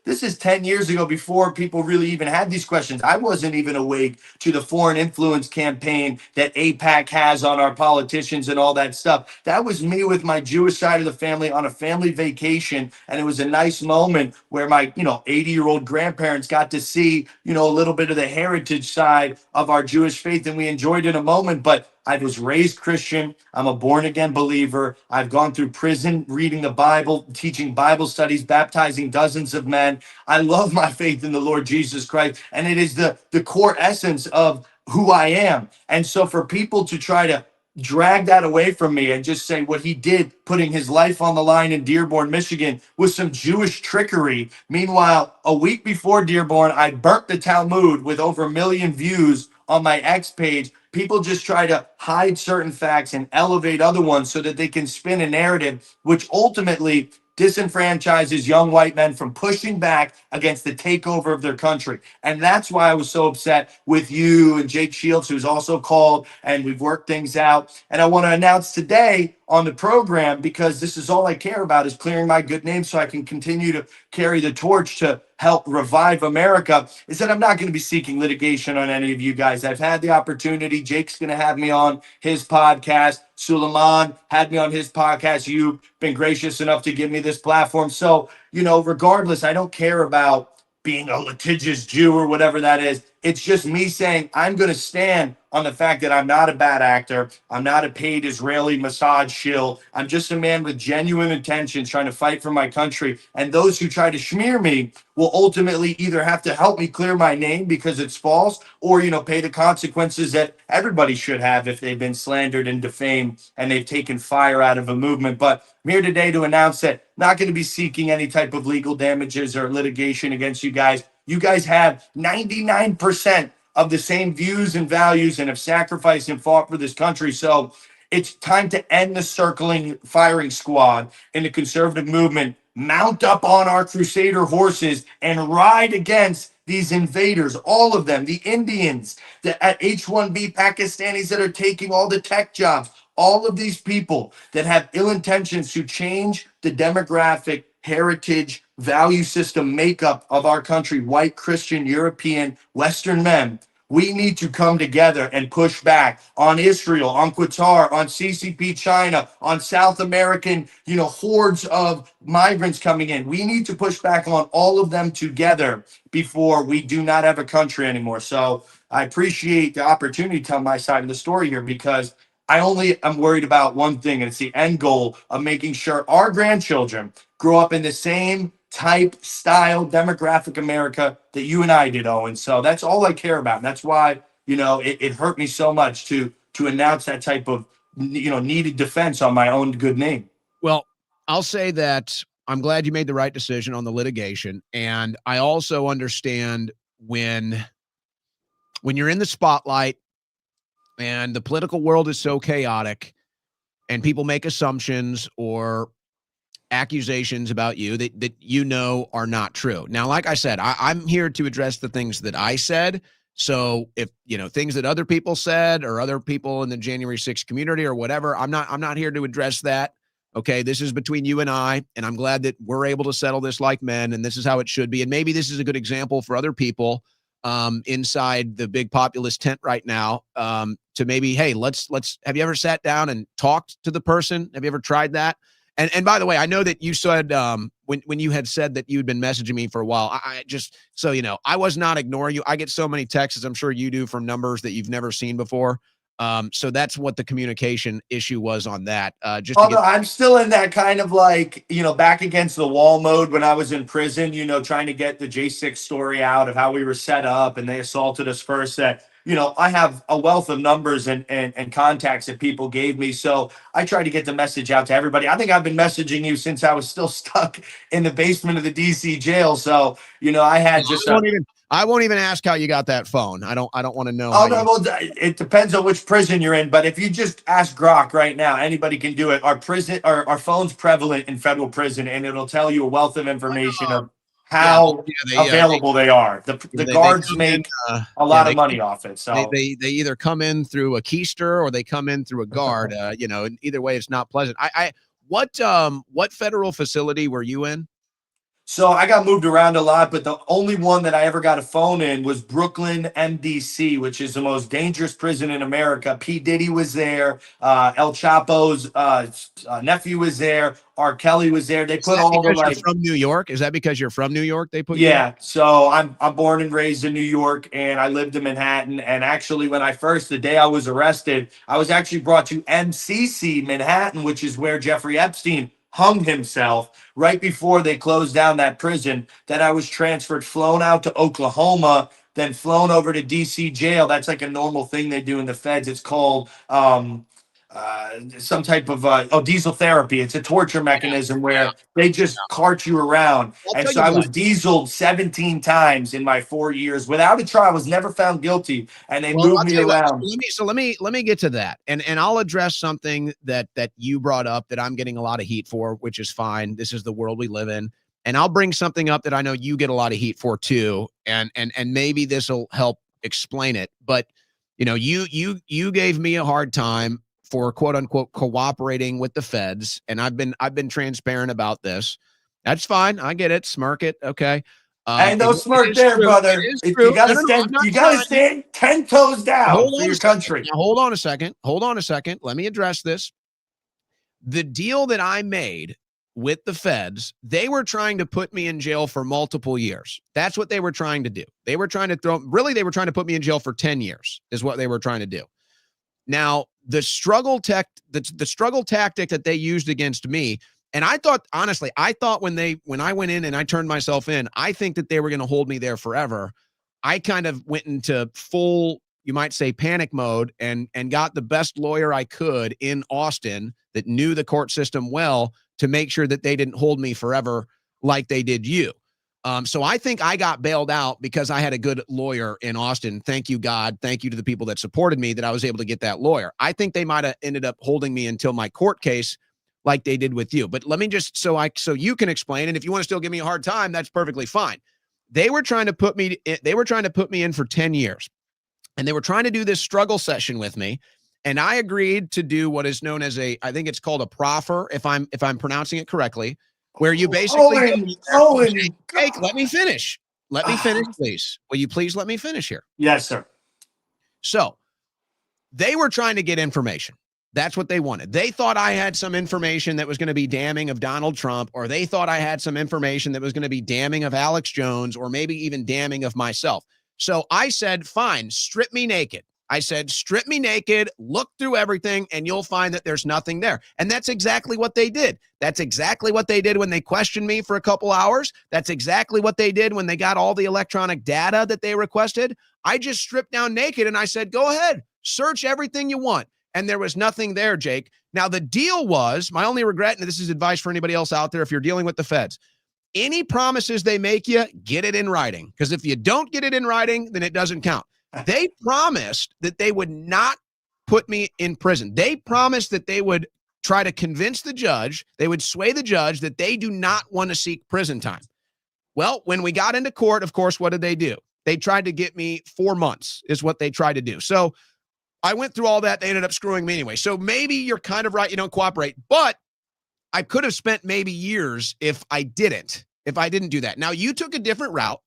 This is 10 years ago, before people really even had these questions. I wasn't even awake to the foreign influence campaign that AIPAC has on our politicians and all that stuff. That was me with my Jewish side of the family on a family vacation. And it was a nice moment where my, 80-year-old grandparents got to see, a little bit of the heritage side of our Jewish faith. And we enjoyed it a moment. But I was raised Christian. I'm a born-again believer. I've gone through prison, reading the Bible, teaching Bible studies, baptizing dozens of men. I love my faith in the Lord Jesus Christ. And it is the core essence of who I am. And so for people to try to drag that away from me and just say what he did, putting his life on the line in Dearborn, Michigan, was some Jewish trickery. Meanwhile, a week before Dearborn, I burnt the Talmud with over 1 million views on my X page. People just try to hide certain facts and elevate other ones so that they can spin a narrative, which ultimately disenfranchises young white men from pushing back against the takeover of their country. And that's why I was so upset with you and Jake Shields, who's also called, and we've worked things out. And I want to announce today on the program, because this is all I care about, is clearing my good name so I can continue to carry the torch to help revive America, is that I'm not going to be seeking litigation on any of you guys. I've had the opportunity. Jake's going to have me on his podcast. Suleiman had me on his podcast. You've been gracious enough to give me this platform. So, regardless, I don't care about being a litigious Jew or whatever that is. It's just me saying I'm going to stand on the fact that I'm not a bad actor. I'm not a paid Israeli massage shill. I'm just a man with genuine intentions trying to fight for my country. And those who try to smear me will ultimately either have to help me clear my name because it's false, or, pay the consequences that everybody should have if they've been slandered and defamed and they've taken fire out of a movement. But I'm here today to announce that I'm not going to be seeking any type of legal damages or litigation against you guys. You guys have 99% of the same views and values and have sacrificed and fought for this country. So it's time to end the circling firing squad in the conservative movement, mount up on our crusader horses and ride against these invaders, all of them, the Indians, the H-1B Pakistanis that are taking all the tech jobs, all of these people that have ill intentions to change the demographic, heritage, value system makeup of our country, white, Christian, European, Western men. We need to come together and push back on Israel, on Qatar, on CCP China, on South American, hordes of migrants coming in. We need to push back on all of them together before we do not have a country anymore. So I appreciate the opportunity to tell my side of the story here, because I only am worried about one thing, and it's the end goal of making sure our grandchildren grow up in the same type, style, demographic America that you and I did, Owen. So that's all I care about. And that's why, it hurt me so much to announce that type of, needed defense on my own good name. Well, I'll say that I'm glad you made the right decision on the litigation. And I also understand when you're in the spotlight and the political world is so chaotic and people make assumptions or accusations about you that are not true. Now, like I said, I'm here to address the things that I said. So if things that other people said or other people in the January 6th community or whatever, I'm not here to address that. Okay, this is between you and I, and I'm glad that we're able to settle this like men, and this is how it should be. And maybe this is a good example for other people inside the big populist tent right now, to maybe, hey, let's have you ever sat down and talked to the person? Have you ever tried that? And by the way, I know that you said when you had said that you'd been messaging me for a while, I just, so I was not ignoring you. I get so many texts, I'm sure you do, from numbers that you've never seen before. So that's what the communication issue was on that. No, I'm still in that kind of back against the wall mode when I was in prison, trying to get the J6 story out of how we were set up and they assaulted us first. That, I have a wealth of numbers and contacts that people gave me. So I try to get the message out to everybody. I think I've been messaging you since I was still stuck in the basement of the DC jail. So, I had just I won't even ask how you got that phone. I don't want to know. Oh, no, well, it depends on which prison you're in. But if you just ask Grok right now, anybody can do it. Our phone's prevalent in federal prison, and it'll tell you a wealth of information of how available they are. The guards make a lot of money off it. So they either come in through a keister or they come in through a guard. And either way, it's not pleasant. What federal facility were you in? So I got moved around a lot, but the only one that I ever got a phone in was Brooklyn, MDC, which is the most dangerous prison in America. P. Diddy was there. El Chapo's nephew was there. R. Kelly was there. They put all the you're from New York. Is that because you're from New York? They put you in? So I'm born and raised in New York, and I lived in Manhattan. And actually, the day I was arrested, I was actually brought to MCC Manhattan, which is where Jeffrey Epstein hung himself right before they closed down that prison. Then I was flown out to Oklahoma. then flown over to DC jail. That's like a normal thing they do in the feds. It's called some type of diesel therapy. It's a torture mechanism where they just cart you around. And so I was dieseled 17 times in my 4 years without a trial. I was never found guilty, and they moved me around. Let me get to that, and I'll address something that you brought up that I'm getting a lot of heat for, which is fine. This is the world we live in, and I'll bring something up that I know you get a lot of heat for too, and maybe this will help explain it. But you gave me a hard time for quote unquote cooperating with the feds, and I've been transparent about this. That's fine. I get it. Smirk it. Okay. And no smirk there, brother. You gotta stand 10 toes down for your country. Now, hold on a second. Let me address this. The deal that I made with the feds, they were trying to put me in jail for multiple years. That's what they were trying to do. They were trying to put me in jail for 10 years is what they were trying to do. Now, the struggle tactic that they used against me, and I thought when I went in and I turned myself in, I think that they were going to hold me there forever. I kind of went into full, you might say, panic mode and got the best lawyer I could in Austin that knew the court system well to make sure that they didn't hold me forever like they did you. So I think I got bailed out because I had a good lawyer in Austin. Thank you, God. Thank you to the people that supported me that I was able to get that lawyer. I think they might have ended up holding me until my court case like they did with you. But let me just, so you can explain. And if you want to still give me a hard time, that's perfectly fine. They were trying to put me in for 10 years, and they were trying to do this struggle session with me. And I agreed to do what is known as I think it's called a proffer, if I'm pronouncing it correctly, where you basically Jake, let me finish. Let me finish, please. Will you please let me finish here? Yes, sir. So they were trying to get information. That's what they wanted. They thought I had some information that was going to be damning of Donald Trump, or they thought I had some information that was going to be damning of Alex Jones, or maybe even damning of myself. So I said, fine, strip me naked. I said, strip me naked, look through everything, and you'll find that there's nothing there. And that's exactly what they did. That's exactly what they did when they questioned me for a couple hours. That's exactly what they did when they got all the electronic data that they requested. I just stripped down naked and I said, go ahead, search everything you want. And there was nothing there, Jake. Now, the deal was, my only regret, and this is advice for anybody else out there if you're dealing with the feds, any promises they make you, get it in writing. Because if you don't get it in writing, then it doesn't count. They promised that they would not put me in prison. They promised that they would try to convince the judge, they would sway the judge that they do not want to seek prison time. Well, when we got into court, of course, what did they do? They tried to get me 4 months is what they tried to do. So I went through all that. They ended up screwing me anyway. So maybe you're kind of right. You don't cooperate, but I could have spent maybe years if I didn't do that. Now, you took a different route.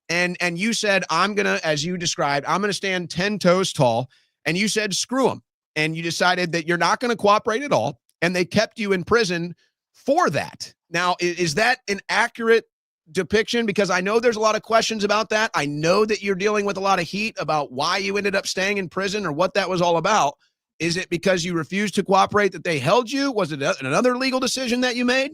And you said, I'm going to, as you described, I'm going to stand 10 toes tall. And you said, screw them. And you decided that you're not going to cooperate at all. And they kept you in prison for that. Now, is that an accurate depiction? Because I know there's a lot of questions about that. I know that you're dealing with a lot of heat about why you ended up staying in prison or what that was all about. Is it because you refused to cooperate that they held you? Was it another legal decision that you made?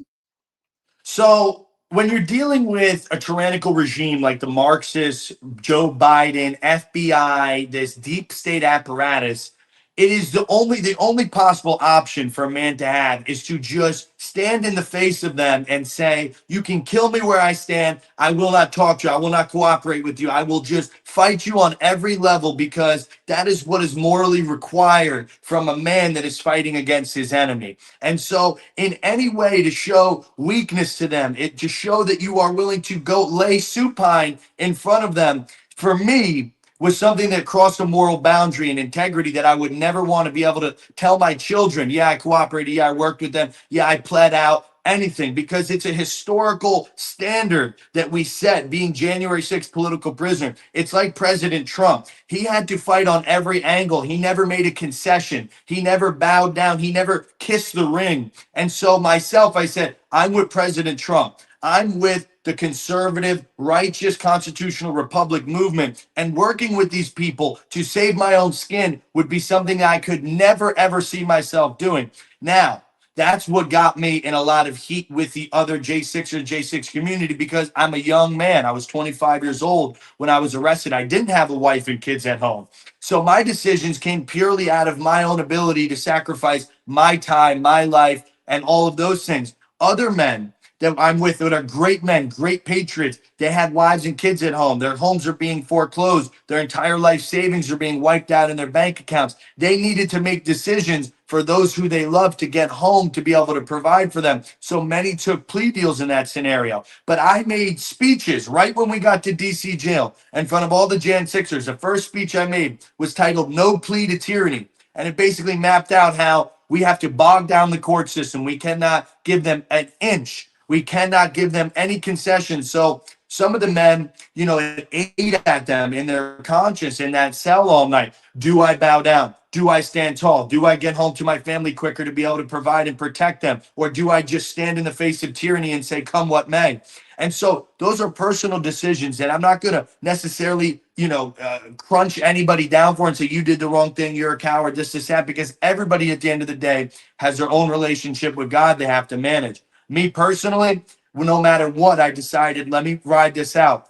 So when you're dealing with a tyrannical regime like the Marxists, Joe Biden, FBI, this deep state apparatus, it is the only possible option for a man to have is to just stand in the face of them and say, you can kill me where I stand. I will not talk to you. I will not cooperate with you. I will just fight you on every level because that is what is morally required from a man that is fighting against his enemy. And so in any way to show weakness to them, to show that you are willing to go lay supine in front of them, for me, was something that crossed a moral boundary and integrity that I would never want to be able to tell my children, yeah, I cooperated, yeah, I worked with them, yeah, I pled out, anything, because it's a historical standard that we set being January 6th political prisoner. It's like President Trump. He had to fight on every angle. He never made a concession. He never bowed down. He never kissed the ring. And so myself, I said, I'm with President Trump. I'm with the conservative, righteous, constitutional republic movement, and working with these people to save my own skin would be something I could never, ever see myself doing. Now, That's what got me in a lot of heat with the other J6 or J6 community, because I'm a young man. I was 25 years old when I was arrested. I didn't have a wife and kids at home. So my decisions came purely out of my own ability to sacrifice my time, my life, and all of those things. Other men that I'm with that are great men, great patriots, they had wives and kids at home. Their homes are being foreclosed. Their entire life savings are being wiped out in their bank accounts. They needed to make decisions for those who they love to get home to be able to provide for them. So many took plea deals in that scenario. But I made speeches right when we got to DC jail in front of all the Jan Sixers. The first speech I made was titled "No Plea to Tyranny." And it basically mapped out how we have to bog down the court system. We cannot give them an inch. We cannot give them any concessions. So some of the men, it ate at them in their conscience in that cell all night. Do I bow down? Do I stand tall? Do I get home to my family quicker to be able to provide and protect them? Or do I just stand in the face of tyranny and say, come what may? And so those are personal decisions that I'm not going to necessarily, crunch anybody down for and say, you did the wrong thing, you're a coward, this, that, because everybody at the end of the day has their own relationship with God they have to manage. Me personally, no matter what, I decided, let me ride this out.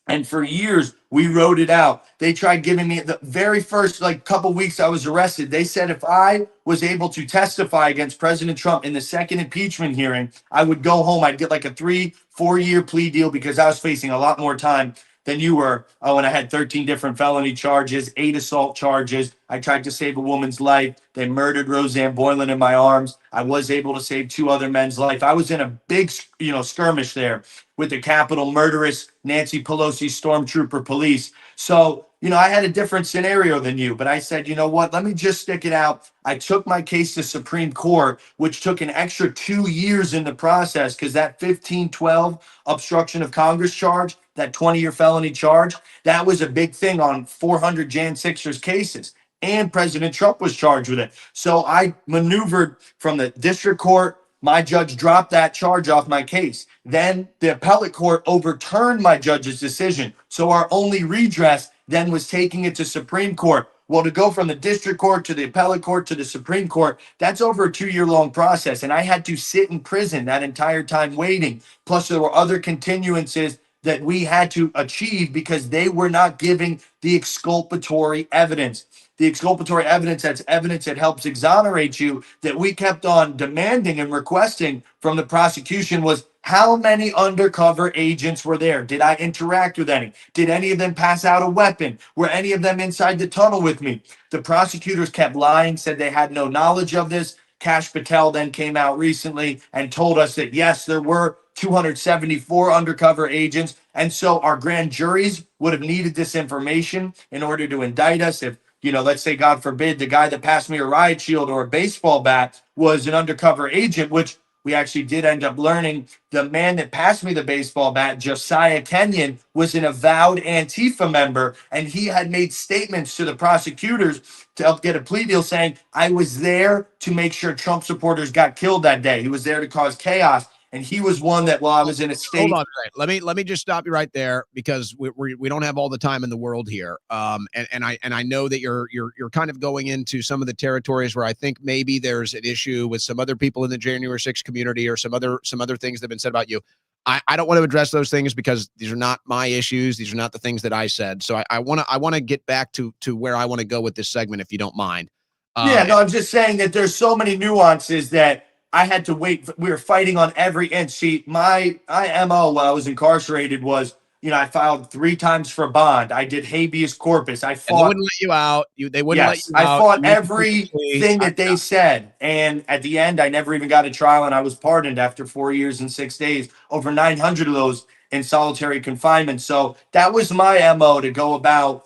And for years, we wrote it out. They tried giving me the very first couple weeks I was arrested. They said if I was able to testify against President Trump in the second impeachment hearing, I would go home. I'd get like a 3-4 year plea deal because I was facing a lot more time than you were. Oh, and I had 13 different felony charges, 8 assault charges. I tried to save a woman's life. They murdered Roseanne Boylan in my arms. I was able to save 2 other men's life. I was in a big, skirmish there with the Capitol murderous Nancy Pelosi stormtrooper police. So, I had a different scenario than you, but I said, you know what, let me just stick it out. I took my case to Supreme Court, which took an extra 2 years in the process because that 1512 obstruction of Congress charge, that 20-year felony charge, that was a big thing on 400 Jan Sixers cases. And President Trump was charged with it. So I maneuvered from the district court. My judge dropped that charge off my case. Then the appellate court overturned my judge's decision. So our only redress then was taking it to Supreme Court. Well, to go from the district court to the appellate court to the Supreme Court, that's over a 2-year-long process. And I had to sit in prison that entire time waiting. Plus, there were other continuances that we had to achieve because they were not giving the exculpatory evidence. The exculpatory evidence, that's evidence that helps exonerate you, that we kept on demanding and requesting from the prosecution was how many undercover agents were there? Did I interact with any? Did any of them pass out a weapon? Were any of them inside the tunnel with me? The prosecutors kept lying, said they had no knowledge of this. Kash Patel then came out recently and told us that, yes, there were 274 undercover agents. And so our grand juries would have needed this information in order to indict us. If, let's say, God forbid, the guy that passed me a riot shield or a baseball bat was an undercover agent, which we actually did end up learning. The man that passed me the baseball bat, Josiah Kenyon, was an avowed Antifa member, and he had made statements to the prosecutors to help get a plea deal saying, I was there to make sure Trump supporters got killed that day. He was there to cause chaos. And he was one that while I was in a state. Hold on, right. Let me just stop you right there because we don't have all the time in the world here. And I know that you're kind of going into some of the territories where I think maybe there's an issue with some other people in the January 6th community or some other things that have been said about you. I don't want to address those things because these are not my issues. These are not the things that I said. So I want to get back to where I want to go with this segment, if you don't mind. I'm just saying that there's so many nuances that I had to wait. We were fighting on every inch. See, my MO while I was incarcerated was, I filed 3 times for bond. I did habeas corpus. I fought. And they wouldn't let you out. They wouldn't let you out. I fought everything that they said. And at the end, I never even got a trial, and I was pardoned after 4 years and 6 days. Over 900 of those in solitary confinement. So that was my MO to go about,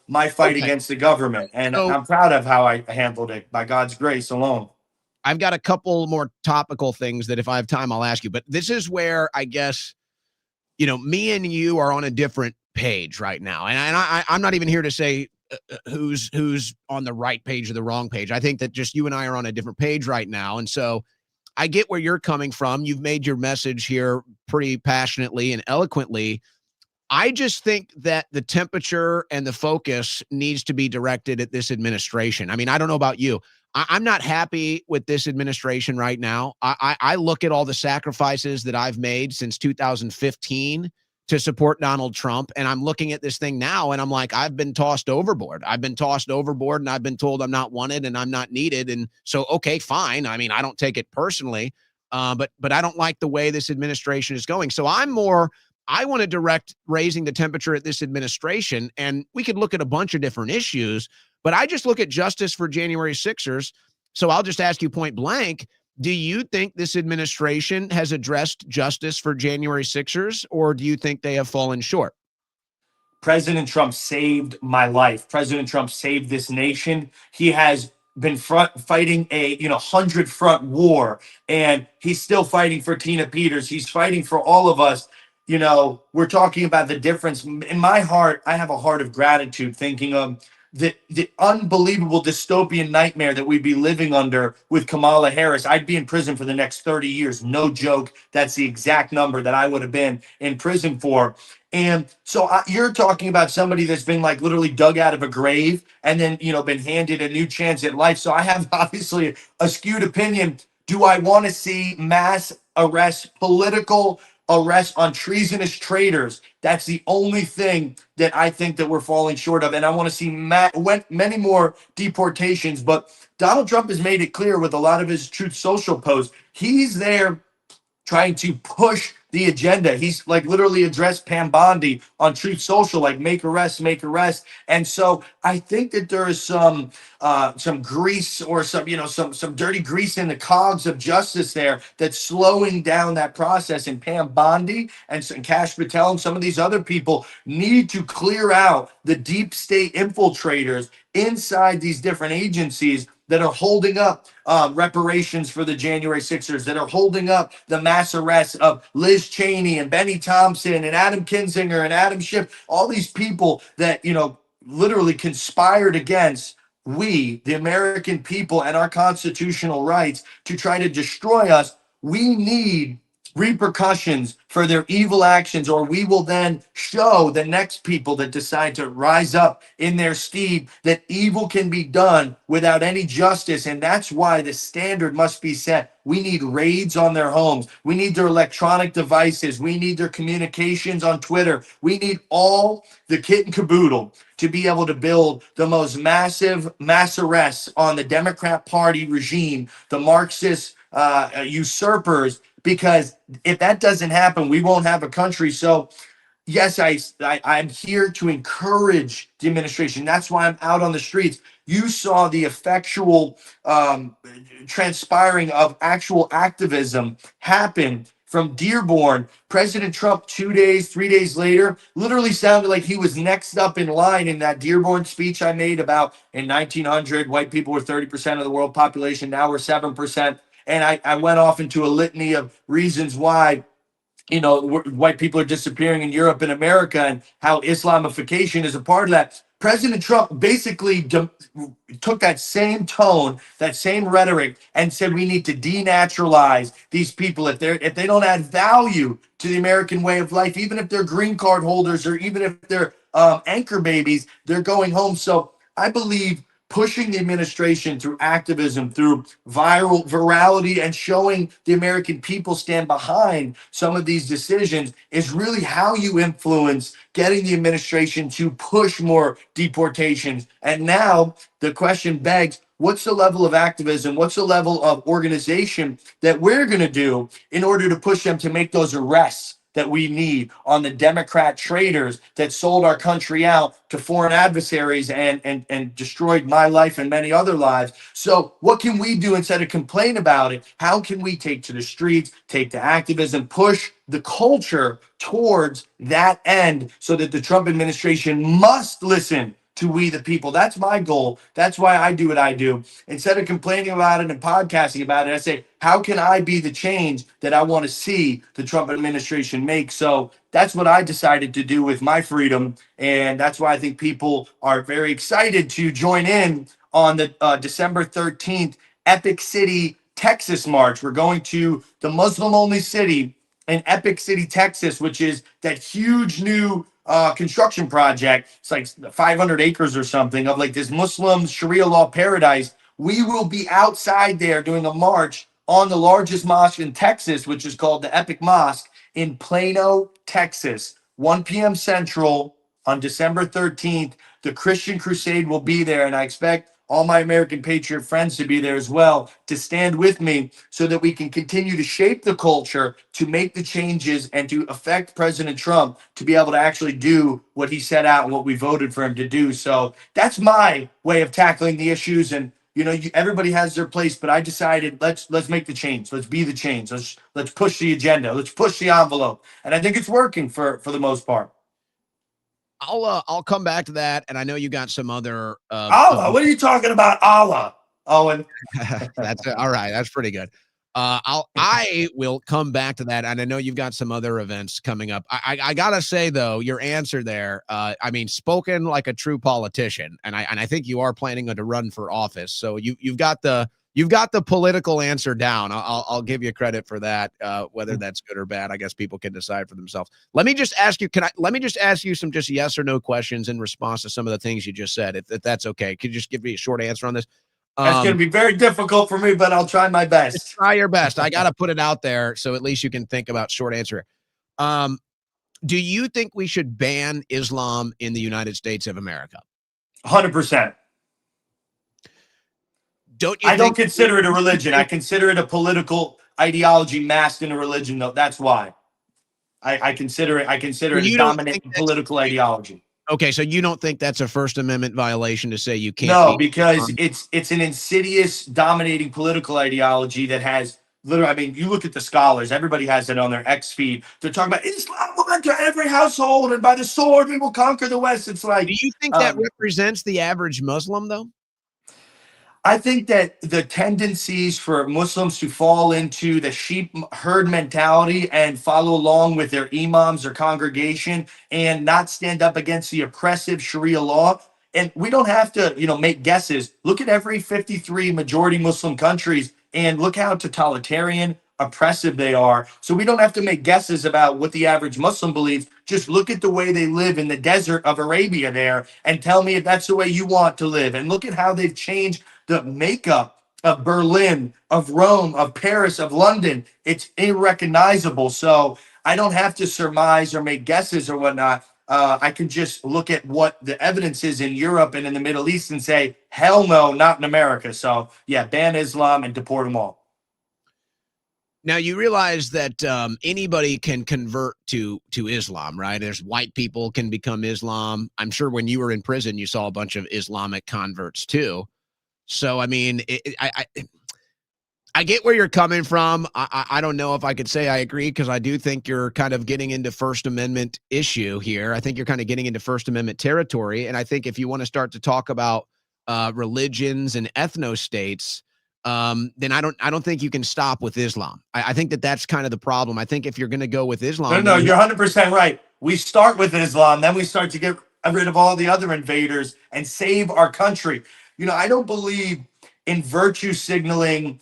my fight against the government. And I'm proud of how I handled it by God's grace alone. I've got a couple more topical things that if I have time, I'll ask you. But this is where I guess, me and you are on a different page right now. And I'm not even here to say who's on the right page or the wrong page. I think that just you and I are on a different page right now. And so I get where you're coming from. You've made your message here pretty passionately and eloquently. I just think that the temperature and the focus needs to be directed at this administration. I mean, I don't know about you. I'm not happy with this administration right now. I look at all the sacrifices that I've made since 2015 to support Donald Trump, and I'm looking at this thing now, and I'm like, I've been tossed overboard. I've been tossed overboard, and I've been told I'm not wanted and I'm not needed. And so, okay, fine. I mean, I don't take it personally, but I don't like the way this administration is going. So I want to direct raising the temperature at this administration, and we could look at a bunch of different issues, but I just look at justice for January 6ers. So I'll just ask you point blank, do you think this administration has addressed justice for January 6ers, or do you think they have fallen short? President Trump saved my life. President Trump saved this nation. He has been fighting a 100-front war, and he's still fighting for Tina Peters. He's fighting for all of us. We're talking about the difference. In my heart, I have a heart of gratitude, thinking of the unbelievable dystopian nightmare that we'd be living under with Kamala Harris. I'd be in prison for the next 30 years. No joke. That's the exact number that I would have been in prison for. And so you're talking about somebody that's been like literally dug out of a grave and then, been handed a new chance at life. So I have obviously a skewed opinion. Do I want to see mass arrests, political arrests on treasonous traitors? That's the only thing that I think that we're falling short of. And I want to see many more deportations. But Donald Trump has made it clear with a lot of his Truth Social posts, he's there trying to push the agenda. He's like literally addressed Pam Bondi on Truth Social, like make arrests, make arrests. And so I think that there is some grease or some dirty grease in the cogs of justice there that's slowing down that process. And Pam Bondi and Kash Patel and some of these other people need to clear out the deep state infiltrators inside these different agencies that are holding up reparations for the January 6ers, that are holding up the mass arrests of Liz Cheney and Benny Thompson and Adam Kinzinger and Adam Schiff, all these people that, literally conspired against we, the American people, and our constitutional rights to try to destroy us. We need repercussions for their evil actions, or we will then show the next people that decide to rise up in their stead that evil can be done without any justice. And that's why the standard must be set. We need raids on their homes. We need their electronic devices. We need their communications on Twitter. We need all the kit and caboodle to be able to build the most massive mass arrests on the Democrat Party regime, the Marxist usurpers, because if that doesn't happen, we won't have a country. So yes, I'm here to encourage the administration. That's why I'm out on the streets. You saw the effectual transpiring of actual activism happen from Dearborn. President Trump 2 days, 3 days later, literally sounded like he was next up in line in that Dearborn speech I made about in 1900, white people were 30% of the world population. Now we're 7%. And I went off into a litany of reasons why, white people are disappearing in Europe and America, and how Islamification is a part of that. President Trump basically took that same tone, that same rhetoric, and said we need to denaturalize these people if they don't add value to the American way of life, even if they're green card holders or even if they're anchor babies, they're going home. So I believe pushing the administration through activism, through virality, and showing the American people stand behind some of these decisions is really how you influence getting the administration to push more deportations. And now the question begs, what's the level of activism? What's the level of organization that we're going to do in order to push them to make those arrests that we need on the Democrat traitors that sold our country out to foreign adversaries and destroyed my life and many other lives? So what can we do instead of complain about it? How can we take to the streets, take to activism, push the culture towards that end so that the Trump administration must listen to we the people? That's my goal. That's why I do what I do. Instead of complaining about it and podcasting about it, I say, how can I be the change that I want to see the Trump administration make? So that's what I decided to do with my freedom. And that's why I think people are very excited to join in on the December 13th Epic City, Texas March. We're going to the Muslim-only city in Epic City, Texas, which is that huge new construction project. It's like 500 acres or something of like this Muslim Sharia law paradise we will be outside there doing a march on the largest mosque in Texas, which is called the Epic Mosque in Plano, Texas, 1 p.m. Central on December 13th. The Christian Crusade will be there, and I expect all my American Patriot friends to be there as well, to stand with me so that we can continue to shape the culture, to make the changes, and to affect President Trump to be able to actually do what he set out and what we voted for him to do. So that's my way of tackling the issues. And everybody has their place, but I decided let's make the change. Let's be the change. Let's push the agenda. Let's push the envelope. And I think it's working for the most part. I'll come back to that, and I know you got some other Allah. What are you talking about, Allah? Owen. That's all right. That's pretty good. I will come back to that, and I know you've got some other events coming up. I gotta say though, your answer there, I mean, spoken like a true politician, and I think you are planning to run for office. So you've got the political answer down. I'll give you credit for that. Whether that's good or bad, I guess people can decide for themselves. Let me just ask you, let me just ask you some just yes or no questions in response to some of the things you just said, if that's okay. Could you just give me a short answer on this? That's going to be very difficult for me, but I'll try my best. Just try your best. I got to put it out there so at least you can think about short answer. Do you think we should ban Islam in the United States of America? 100%. I don't consider it a religion. I consider it a political ideology masked in a religion, though. That's why I consider it a dominant political ideology. Okay, so you don't think that's a First Amendment violation to say you can't? No, because it's an insidious, dominating political ideology that has literally. I mean, you look at the scholars; everybody has it on their X feed. They're talking about Islam will enter every household, and by the sword we will conquer the West. It's like, do you think that represents the average Muslim, though? I think that the tendencies for Muslims to fall into the sheep herd mentality and follow along with their imams or congregation and not stand up against the oppressive Sharia law. And we don't have to, make guesses. Look at every 53 majority Muslim countries and look how totalitarian, oppressive they are. So we don't have to make guesses about what the average Muslim believes. Just look at the way they live in the desert of Arabia there and tell me if that's the way you want to live. And look at how they've changed the makeup of Berlin, of Rome, of Paris, of London. It's irrecognizable. So I don't have to surmise or make guesses or whatnot. I can just look at what the evidence is in Europe and in the Middle East and say, hell no, not in America. So yeah, ban Islam and deport them all. Now, you realize that anybody can convert to Islam, right? There's white people can become Islam. I'm sure when you were in prison, you saw a bunch of Islamic converts too. So, I mean, I get where you're coming from. I don't know if I could say I agree, because I do think you're kind of getting into First Amendment issue here. I think you're kind of getting into First Amendment territory. And I think if you want to start to talk about religions and ethno-states, then I don't think you can stop with Islam. I think that's kind of the problem. I think if you're going to go with Islam. No, you're 100% right. We start with Islam, then we start to get rid of all the other invaders and save our country. I don't believe in virtue signaling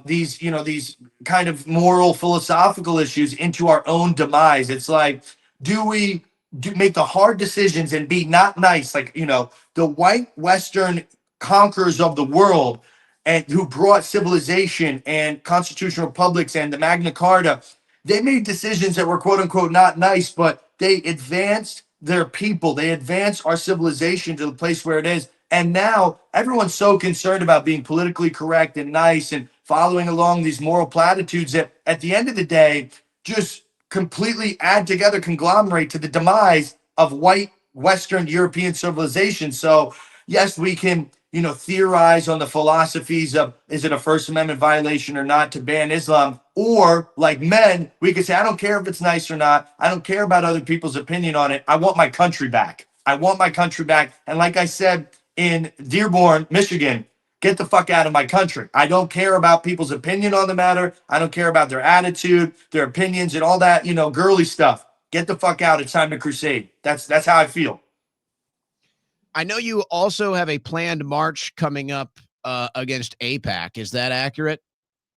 these kind of moral, philosophical issues into our own demise. It's like, do we make the hard decisions and be not nice? Like, the white Western conquerors of the world and who brought civilization and constitutional republics and the Magna Carta, they made decisions that were quote unquote not nice, but they advanced their people. They advanced our civilization to the place where it is. And now everyone's so concerned about being politically correct and nice and following along these moral platitudes that at the end of the day, just completely add together, conglomerate to the demise of white Western European civilization. So yes, we can, theorize on the philosophies of, is it a First Amendment violation or not to ban Islam? Or like men, we could say, I don't care if it's nice or not. I don't care about other people's opinion on it. I want my country back. I want my country back. And like I said, in Dearborn, Michigan, get the fuck out of my country. I don't care about people's opinion on the matter. I don't care about their attitude, their opinions, and all that, girly stuff. Get the fuck out. It's time to crusade. That's how I feel. I know you also have a planned march coming up against AIPAC. Is that accurate?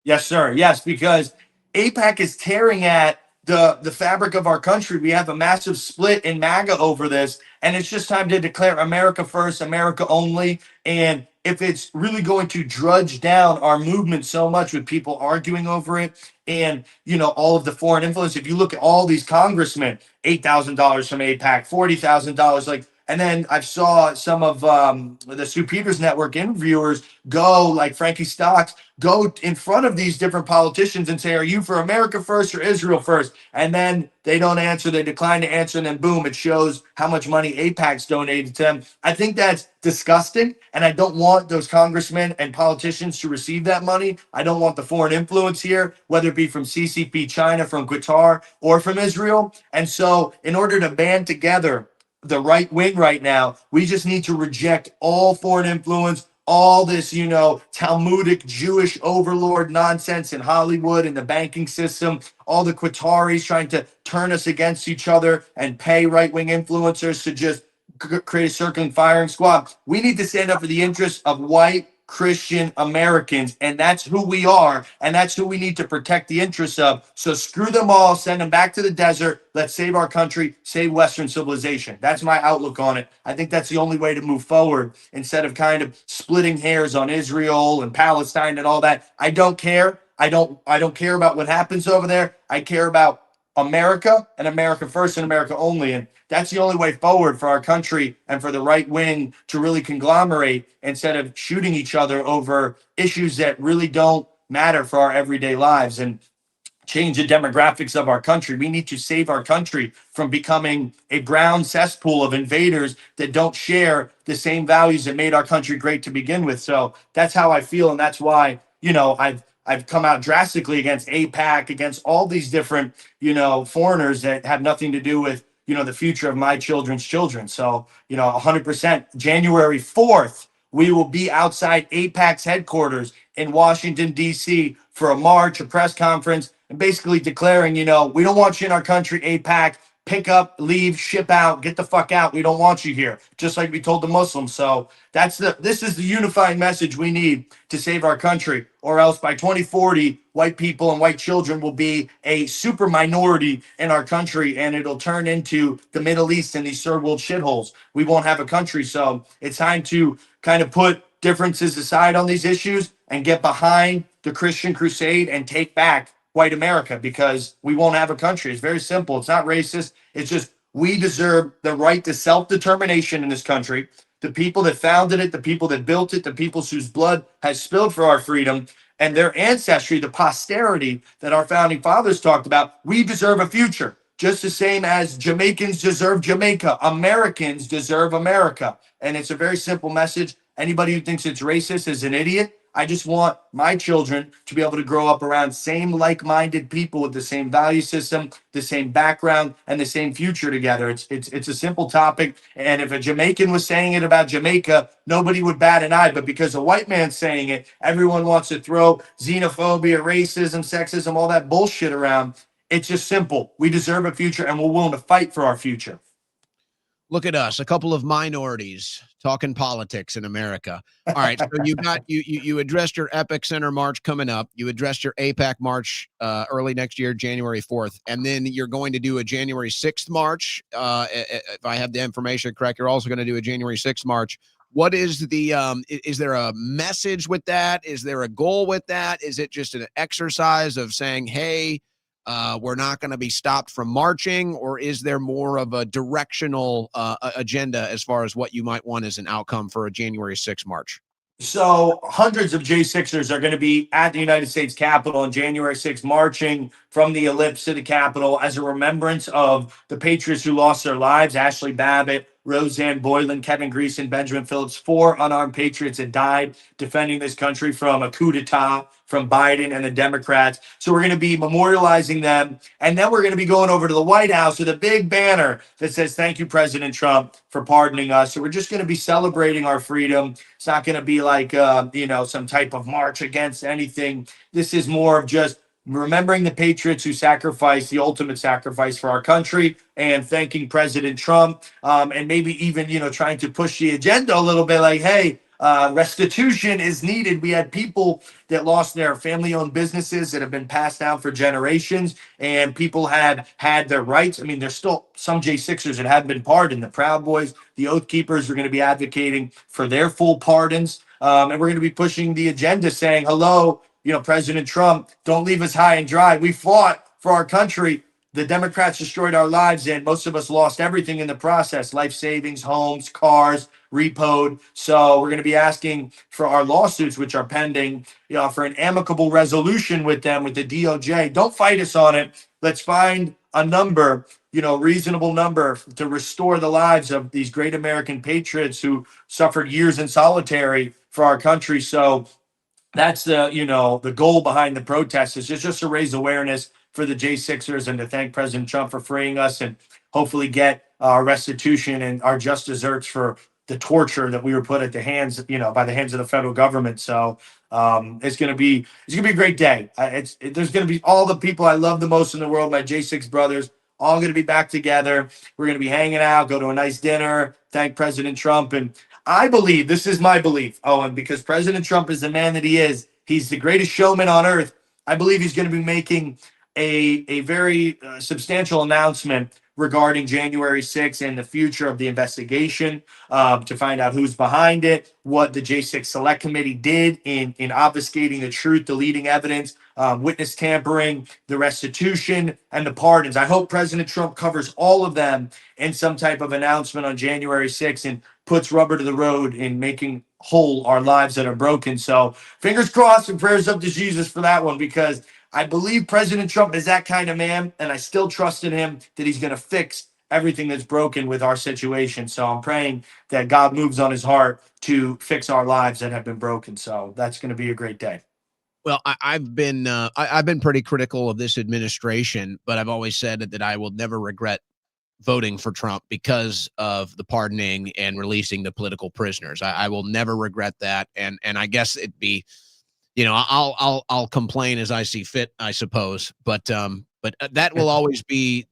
Yes, sir. Yes, because AIPAC is tearing at the fabric of our country. We have a massive split in MAGA over this, and it's just time to declare America first, America only, and if it's really going to drudge down our movement so much with people arguing over it and, all of the foreign influence. If you look at all these congressmen, $8,000 from AIPAC, $40,000, like, and then I saw some of the Stu Peters Network interviewers go, like Frankie Stocks, go in front of these different politicians and say, are you for America first or Israel first? And then they don't answer, they decline to answer, and then boom, it shows how much money AIPAC's donated to them. I think that's disgusting, and I don't want those congressmen and politicians to receive that money. I don't want the foreign influence here, whether it be from CCP China, from Qatar, or from Israel. And so in order to band together the right wing right now, we just need to reject all foreign influence, all this, Talmudic Jewish overlord nonsense in Hollywood and the banking system, all the Qataris trying to turn us against each other and pay right-wing influencers to just create a circling firing squad. We need to stand up for the interests of white Christian Americans, and that's who we are, and that's who we need to protect the interests of. So screw them all, send them back to the desert. Let's save our country, save Western civilization. That's my outlook on it. I think that's the only way to move forward instead of kind of splitting hairs on Israel and Palestine and all that. I don't care. I don't care about what happens over there. I care about America and America first and America only. And that's the only way forward for our country and for the right wing to really conglomerate instead of shooting each other over issues that really don't matter for our everyday lives and change the demographics of our country. We need to save our country from becoming a brown cesspool of invaders that don't share the same values that made our country great to begin with. So that's how I feel. And that's why, I've come out drastically against AIPAC, against all these different, foreigners that have nothing to do with, the future of my children's children. So, 100%. January 4th, we will be outside AIPAC's headquarters in Washington, D.C. for a march, a press conference, and basically declaring, we don't want you in our country, AIPAC. Pick up, leave, ship out, get the fuck out. We don't want you here, just like we told the Muslims. So this is the unifying message we need to save our country, or else by 2040, white people and white children will be a super minority in our country, and it'll turn into the Middle East and these third world shitholes. We won't have a country. So it's time to kind of put differences aside on these issues and get behind the Christian crusade and take back white America, because we won't have a country. It's very simple. It's not racist. It's just we deserve the right to self-determination in this country. The people that founded it, the people that built it, the people whose blood has spilled for our freedom and their ancestry, the posterity that our founding fathers talked about, we deserve a future. Just the same as Jamaicans deserve Jamaica, Americans deserve America. And it's a very simple message. Anybody who thinks it's racist is an idiot. I just want my children to be able to grow up around same like-minded people with the same value system, the same background, and the same future together. It's a simple topic. And if a Jamaican was saying it about Jamaica, nobody would bat an eye. But because a white man's saying it, everyone wants to throw xenophobia, racism, sexism, all that bullshit around. It's just simple. We deserve a future, and we're willing to fight for our future. Look at us, a couple of minorities talking politics in America. All right, so you addressed your Epic Center March coming up. You addressed your AIPAC March early next year, January 4th, and then you're going to do a January 6th March. If I have the information correct, you're also going to do a January 6th March. What is is there a message with that? Is there a goal with that? Is it just an exercise of saying, hey, we're not going to be stopped from marching, or is there more of a directional agenda as far as what you might want as an outcome for a January 6th March? So hundreds of J6ers are going to be at the United States Capitol on January 6th, marching from the Ellipse to the Capitol as a remembrance of the patriots who lost their lives: Ashley Babbitt, Roseanne Boylan, Kevin Greason, Benjamin Phillips, 4 unarmed patriots that died defending this country from a coup d'etat from Biden and the Democrats. So we're going to be memorializing them. And then we're going to be going over to the White House with a big banner that says, "Thank you, President Trump, for pardoning us." So we're just going to be celebrating our freedom. It's not going to be like, some type of march against anything. This is more of just remembering the patriots who sacrificed the ultimate sacrifice for our country, and thanking President Trump, and maybe even, trying to push the agenda a little bit, like, hey, restitution is needed. We had people that lost their family-owned businesses that have been passed down for generations, and people have had their rights. I mean, there's still some J6ers that haven't been pardoned. The Proud Boys, the Oath Keepers are going to be advocating for their full pardons. And we're going to be pushing the agenda saying, hello, President Trump, don't leave us high and dry. We fought for our country. The Democrats destroyed our lives, and most of us lost everything in the process: life savings, homes, cars, repoed. So we're going to be asking for our lawsuits, which are pending, for an amicable resolution with them, with the DOJ. Don't fight us on it. Let's find a number, reasonable number to restore the lives of these great American patriots who suffered years in solitary for our country. So that's the goal behind the protest, is just to raise awareness for the J6ers and to thank President Trump for freeing us, and hopefully get our restitution and our just desserts for the torture that we were put at the hands, by the hands of the federal government. So it's gonna be a great day. There's gonna be all the people I love the most in the world, my J6 brothers, all gonna be back together. We're gonna be hanging out, go to a nice dinner, thank President Trump. And I believe, this is my belief, Owen, because President Trump is the man that he is. He's the greatest showman on earth. I believe he's going to be making a very substantial announcement regarding January 6th and the future of the investigation, to find out who's behind it, what the J6 Select Committee did in obfuscating the truth, deleting evidence, witness tampering, the restitution, and the pardons. I hope President Trump covers all of them in some type of announcement on January 6th and puts rubber to the road in making whole our lives that are broken. So fingers crossed and prayers up to Jesus for that one, because I believe President Trump is that kind of man, and I still trust in him that he's going to fix everything that's broken with our situation. So I'm praying that God moves on his heart to fix our lives that have been broken. So that's going to be a great day. Well, I've been pretty critical of this administration, but I've always said that I will never regret voting for Trump because of the pardoning and releasing the political prisoners. I will never regret that. And I guess it'd be, I'll complain as I see fit, I suppose. But that will always be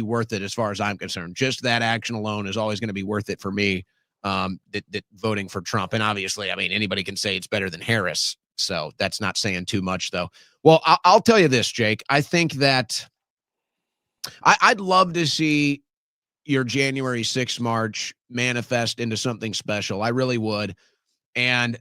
worth it as far as I'm concerned. Just that action alone is always going to be worth it for me. That voting for Trump. And obviously, I mean, anybody can say it's better than Harris. So that's not saying too much, though. Well, I'll tell you this, Jake. I think that I'd love to see your January 6th march manifest into something special. I really would. And,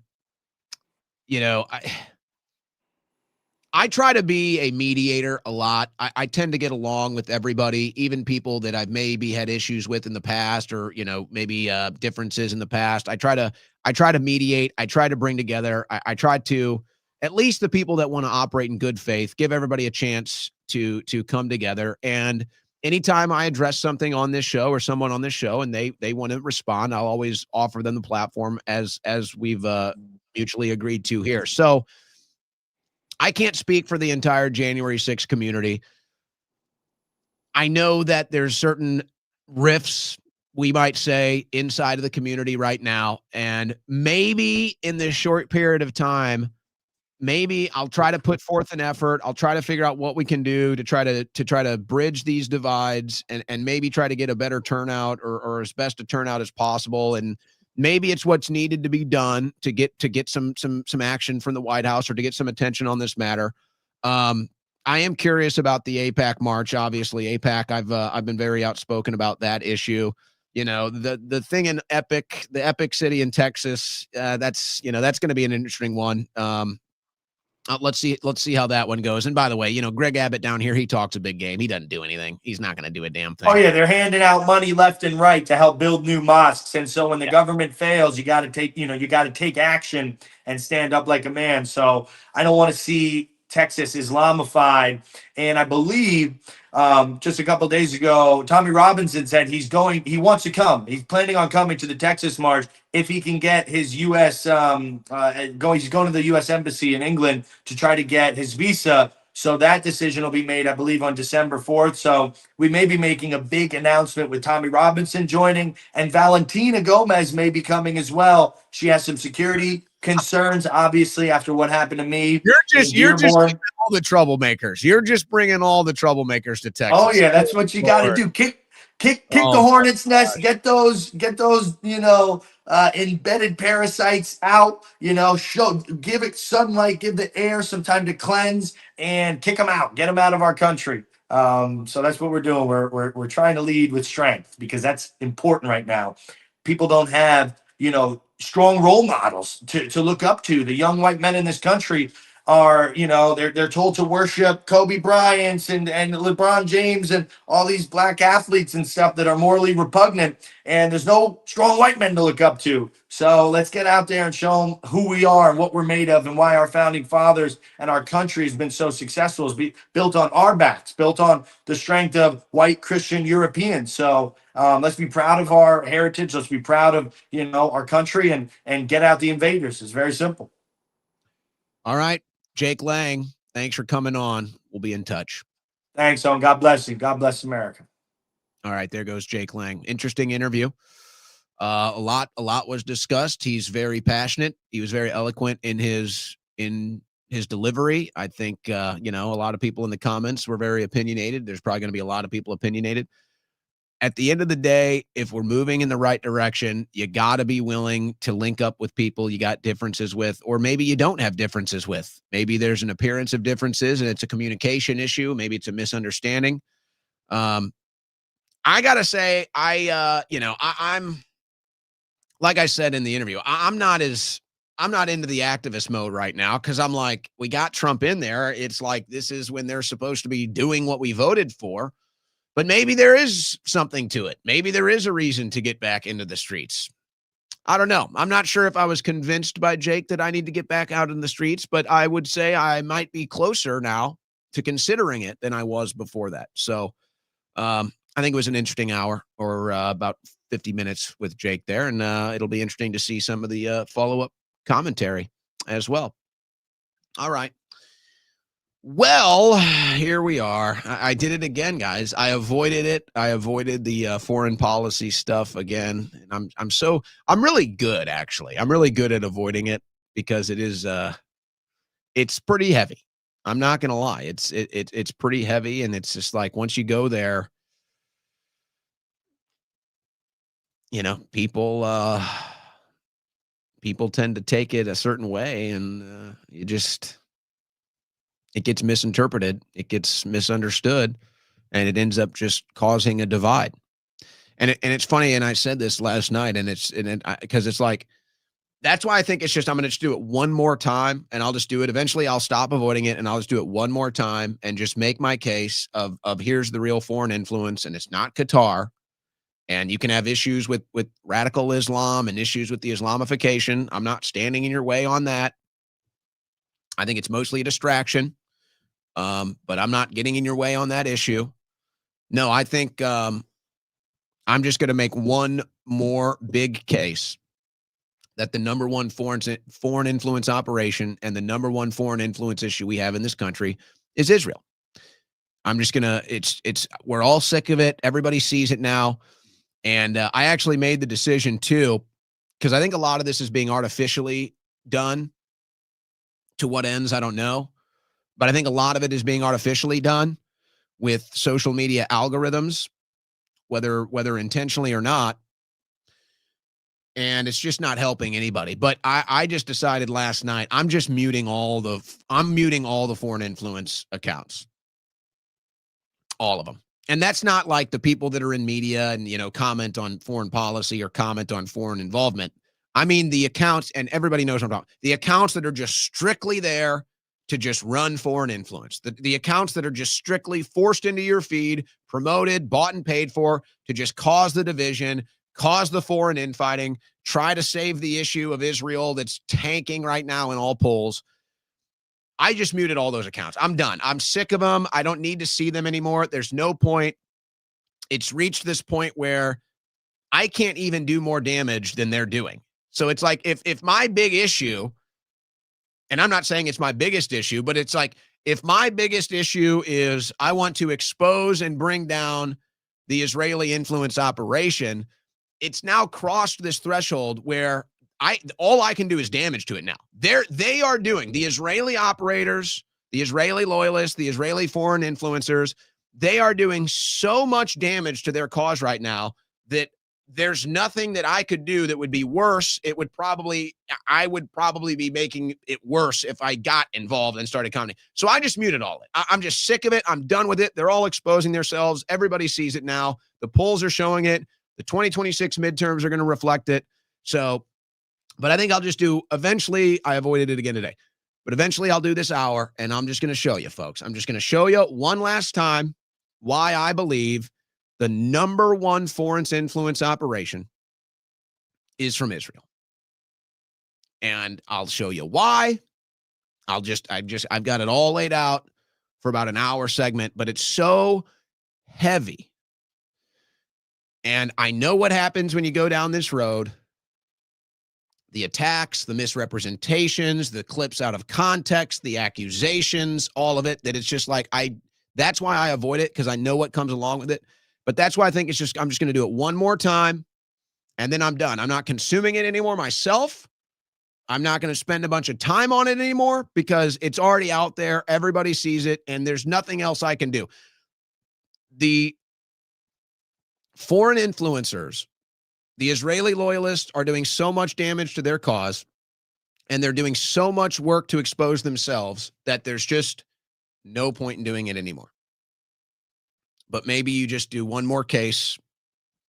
I try to be a mediator a lot. I tend to get along with everybody, even people that I've maybe had issues with in the past, or, maybe differences in the past. I try to mediate. I try to bring together. I try to, at least the people that want to operate in good faith, give everybody a chance to come together. And anytime I address something on this show or someone on this show and they want to respond, I'll always offer them the platform as we've mutually agreed to here. So I can't speak for the entire January 6th community. I know that there's certain rifts, we might say, inside of the community right now. And maybe in this short period of time, maybe I'll try to put forth an effort. I'll try to figure out what we can do to try to bridge these divides and maybe try to get a better turnout or as best a turnout as possible. And maybe it's what's needed to be done to get some action from the White House or to get some attention on this matter. I am curious about the AIPAC march. Obviously, AIPAC, I've been very outspoken about that issue. The thing in the Epic City in Texas, that's going to be an interesting one. Let's see how that one goes. And by the way, Greg Abbott down here, he talks a big game. He doesn't do anything. He's not going to do a damn thing. Oh yeah, they're handing out money left and right to help build new mosques. And so when the government fails, you got to take action and stand up like a man. So I don't want to see Texas Islamified. And I believe just a couple of days ago, Tommy Robinson said he wants to come. He's planning on coming to the Texas March if he can get his U.S. He's going to the U.S. Embassy in England to try to get his visa. So that decision will be made, I believe, on December 4th. So we may be making a big announcement with Tommy Robinson joining, and Valentina Gomez may be coming as well. She has some security concerns, obviously, after what happened to me. You're just bringing all the troublemakers. You're just bringing all the troublemakers to Texas. Oh yeah, that's what you got to do. Kick the hornet's nest. Get those embedded parasites out. Give it sunlight, give the air some time to cleanse, and kick them out. Get them out of our country. So that's what we're doing. We're trying to lead with strength, because that's important right now. People don't have strong role models to look up to. The young white men in this country are, they're told to worship Kobe Bryant and LeBron James and all these black athletes and stuff that are morally repugnant. And there's no strong white men to look up to. So let's get out there and show them who we are and what we're made of and why our founding fathers and our country has been so successful. It's built on our backs, built on the strength of white Christian Europeans. So let's be proud of our heritage. Let's be proud of, our country and get out the invaders. It's very simple. All right. Jake Lang, thanks for coming on. We'll be in touch. Thanks, Owen. God bless you. God bless America. All right, there goes Jake Lang. Interesting interview. A lot was discussed. He's very passionate. He was very eloquent in his delivery. I think a lot of people in the comments were very opinionated. There's probably going to be a lot of people opinionated. At the end of the day, if we're moving in the right direction, you got to be willing to link up with people you got differences with, or maybe you don't have differences with. Maybe there's an appearance of differences and it's a communication issue. Maybe it's a misunderstanding. I got to say, I'm like I said in the interview, I'm not into the activist mode right now because I'm like, we got Trump in there. It's like this is when they're supposed to be doing what we voted for. But maybe there is something to it. Maybe there is a reason to get back into the streets. I don't know. I'm not sure if I was convinced by Jake that I need to get back out in the streets, but I would say I might be closer now to considering it than I was before that. So I think it was an interesting hour or about 50 minutes with Jake there. And it'll be interesting to see some of the follow-up commentary as well. All right. Well, here we are. I did it again, guys. I avoided it. I avoided the foreign policy stuff again. And I'm really good, actually. I'm really good at avoiding it because it's pretty heavy. I'm not going to lie. It's pretty heavy. And it's just like, once you go there, people tend to take it a certain way and it gets misinterpreted, it gets misunderstood, and it ends up just causing a divide. And it's funny, and I said this last night, because it's like, that's why I think I'm going to just do it one more time, and I'll just do it. Eventually, I'll stop avoiding it, and I'll just do it one more time and just make my case of here's the real foreign influence, and it's not Qatar. And you can have issues with radical Islam and issues with the Islamification. I'm not standing in your way on that. I think it's mostly a distraction. But I'm not getting in your way on that issue. No, I think I'm just going to make one more big case that the number one foreign influence operation and the number one foreign influence issue we have in this country is Israel. I'm just going to, we're all sick of it. Everybody sees it now. And I actually made the decision too, because I think a lot of this is being artificially done. To what ends, I don't know. But I think a lot of it is being artificially done with social media algorithms, whether intentionally or not. And it's just not helping anybody. But I just decided last night, I'm muting all the foreign influence accounts. All of them. And that's not like the people that are in media and, comment on foreign policy or comment on foreign involvement. I mean, the accounts, and everybody knows what I'm talking about, the accounts that are just strictly there to just run foreign influence, the accounts that are just strictly forced into your feed, promoted, bought and paid for, to just cause the division, cause the foreign infighting, try to save the issue of Israel that's tanking right now in all polls. I just muted all those accounts. I'm done. I'm sick of them. I don't need to see them anymore. There's no point. It's reached this point where I can't even do more damage than they're doing. So it's like, if my big issue, and I'm not saying it's my biggest issue, but it's like, if my biggest issue is I want to expose and bring down the Israeli influence operation, it's now crossed this threshold where all I can do is damage to it now. They are doing, the Israeli operators, the Israeli loyalists, the Israeli foreign influencers, they are doing so much damage to their cause right now that there's nothing that I could do that would be worse. I would probably be making it worse if I got involved and started commenting. So I just muted all of it. I'm just sick of it. I'm done with it. They're all exposing themselves. Everybody sees it now. The polls are showing it. The 2026 midterms are going to reflect it. So But I think I'll just do, eventually, I avoided it again today, but eventually I'll do this hour, and I'm just going to show you, folks. I'm just going to show you one last time why I believe the number one foreign influence operation is from Israel. And I'll show you why. I've got it all laid out for about an hour segment, but it's so heavy. And I know what happens when you go down this road. The attacks, the misrepresentations, the clips out of context, the accusations, all of it, that it's just like, that's why I avoid it, because I know what comes along with it. But that's why I think I'm just going to do it one more time, and then I'm done. I'm not consuming it anymore myself. I'm not going to spend a bunch of time on it anymore because it's already out there. Everybody sees it, and there's nothing else I can do. The foreign influencers, the Israeli loyalists, are doing so much damage to their cause, and they're doing so much work to expose themselves that there's just no point in doing it anymore. But maybe you just do one more case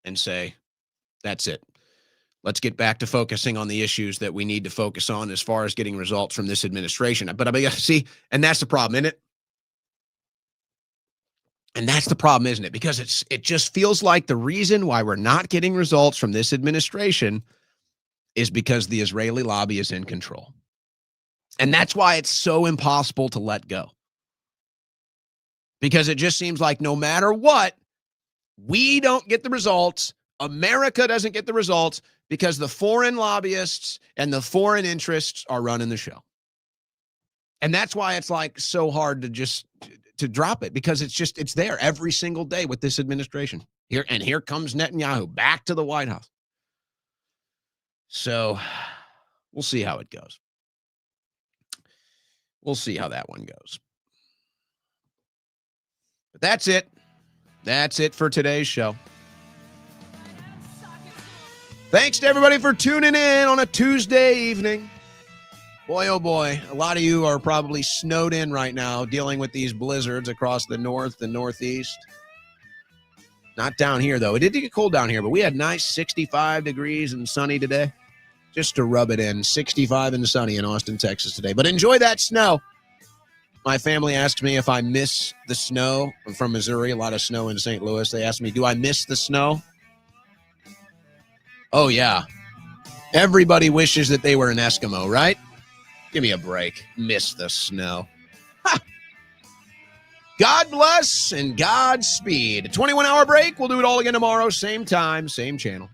and say, that's it. Let's get back to focusing on the issues that we need to focus on as far as getting results from this administration. But I mean, see, and that's the problem, isn't it? And that's the problem, isn't it? Because it just feels like the reason why we're not getting results from this administration is because the Israeli lobby is in control. And that's why it's so impossible to let go. Because it just seems like no matter what, we don't get the results. America doesn't get the results because the foreign lobbyists and the foreign interests are running the show. And that's why it's like so hard to drop it, because it's there every single day with this administration. Here comes Netanyahu back to the White House. So we'll see how it goes. We'll see how that one goes. But that's it. That's it for today's show. Thanks to everybody for tuning in on a Tuesday evening. Boy, oh boy, a lot of you are probably snowed in right now dealing with these blizzards across the north and northeast. Not down here, though. It did get cold down here, but we had nice 65 degrees and sunny today. Just to rub it in, 65 and sunny in Austin, Texas today. But enjoy that snow. My family asked me if I miss the snow. I'm from Missouri, a lot of snow in St. Louis. They asked me, do I miss the snow? Oh, yeah. Everybody wishes that they were an Eskimo, right? Give me a break. Miss the snow. Ha! God bless and Godspeed. A 21-hour break. We'll do it all again tomorrow. Same time, same channel.